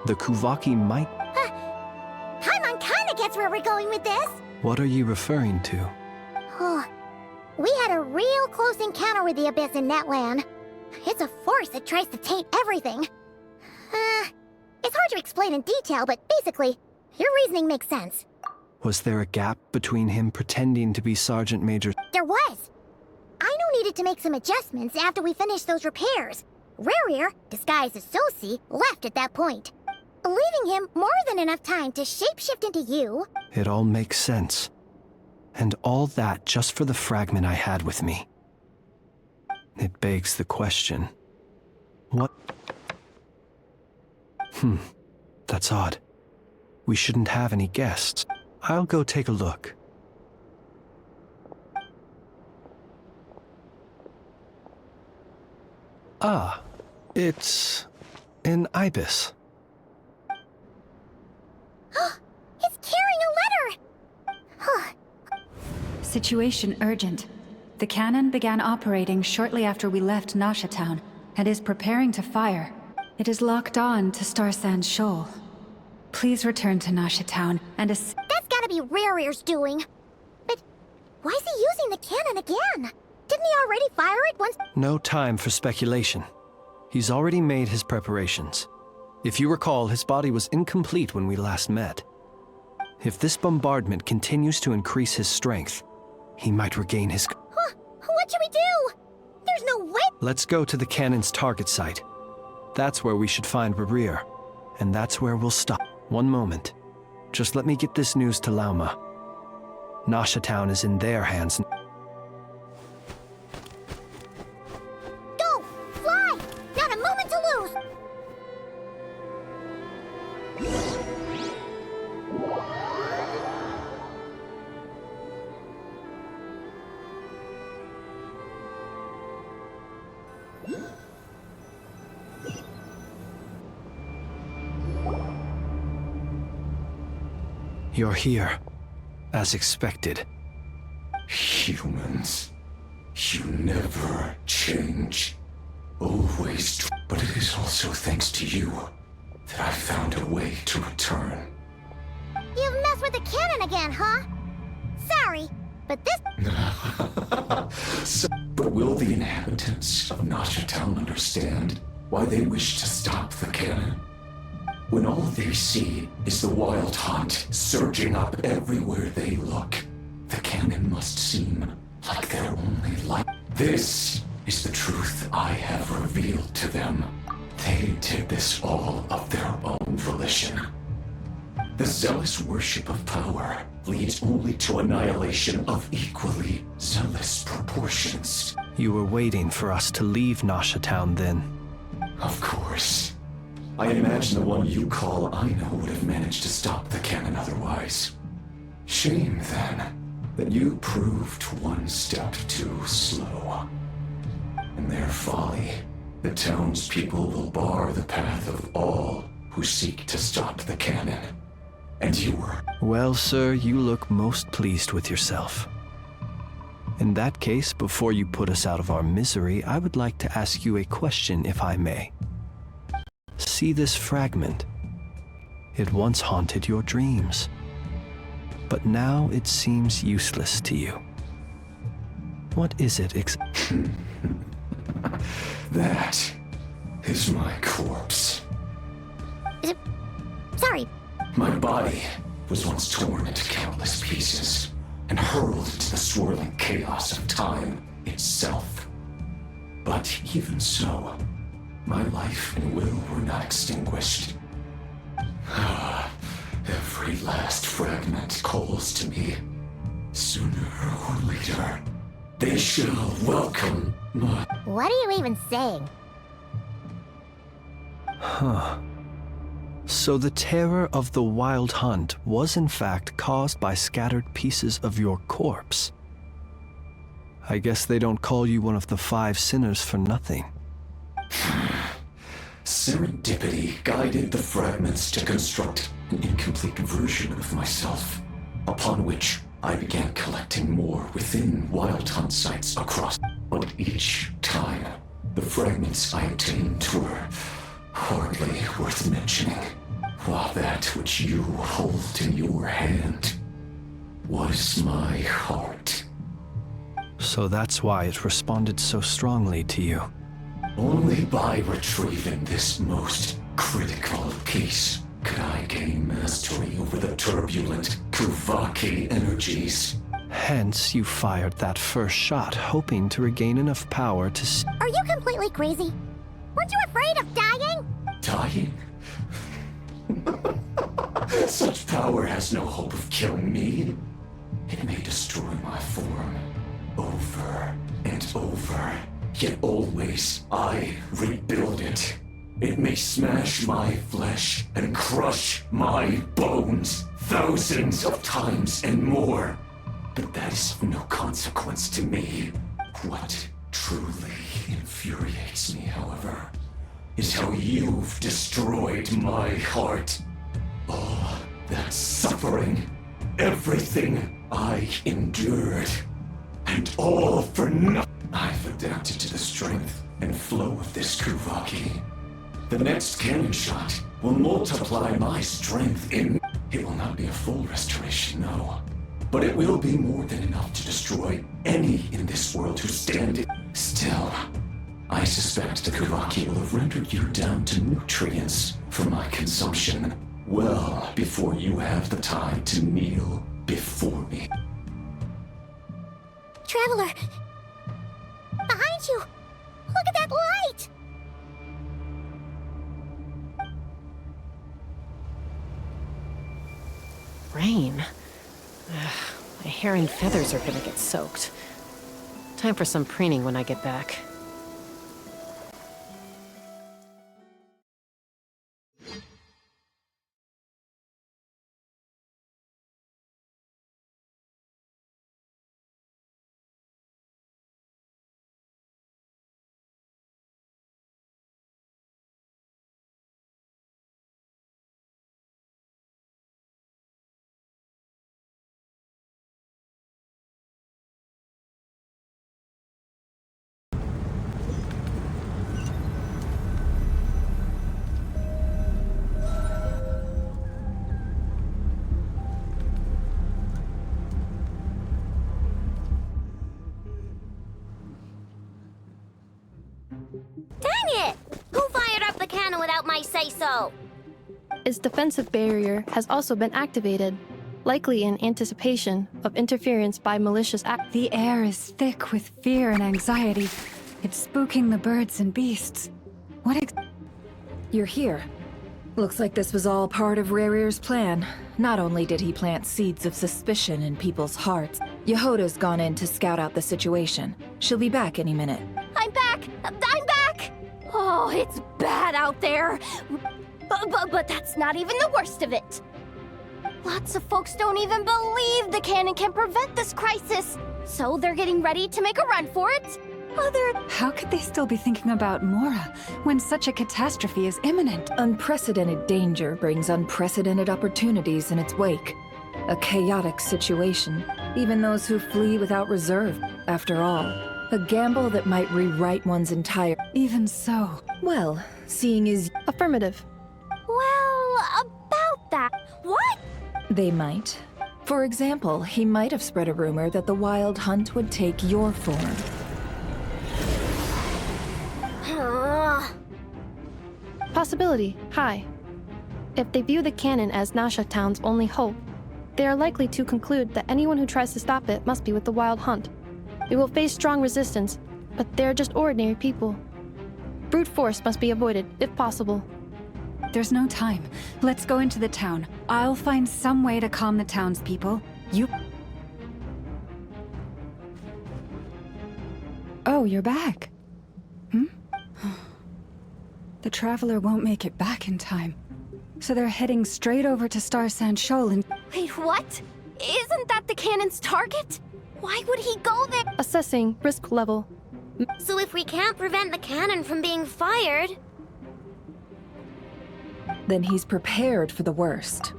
the Kuvaki might... Paimon kinda gets where we're going with this. What are you referring to? Oh, we had a real close encounter with the Abyss in Netland. It's a force that tries to taint everything. It's hard to explain in detail, but basically, your reasoning makes sense. Was there a gap between him pretending to be Sergeant Major? There was. Aino needed to make some adjustments after we finished those repairs. Rerir, disguised as Sosi, left at that point, leaving him more than enough time to shapeshift into you. It all makes sense. And all that just for the fragment I had with me. It begs the question. What? That's odd. We shouldn't have any guests. I'll go take a look. Ah, it's an ibis. It's carrying a letter! Situation urgent. The cannon began operating shortly after we left Nasha Town and is preparing to fire. It is locked on to Star Sand Shoal. Please return to Nasha Town and That's gotta be Rerir's doing. But why is he using the cannon again? Didn't he already fire it once? No time for speculation. He's already made his preparations. If you recall, his body was incomplete when we last met. If this bombardment continues to increase his strength, he might regain his... What should we do? There's no way... Let's go to the cannon's target site. That's where we should find Rerir. And that's where we'll stop. One moment. Just let me get this news to Lauma. Nasha Town is in their hands. Go! Fly! Not a moment to lose! You're here, as expected. Humans, you never change. Always. But it is also thanks to you that I found a way to return. You've messed with the cannon again, huh? Sorry, but this... But will the inhabitants of Nasha Town understand why they wish to stop the cannon? When all they see is the Wild Hunt surging up everywhere they look, the cannon must seem like their only light. This is the truth I have revealed to them. They did this all of their own volition. zealous worship of power leads only to annihilation of equally zealous proportions. You were waiting for us to leave Nasha Town then? Of course. I imagine the one you call Aino would have managed to stop the cannon otherwise. Shame, then, that you proved one step too slow. In their folly, the townspeople will bar the path of all who seek to stop the cannon. And you were... Well, sir, you look most pleased with yourself. In that case, before you put us out of our misery, I would like to ask you a question, if I may. See this fragment? It once haunted your dreams, but now it seems useless to you. What is it That is my corpse. Sorry. My body was once torn into countless pieces and hurled into the swirling chaos of time itself. But even so, my life and will were not extinguished. Every last fragment calls to me. Sooner or later, they shall welcome my... What are you even saying? Huh. So the terror of the Wild Hunt was in fact caused by scattered pieces of your corpse. I guess they don't call you one of the 5 sinners for nothing. Serendipity guided the fragments to construct an incomplete version of myself, upon which I began collecting more within Wild Hunt sites across. But each time, the fragments I obtained were hardly worth mentioning, while that which you hold in your hand was my heart. So that's why it responded so strongly to you. Only by retrieving this most critical piece could I gain mastery over the turbulent Kuvaki energies. Hence, you fired that first shot, hoping to regain enough power to... Are you completely crazy? Weren't you afraid of dying? Dying? Such power has no hope of killing me. It may destroy my form over and over, yet always I rebuild it. It may smash my flesh and crush my bones thousands of times and more. But that is of no consequence to me. What truly infuriates me, however, is how you've destroyed my heart. All that suffering, everything I endured, and all for nothing. I've adapted to the strength and flow of this Kuvaki. The next cannon shot will multiply my strength in... It will not be a full restoration, no. But it will be more than enough to destroy any in this world who stand it. Still, I suspect the Kuvaki will have rendered you down to nutrients for my consumption well before you have the time to kneel before me. Traveler! Behind you! Look at that light! Rain? My hair and feathers are gonna get soaked. Time for some preening when I get back. Dang it! Who fired up the cannon without my say-so? Its defensive barrier has also been activated, likely in anticipation of interference by malicious act. The air is thick with fear and anxiety. It's spooking the birds and beasts. What You're here. Looks like this was all part of Rarir's plan. Not only did he plant seeds of suspicion in people's hearts, Yehoda's gone in to scout out the situation. She'll be back any minute. I'm back! I'm back! Oh, it's bad out there. But that's not even the worst of it. Lots of folks don't even believe the cannon can prevent this crisis. So they're getting ready to make a run for it. How could they still be thinking about Mora when such a catastrophe is imminent? Unprecedented danger brings unprecedented opportunities in its wake. A chaotic situation, even those who flee without reserve, after all. A gamble that might rewrite one's entire... Even so. Well, seeing is... Affirmative. Well, about that. What? They might. For example, he might have spread a rumor that the Wild Hunt would take your form. Possibility, high. If they view the cannon as Nasha Town's only hope, they are likely to conclude that anyone who tries to stop it must be with the Wild Hunt. It will face strong resistance, but they're just ordinary people. Brute force must be avoided, if possible. There's no time. Let's go into the town. I'll find some way to calm the townspeople. You... Oh, you're back. The Traveler won't make it back in time. So they're heading straight over to Star Sand Shoal and... Wait, what? Isn't that the cannon's target? Why would he go there? Assessing risk level. So if we can't prevent the cannon from being fired... Then he's prepared for the worst.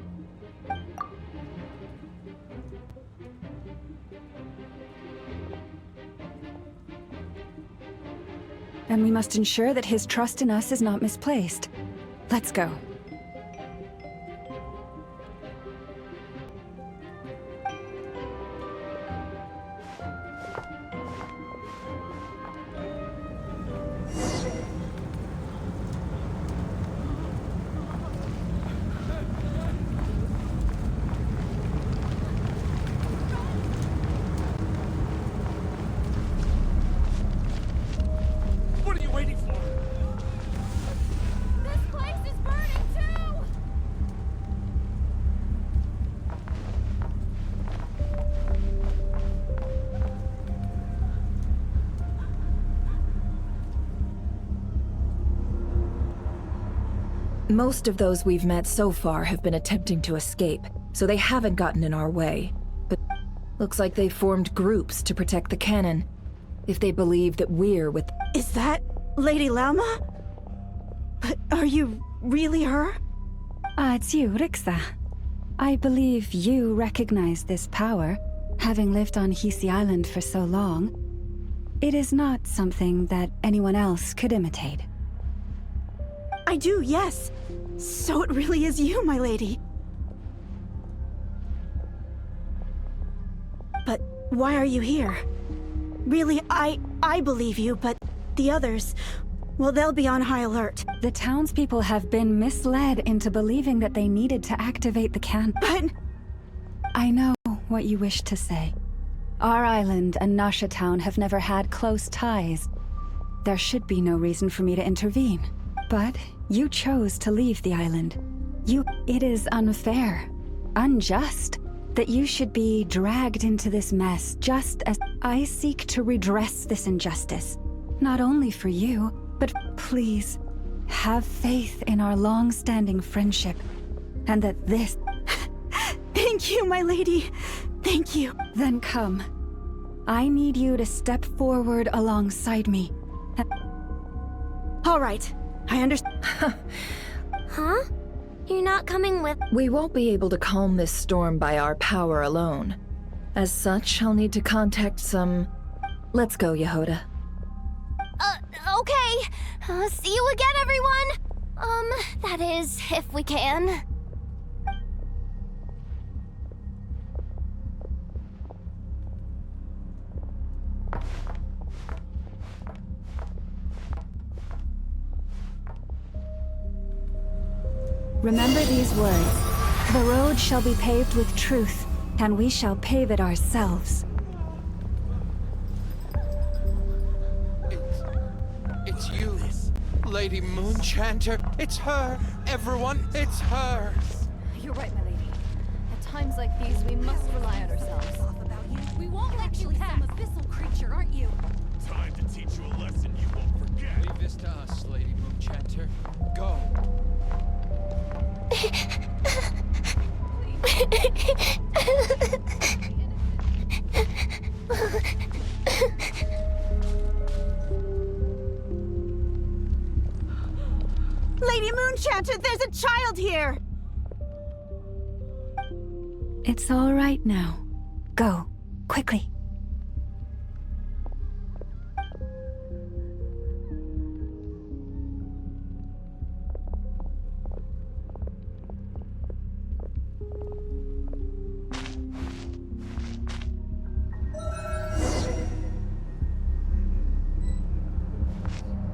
And we must ensure that his trust in us is not misplaced. Let's go. What are you waiting for? This place is burning too! Most of those we've met so far have been attempting to escape, so they haven't gotten in our way. But looks like they formed groups to protect the cannon. If they believe that we're with... Is that Lady Lalma? But are you really her? It's you, Rixa. I believe you recognize this power, having lived on Hisi Island for so long. It is not something that anyone else could imitate. I do, yes. So it really is you, my lady. But why are you here? Really, I believe you, but the others, well, they'll be on high alert. The townspeople have been misled into believing that they needed to activate the cannon. But... I know what you wish to say. Our island and Nasha Town have never had close ties. There should be no reason for me to intervene. But you chose to leave the island. It is unfair, unjust, that you should be dragged into this mess just as I seek to redress this injustice. Not only for you, but please, have faith in our long-standing friendship, and that this... Thank you, my lady. Thank you. Then come. I need you to step forward alongside me. All right. I understand. Huh? You're not coming with... We won't be able to calm this storm by our power alone. As such, I'll need to contact some... Let's go, Yehoda. Okay. See you again, everyone. That is, if we can. Remember these words. The road shall be paved with truth, and we shall pave it ourselves. It's you, Lady Moonchanter. It's her. everyone, it's her. You're right, my lady. At times like these, we must rely on ourselves. We won't let you pass. Some abyssal creature, aren't you? Time to teach you a lesson you won't forget. Leave this to us, Lady Moonchanter. Go. Lady Moonchanter, there's a child here! It's all right now. Go, quickly.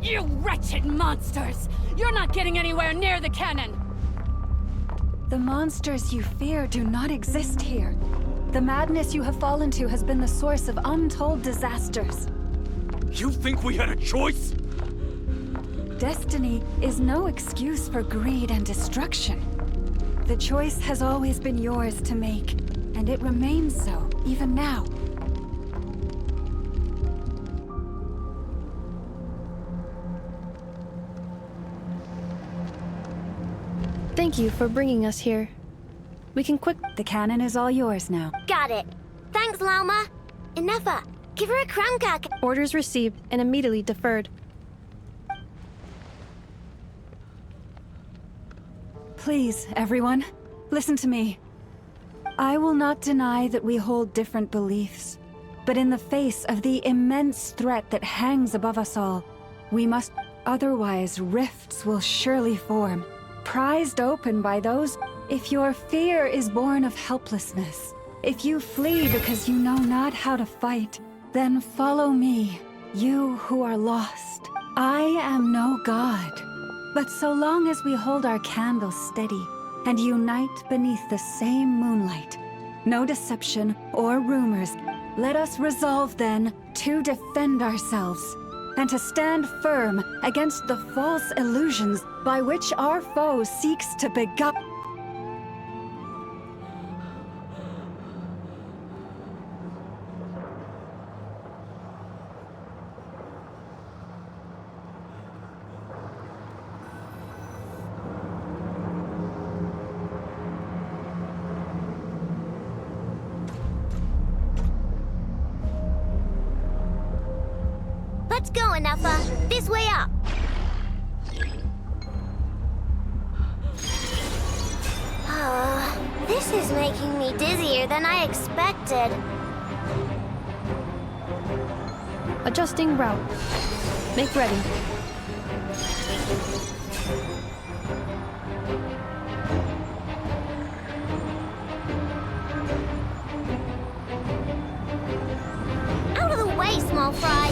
You wretched monsters! You're not getting anywhere near the cannon! The monsters you fear do not exist here. The madness you have fallen to has been the source of untold disasters. You think we had a choice? Destiny is no excuse for greed and destruction. The choice has always been yours to make, and it remains so, even now. Thank you for bringing us here. We can quick. The cannon is all yours now. Got it. Thanks, Lauma. Inefa, give her a crown cack. Orders received and immediately deferred. Please, everyone, listen to me. I will not deny that we hold different beliefs, but in the face of the immense threat that hangs above us all, we must. Otherwise, rifts will surely form, prized open by those. If your fear is born of helplessness, if you flee because you know not how to fight, then follow me, you who are lost. I am no god, but so long as we hold our candles steady and unite beneath the same moonlight, no deception or rumors, let us resolve then to defend ourselves and to stand firm against the false illusions by which our foe seeks to beguile. Let's go, Inefa. This way up. This is making me dizzier than I expected. Adjusting route. Make ready. Out of the way, small fry.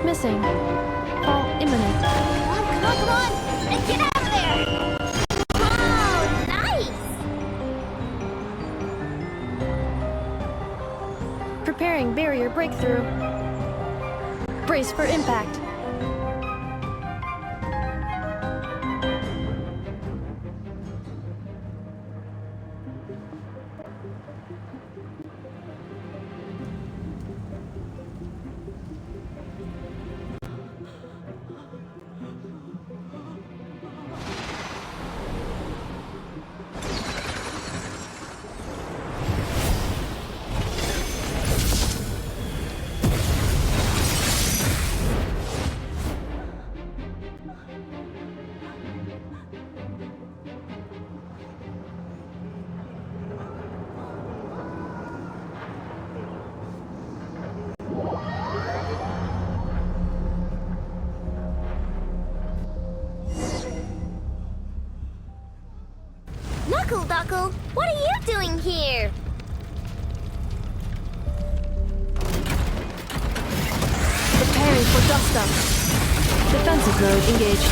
Missing. Fall imminent. Come on! And get out of there! Oh, nice! Preparing barrier breakthrough. Brace for impact. Duckle, what are you doing here? lost them. Defensive mode engaged.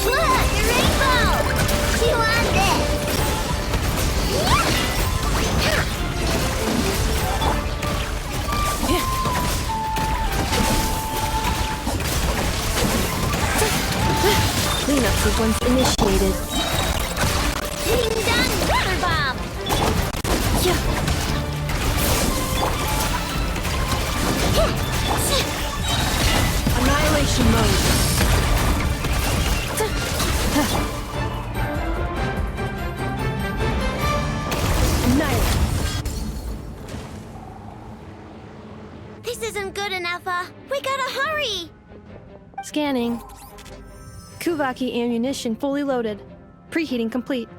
Look, your rainbow! You want this? Cleanup sequence initiated. Ding dong, rubber bomb! Annihilation mode. Annihilate. This isn't good enough, we gotta hurry! Scanning. Kuvaki ammunition fully loaded. Preheating complete.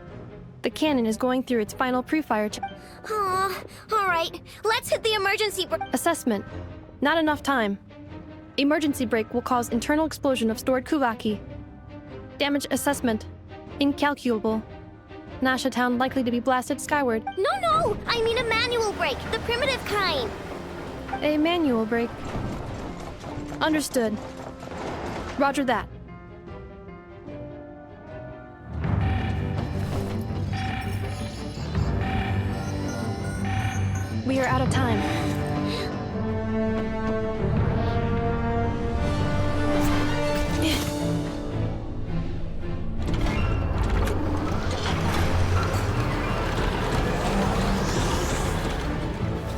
The cannon is going through its final pre-fire check. Aw, alright, let's hit the emergency Assessment. Not enough time. Emergency brake will cause internal explosion of stored Kuvaki. Damage assessment. Incalculable. Nasha Town likely to be blasted skyward. No, I mean a manual brake, the primitive kind. A manual brake. Understood. Roger that. We are out of time.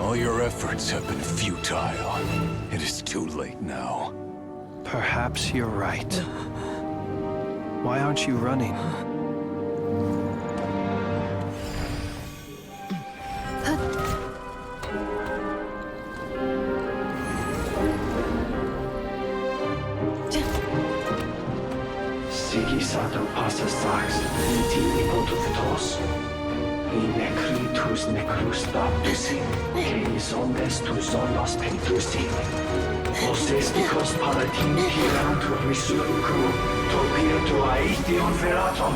All your efforts have been futile. It is too late now. Perhaps you're right. Why aren't you running? Sigisato passa sax, intimi potofitos. In necritus necrus baptisi, cenis omnes tu zonos pentusi. Osesticos palatin pirantur resurcu, topirtu aetion veratum.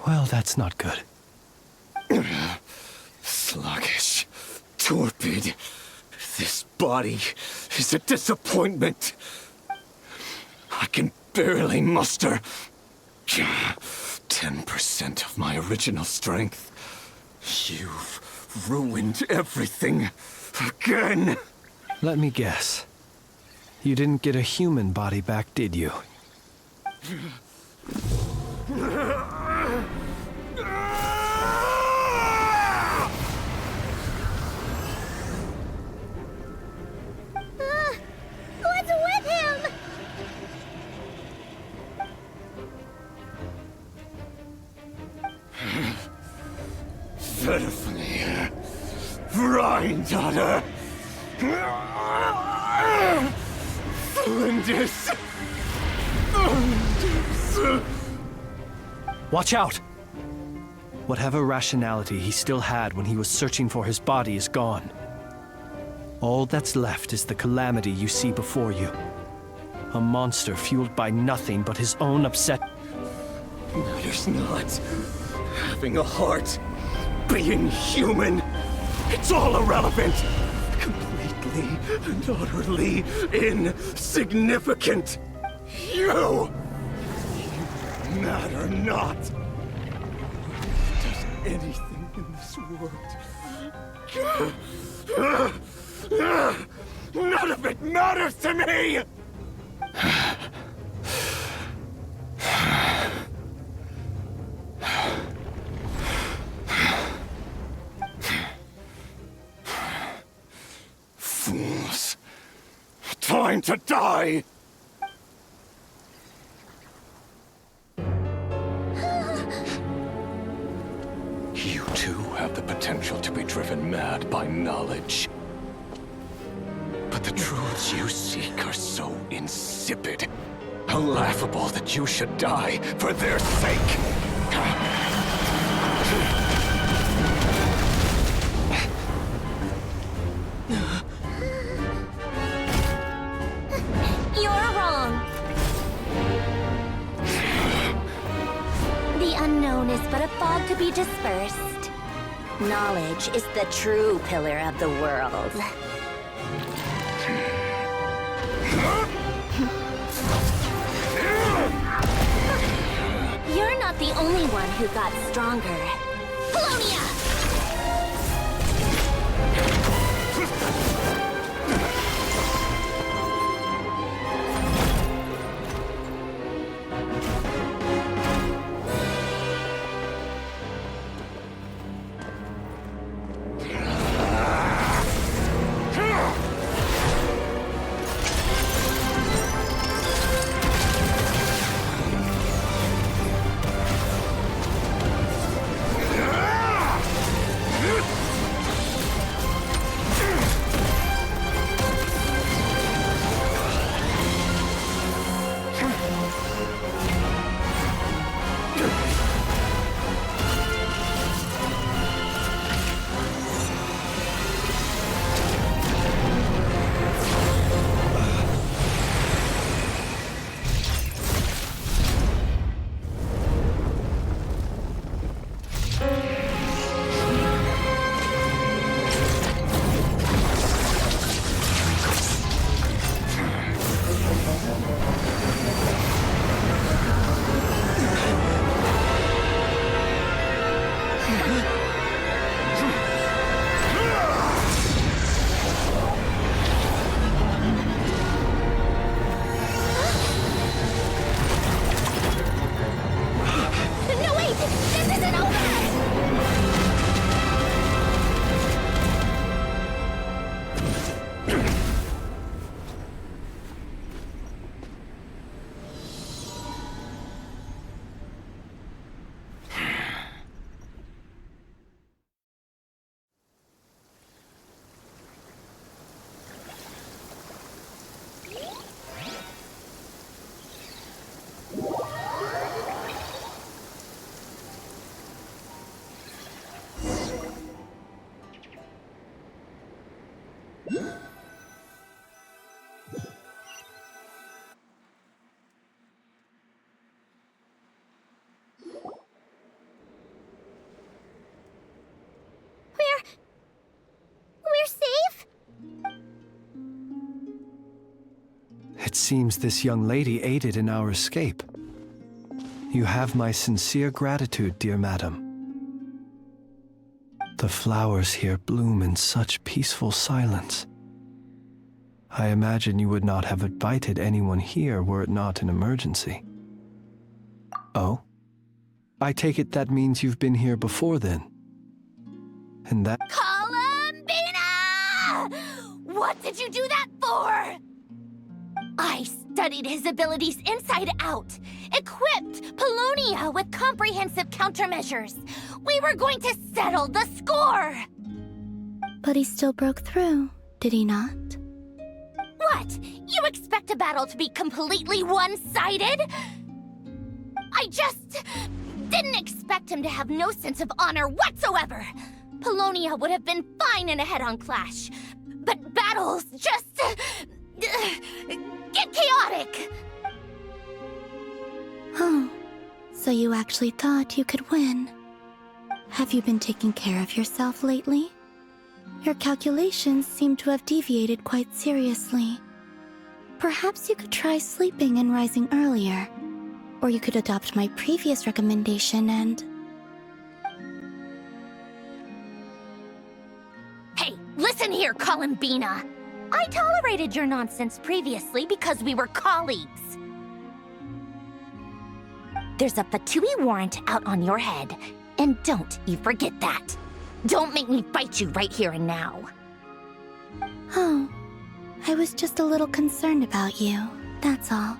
Well, that's not good. Sluggish. Torpid. This body is a disappointment. I can barely muster 10% of my original strength. You've ruined everything again. Let me guess. You didn't get a human body back, did you? What's with him? Pitifully granddaughter. Flinders. Watch out! Whatever rationality he still had when he was searching for his body is gone. All that's left is the calamity you see before you. A monster fueled by nothing but his own upset... Matters not. Having a heart. Being human. It's all irrelevant. Completely and utterly insignificant. You matter not. Does anything in this world. None of it matters to me! Fools. Time to die! You too have the potential to be driven mad by knowledge. But the truths you seek are so insipid, laughable that you should die for their sake. You're wrong. The unknown is but a fog to be dispersed. Knowledge is the true pillar of the world. You're not the only one who got stronger. Polonia! We're safe? It seems this young lady aided in our escape. You have my sincere gratitude, dear madam. The flowers here bloom in such peaceful silence. I imagine you would not have invited anyone here were it not an emergency. Oh? I take it that means you've been here before then. And that— Columbina! What did you do that for? I studied his abilities inside out, equipped Polonia with comprehensive countermeasures. We were going to settle the score! But he still broke through, did he not? What? You expect a battle to be completely one-sided? I just didn't expect him to have no sense of honor whatsoever. Polonia would have been fine in a head-on clash, but battles just get chaotic. Oh, so you actually thought you could win. Have you been taking care of yourself lately? Your calculations seem to have deviated quite seriously. Perhaps you could try sleeping and rising earlier. Or you could adopt my previous recommendation and... Hey, listen here, Columbina. I tolerated your nonsense previously because we were colleagues. There's a Fatui warrant out on your head, and don't you forget that. Don't make me fight you right here and now. Oh, I was just a little concerned about you, that's all.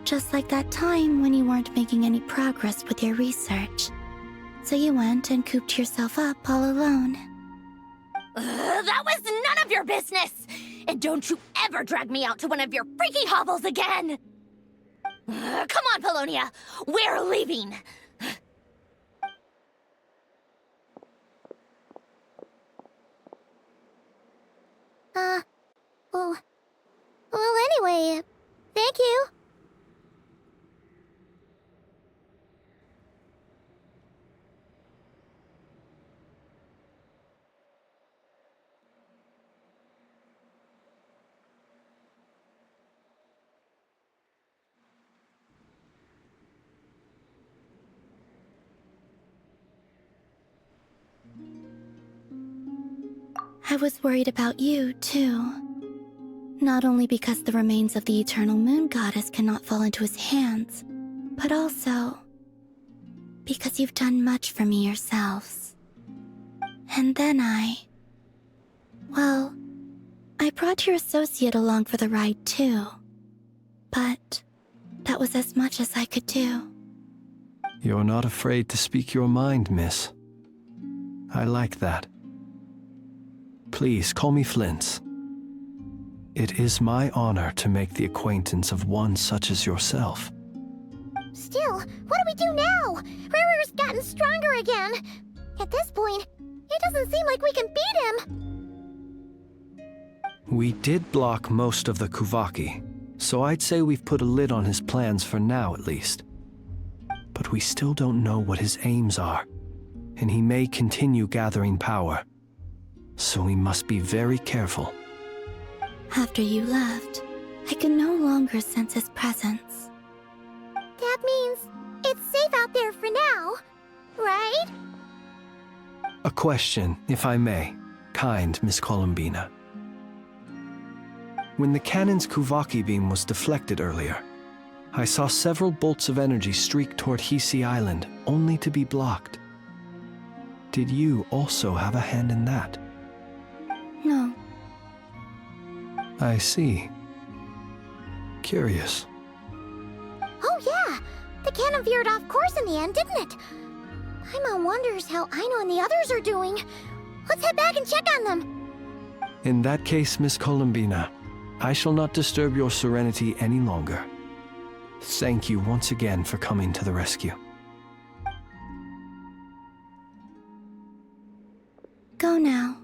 Just like that time when you weren't making any progress with your research. So you went and cooped yourself up all alone. That was none of your business! And don't you ever drag me out to one of your freaky hovels again! Come on, Polonia! We're leaving! Well, anyway, thank you. I was worried about you, too. Not only because the remains of the Eternal Moon Goddess cannot fall into his hands, but also because you've done much for me yourselves. And then well, I brought your associate along for the ride, too. But that was as much as I could do. You're not afraid to speak your mind, miss. I like that. Please, call me Flint. It is my honor to make the acquaintance of one such as yourself. Still, what do we do now? Rurer's gotten stronger again. At this point, it doesn't seem like we can beat him. We did block most of the Kuvaki, so I'd say we've put a lid on his plans for now at least. But we still don't know what his aims are, and he may continue gathering power. So we must be very careful. After you left, I could no longer sense his presence. That means it's safe out there for now, right? A question, if I may, kind Miss Columbina. When the cannon's Kuvaki beam was deflected earlier, I saw several bolts of energy streak toward Hisi Island, only to be blocked. Did you also have a hand in that? No. I see. Curious. Oh yeah! The cannon veered off course in the end, didn't it? Paimon wonders how Aino and the others are doing. Let's head back and check on them. In that case, Miss Columbina, I shall not disturb your serenity any longer. Thank you once again for coming to the rescue. Go now,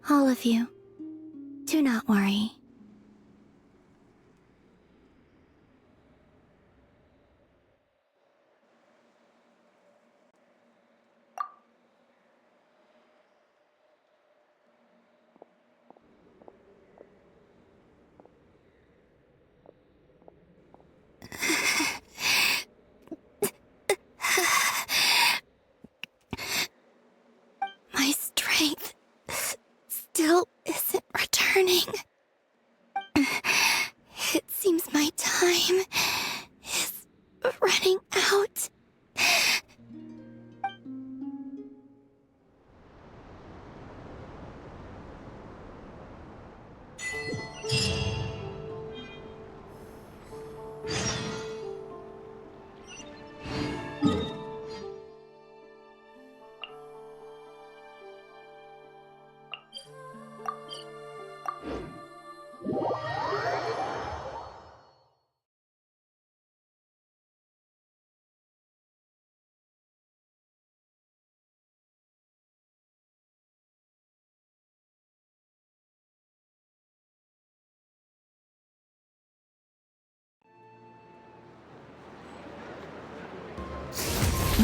all of you. Do not worry.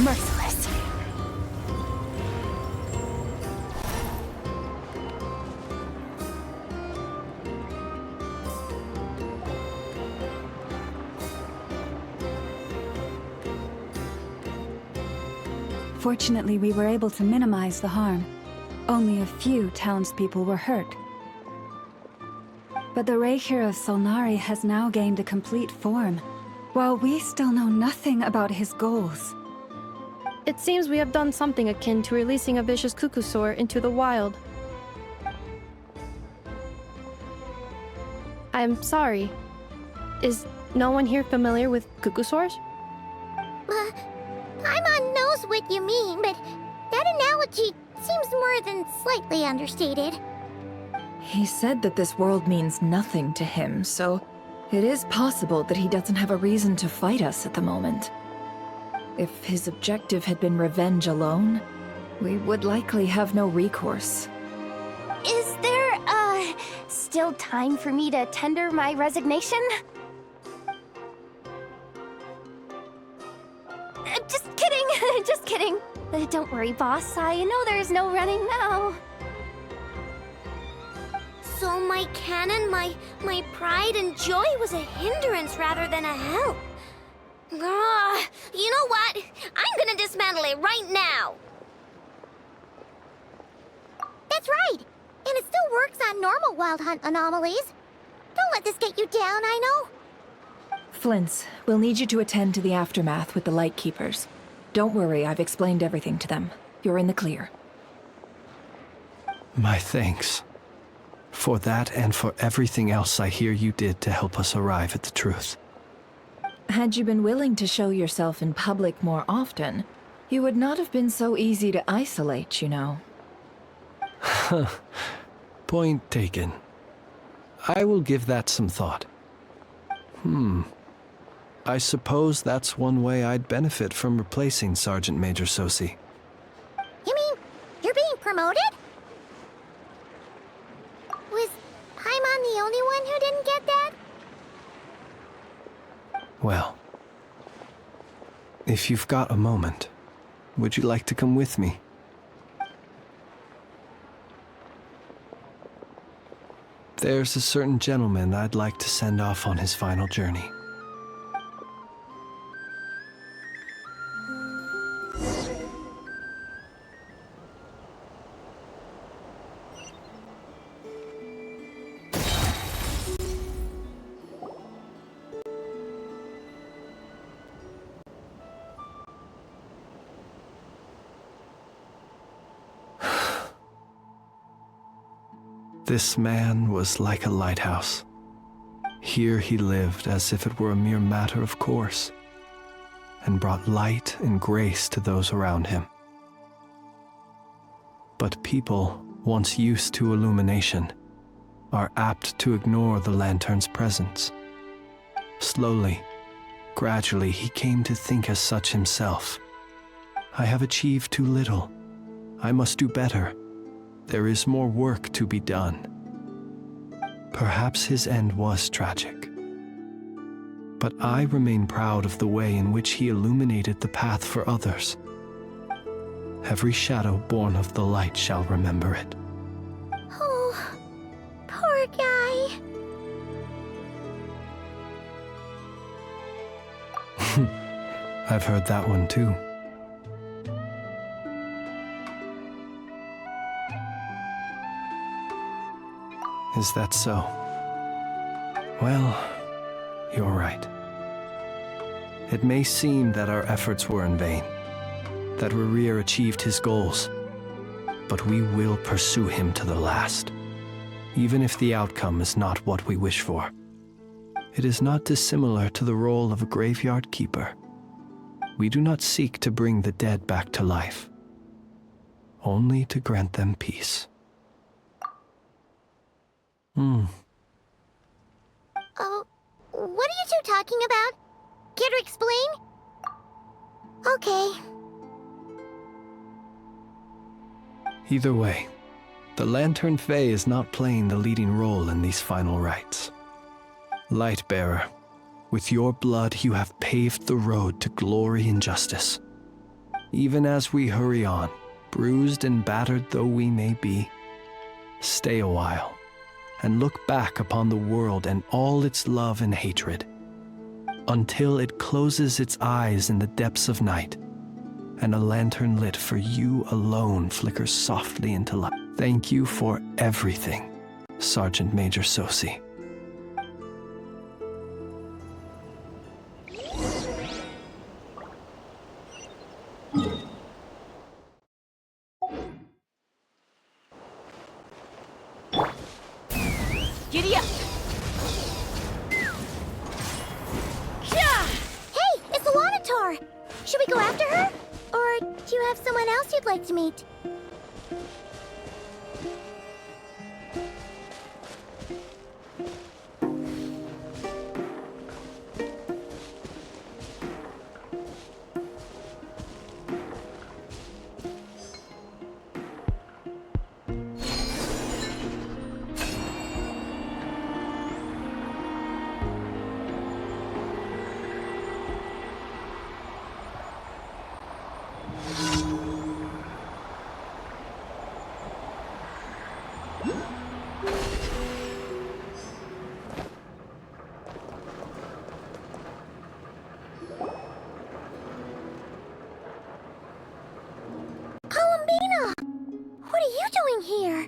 Merciless. Fortunately, we were able to minimize the harm. Only a few townspeople were hurt. But the Reikir of Solnari has now gained a complete form, while we still know nothing about his goals. It seems we have done something akin to releasing a vicious Kukusaur into the wild. I'm sorry. Is no one here familiar with Kukusaurs? Paimon knows what you mean, but that analogy seems more than slightly understated. He said that this world means nothing to him, so it is possible that he doesn't have a reason to fight us at the moment. If his objective had been revenge alone, we would likely have no recourse. Is there, still time for me to tender my resignation? Just kidding, just kidding. Don't worry, boss. I know there's no running now. So my cannon, my pride and joy was a hindrance rather than a help. You know what? I'm gonna dismantle it right now. That's right. And it still works on normal wild hunt anomalies. Don't let this get you down, I know. Flints, we'll need you to attend to the aftermath with the Lightkeepers. Don't worry, I've explained everything to them. You're in the clear. My thanks. For that and for everything else I hear you did to help us arrive at the truth. Had you been willing to show yourself in public more often, you would not have been so easy to isolate, you know. Point taken. I will give that some thought. I suppose that's one way I'd benefit from replacing Sergeant Major Sosi. You mean you're being promoted? Was Paimon the only one who didn't get that? Well, if you've got a moment, would you like to come with me? There's a certain gentleman I'd like to send off on his final journey. This man was like a lighthouse. Here he lived as if it were a mere matter of course, and brought light and grace to those around him. But people, once used to illumination, are apt to ignore the lantern's presence. Slowly, gradually, he came to think as such himself. I have achieved too little. I must do better. There is more work to be done. Perhaps his end was tragic. But I remain proud of the way in which he illuminated the path for others. Every shadow born of the light shall remember it. Oh, poor guy. I've heard that one too. Is that so? Well, you're right. It may seem that our efforts were in vain, that Rerir achieved his goals, but we will pursue him to the last, even if the outcome is not what we wish for. It is not dissimilar to the role of a graveyard keeper. We do not seek to bring the dead back to life, only to grant them peace. Oh, what are you two talking about? Care to explain? Okay. Either way, the Lantern Fae is not playing the leading role in these final rites. Lightbearer, With your blood, you have paved the road to glory and justice. Even as we hurry on, bruised and battered though we may be, stay a while and look back upon the world and all its love and hatred, until it closes its eyes in the depths of night, and a lantern lit for you alone flickers softly into light. Thank you for everything, Sergeant Major Sosi. Giddy up! Hey, it's the Wanatar! Should we go after her? Or do you have someone else you'd like to meet? What are you doing here?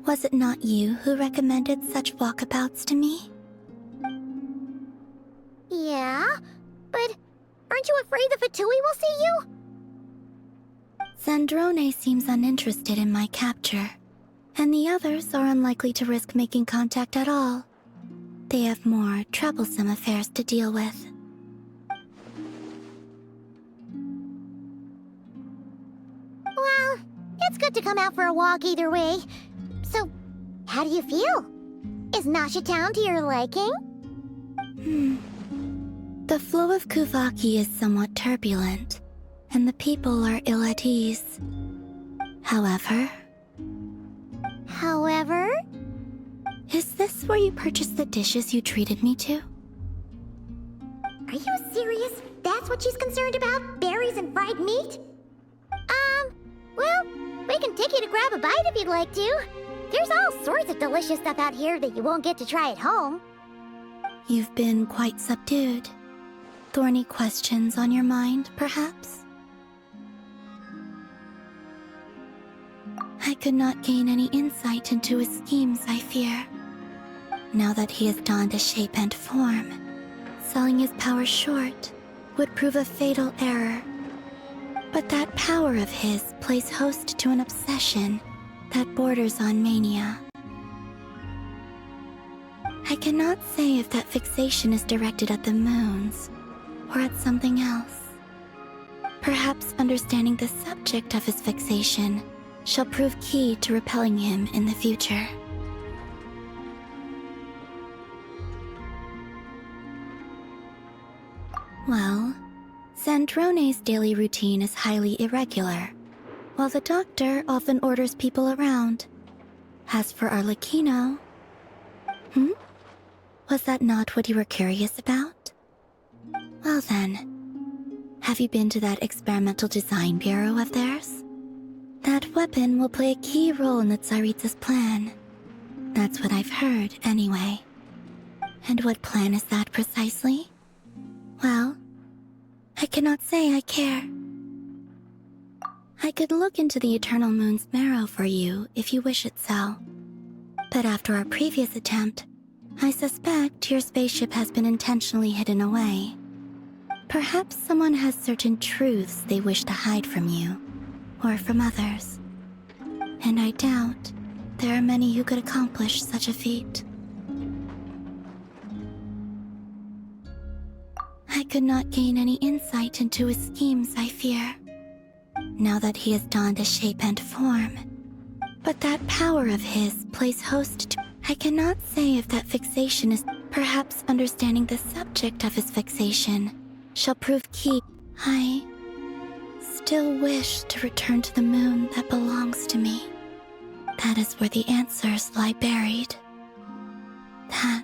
Was it not you who recommended such walkabouts to me? Yeah, but aren't you afraid the Fatui will see you? Zandrone seems uninterested in my capture, and the others are unlikely to risk making contact at all. They have more troublesome affairs to deal with. Well, it's good to come out for a walk either way. So, how do you feel? Is Nasha Town to your liking? The flow of Kuvaki is somewhat turbulent, and the people are ill at ease. However? Is this where you purchased the dishes you treated me to? Are you serious? That's what she's concerned about? Berries and fried meat? Well, we can take you to grab a bite if you'd like to. There's all sorts of delicious stuff out here that you won't get to try at home. You've been quite subdued. Thorny questions on your mind, perhaps? I could not gain any insight into his schemes, I fear. Now that he has donned a shape and form, selling his power short would prove a fatal error. But that power of his plays host to an obsession that borders on mania. I cannot say if that fixation is directed at the moons or at something else. Perhaps understanding the subject of his fixation shall prove key to repelling him in the future. Well, Zandrone's daily routine is highly irregular, while the doctor often orders people around. As for Arlecchino... Was that not what you were curious about? Well then, have you been to that experimental design bureau of theirs? That weapon will play a key role in the Tsaritsa's plan. That's what I've heard, anyway. And what plan is that precisely? Well, I cannot say I care. I could look into the Eternal Moon's marrow for you if you wish it so. But after our previous attempt, I suspect your spaceship has been intentionally hidden away. Perhaps someone has certain truths they wish to hide from you, or from others. And I doubt there are many who could accomplish such a feat. I could not gain any insight into his schemes, I fear. Now that he has donned a shape and form. But that power of his plays host to... I cannot say if that fixation is... Perhaps understanding the subject of his fixation shall prove key. I still wish to return to the moon that belongs to me. That is where the answers lie buried. That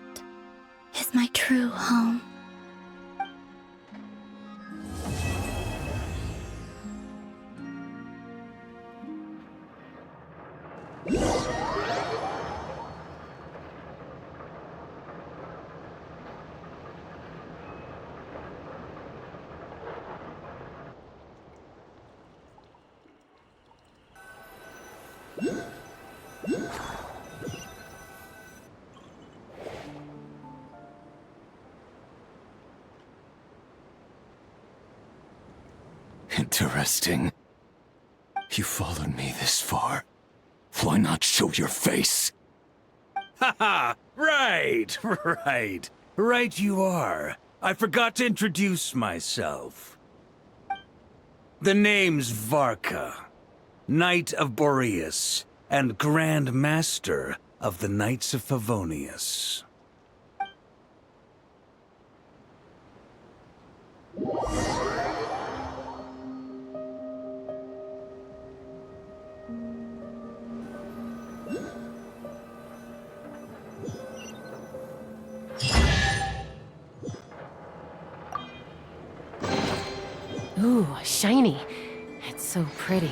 is my true home. Interesting. You followed me this far. Why not show your face? Haha! Right, right. Right you are. I forgot to introduce myself. The name's Varka, Knight of Boreas, and Grand Master of the Knights of Favonius. Ooh, shiny. It's so pretty.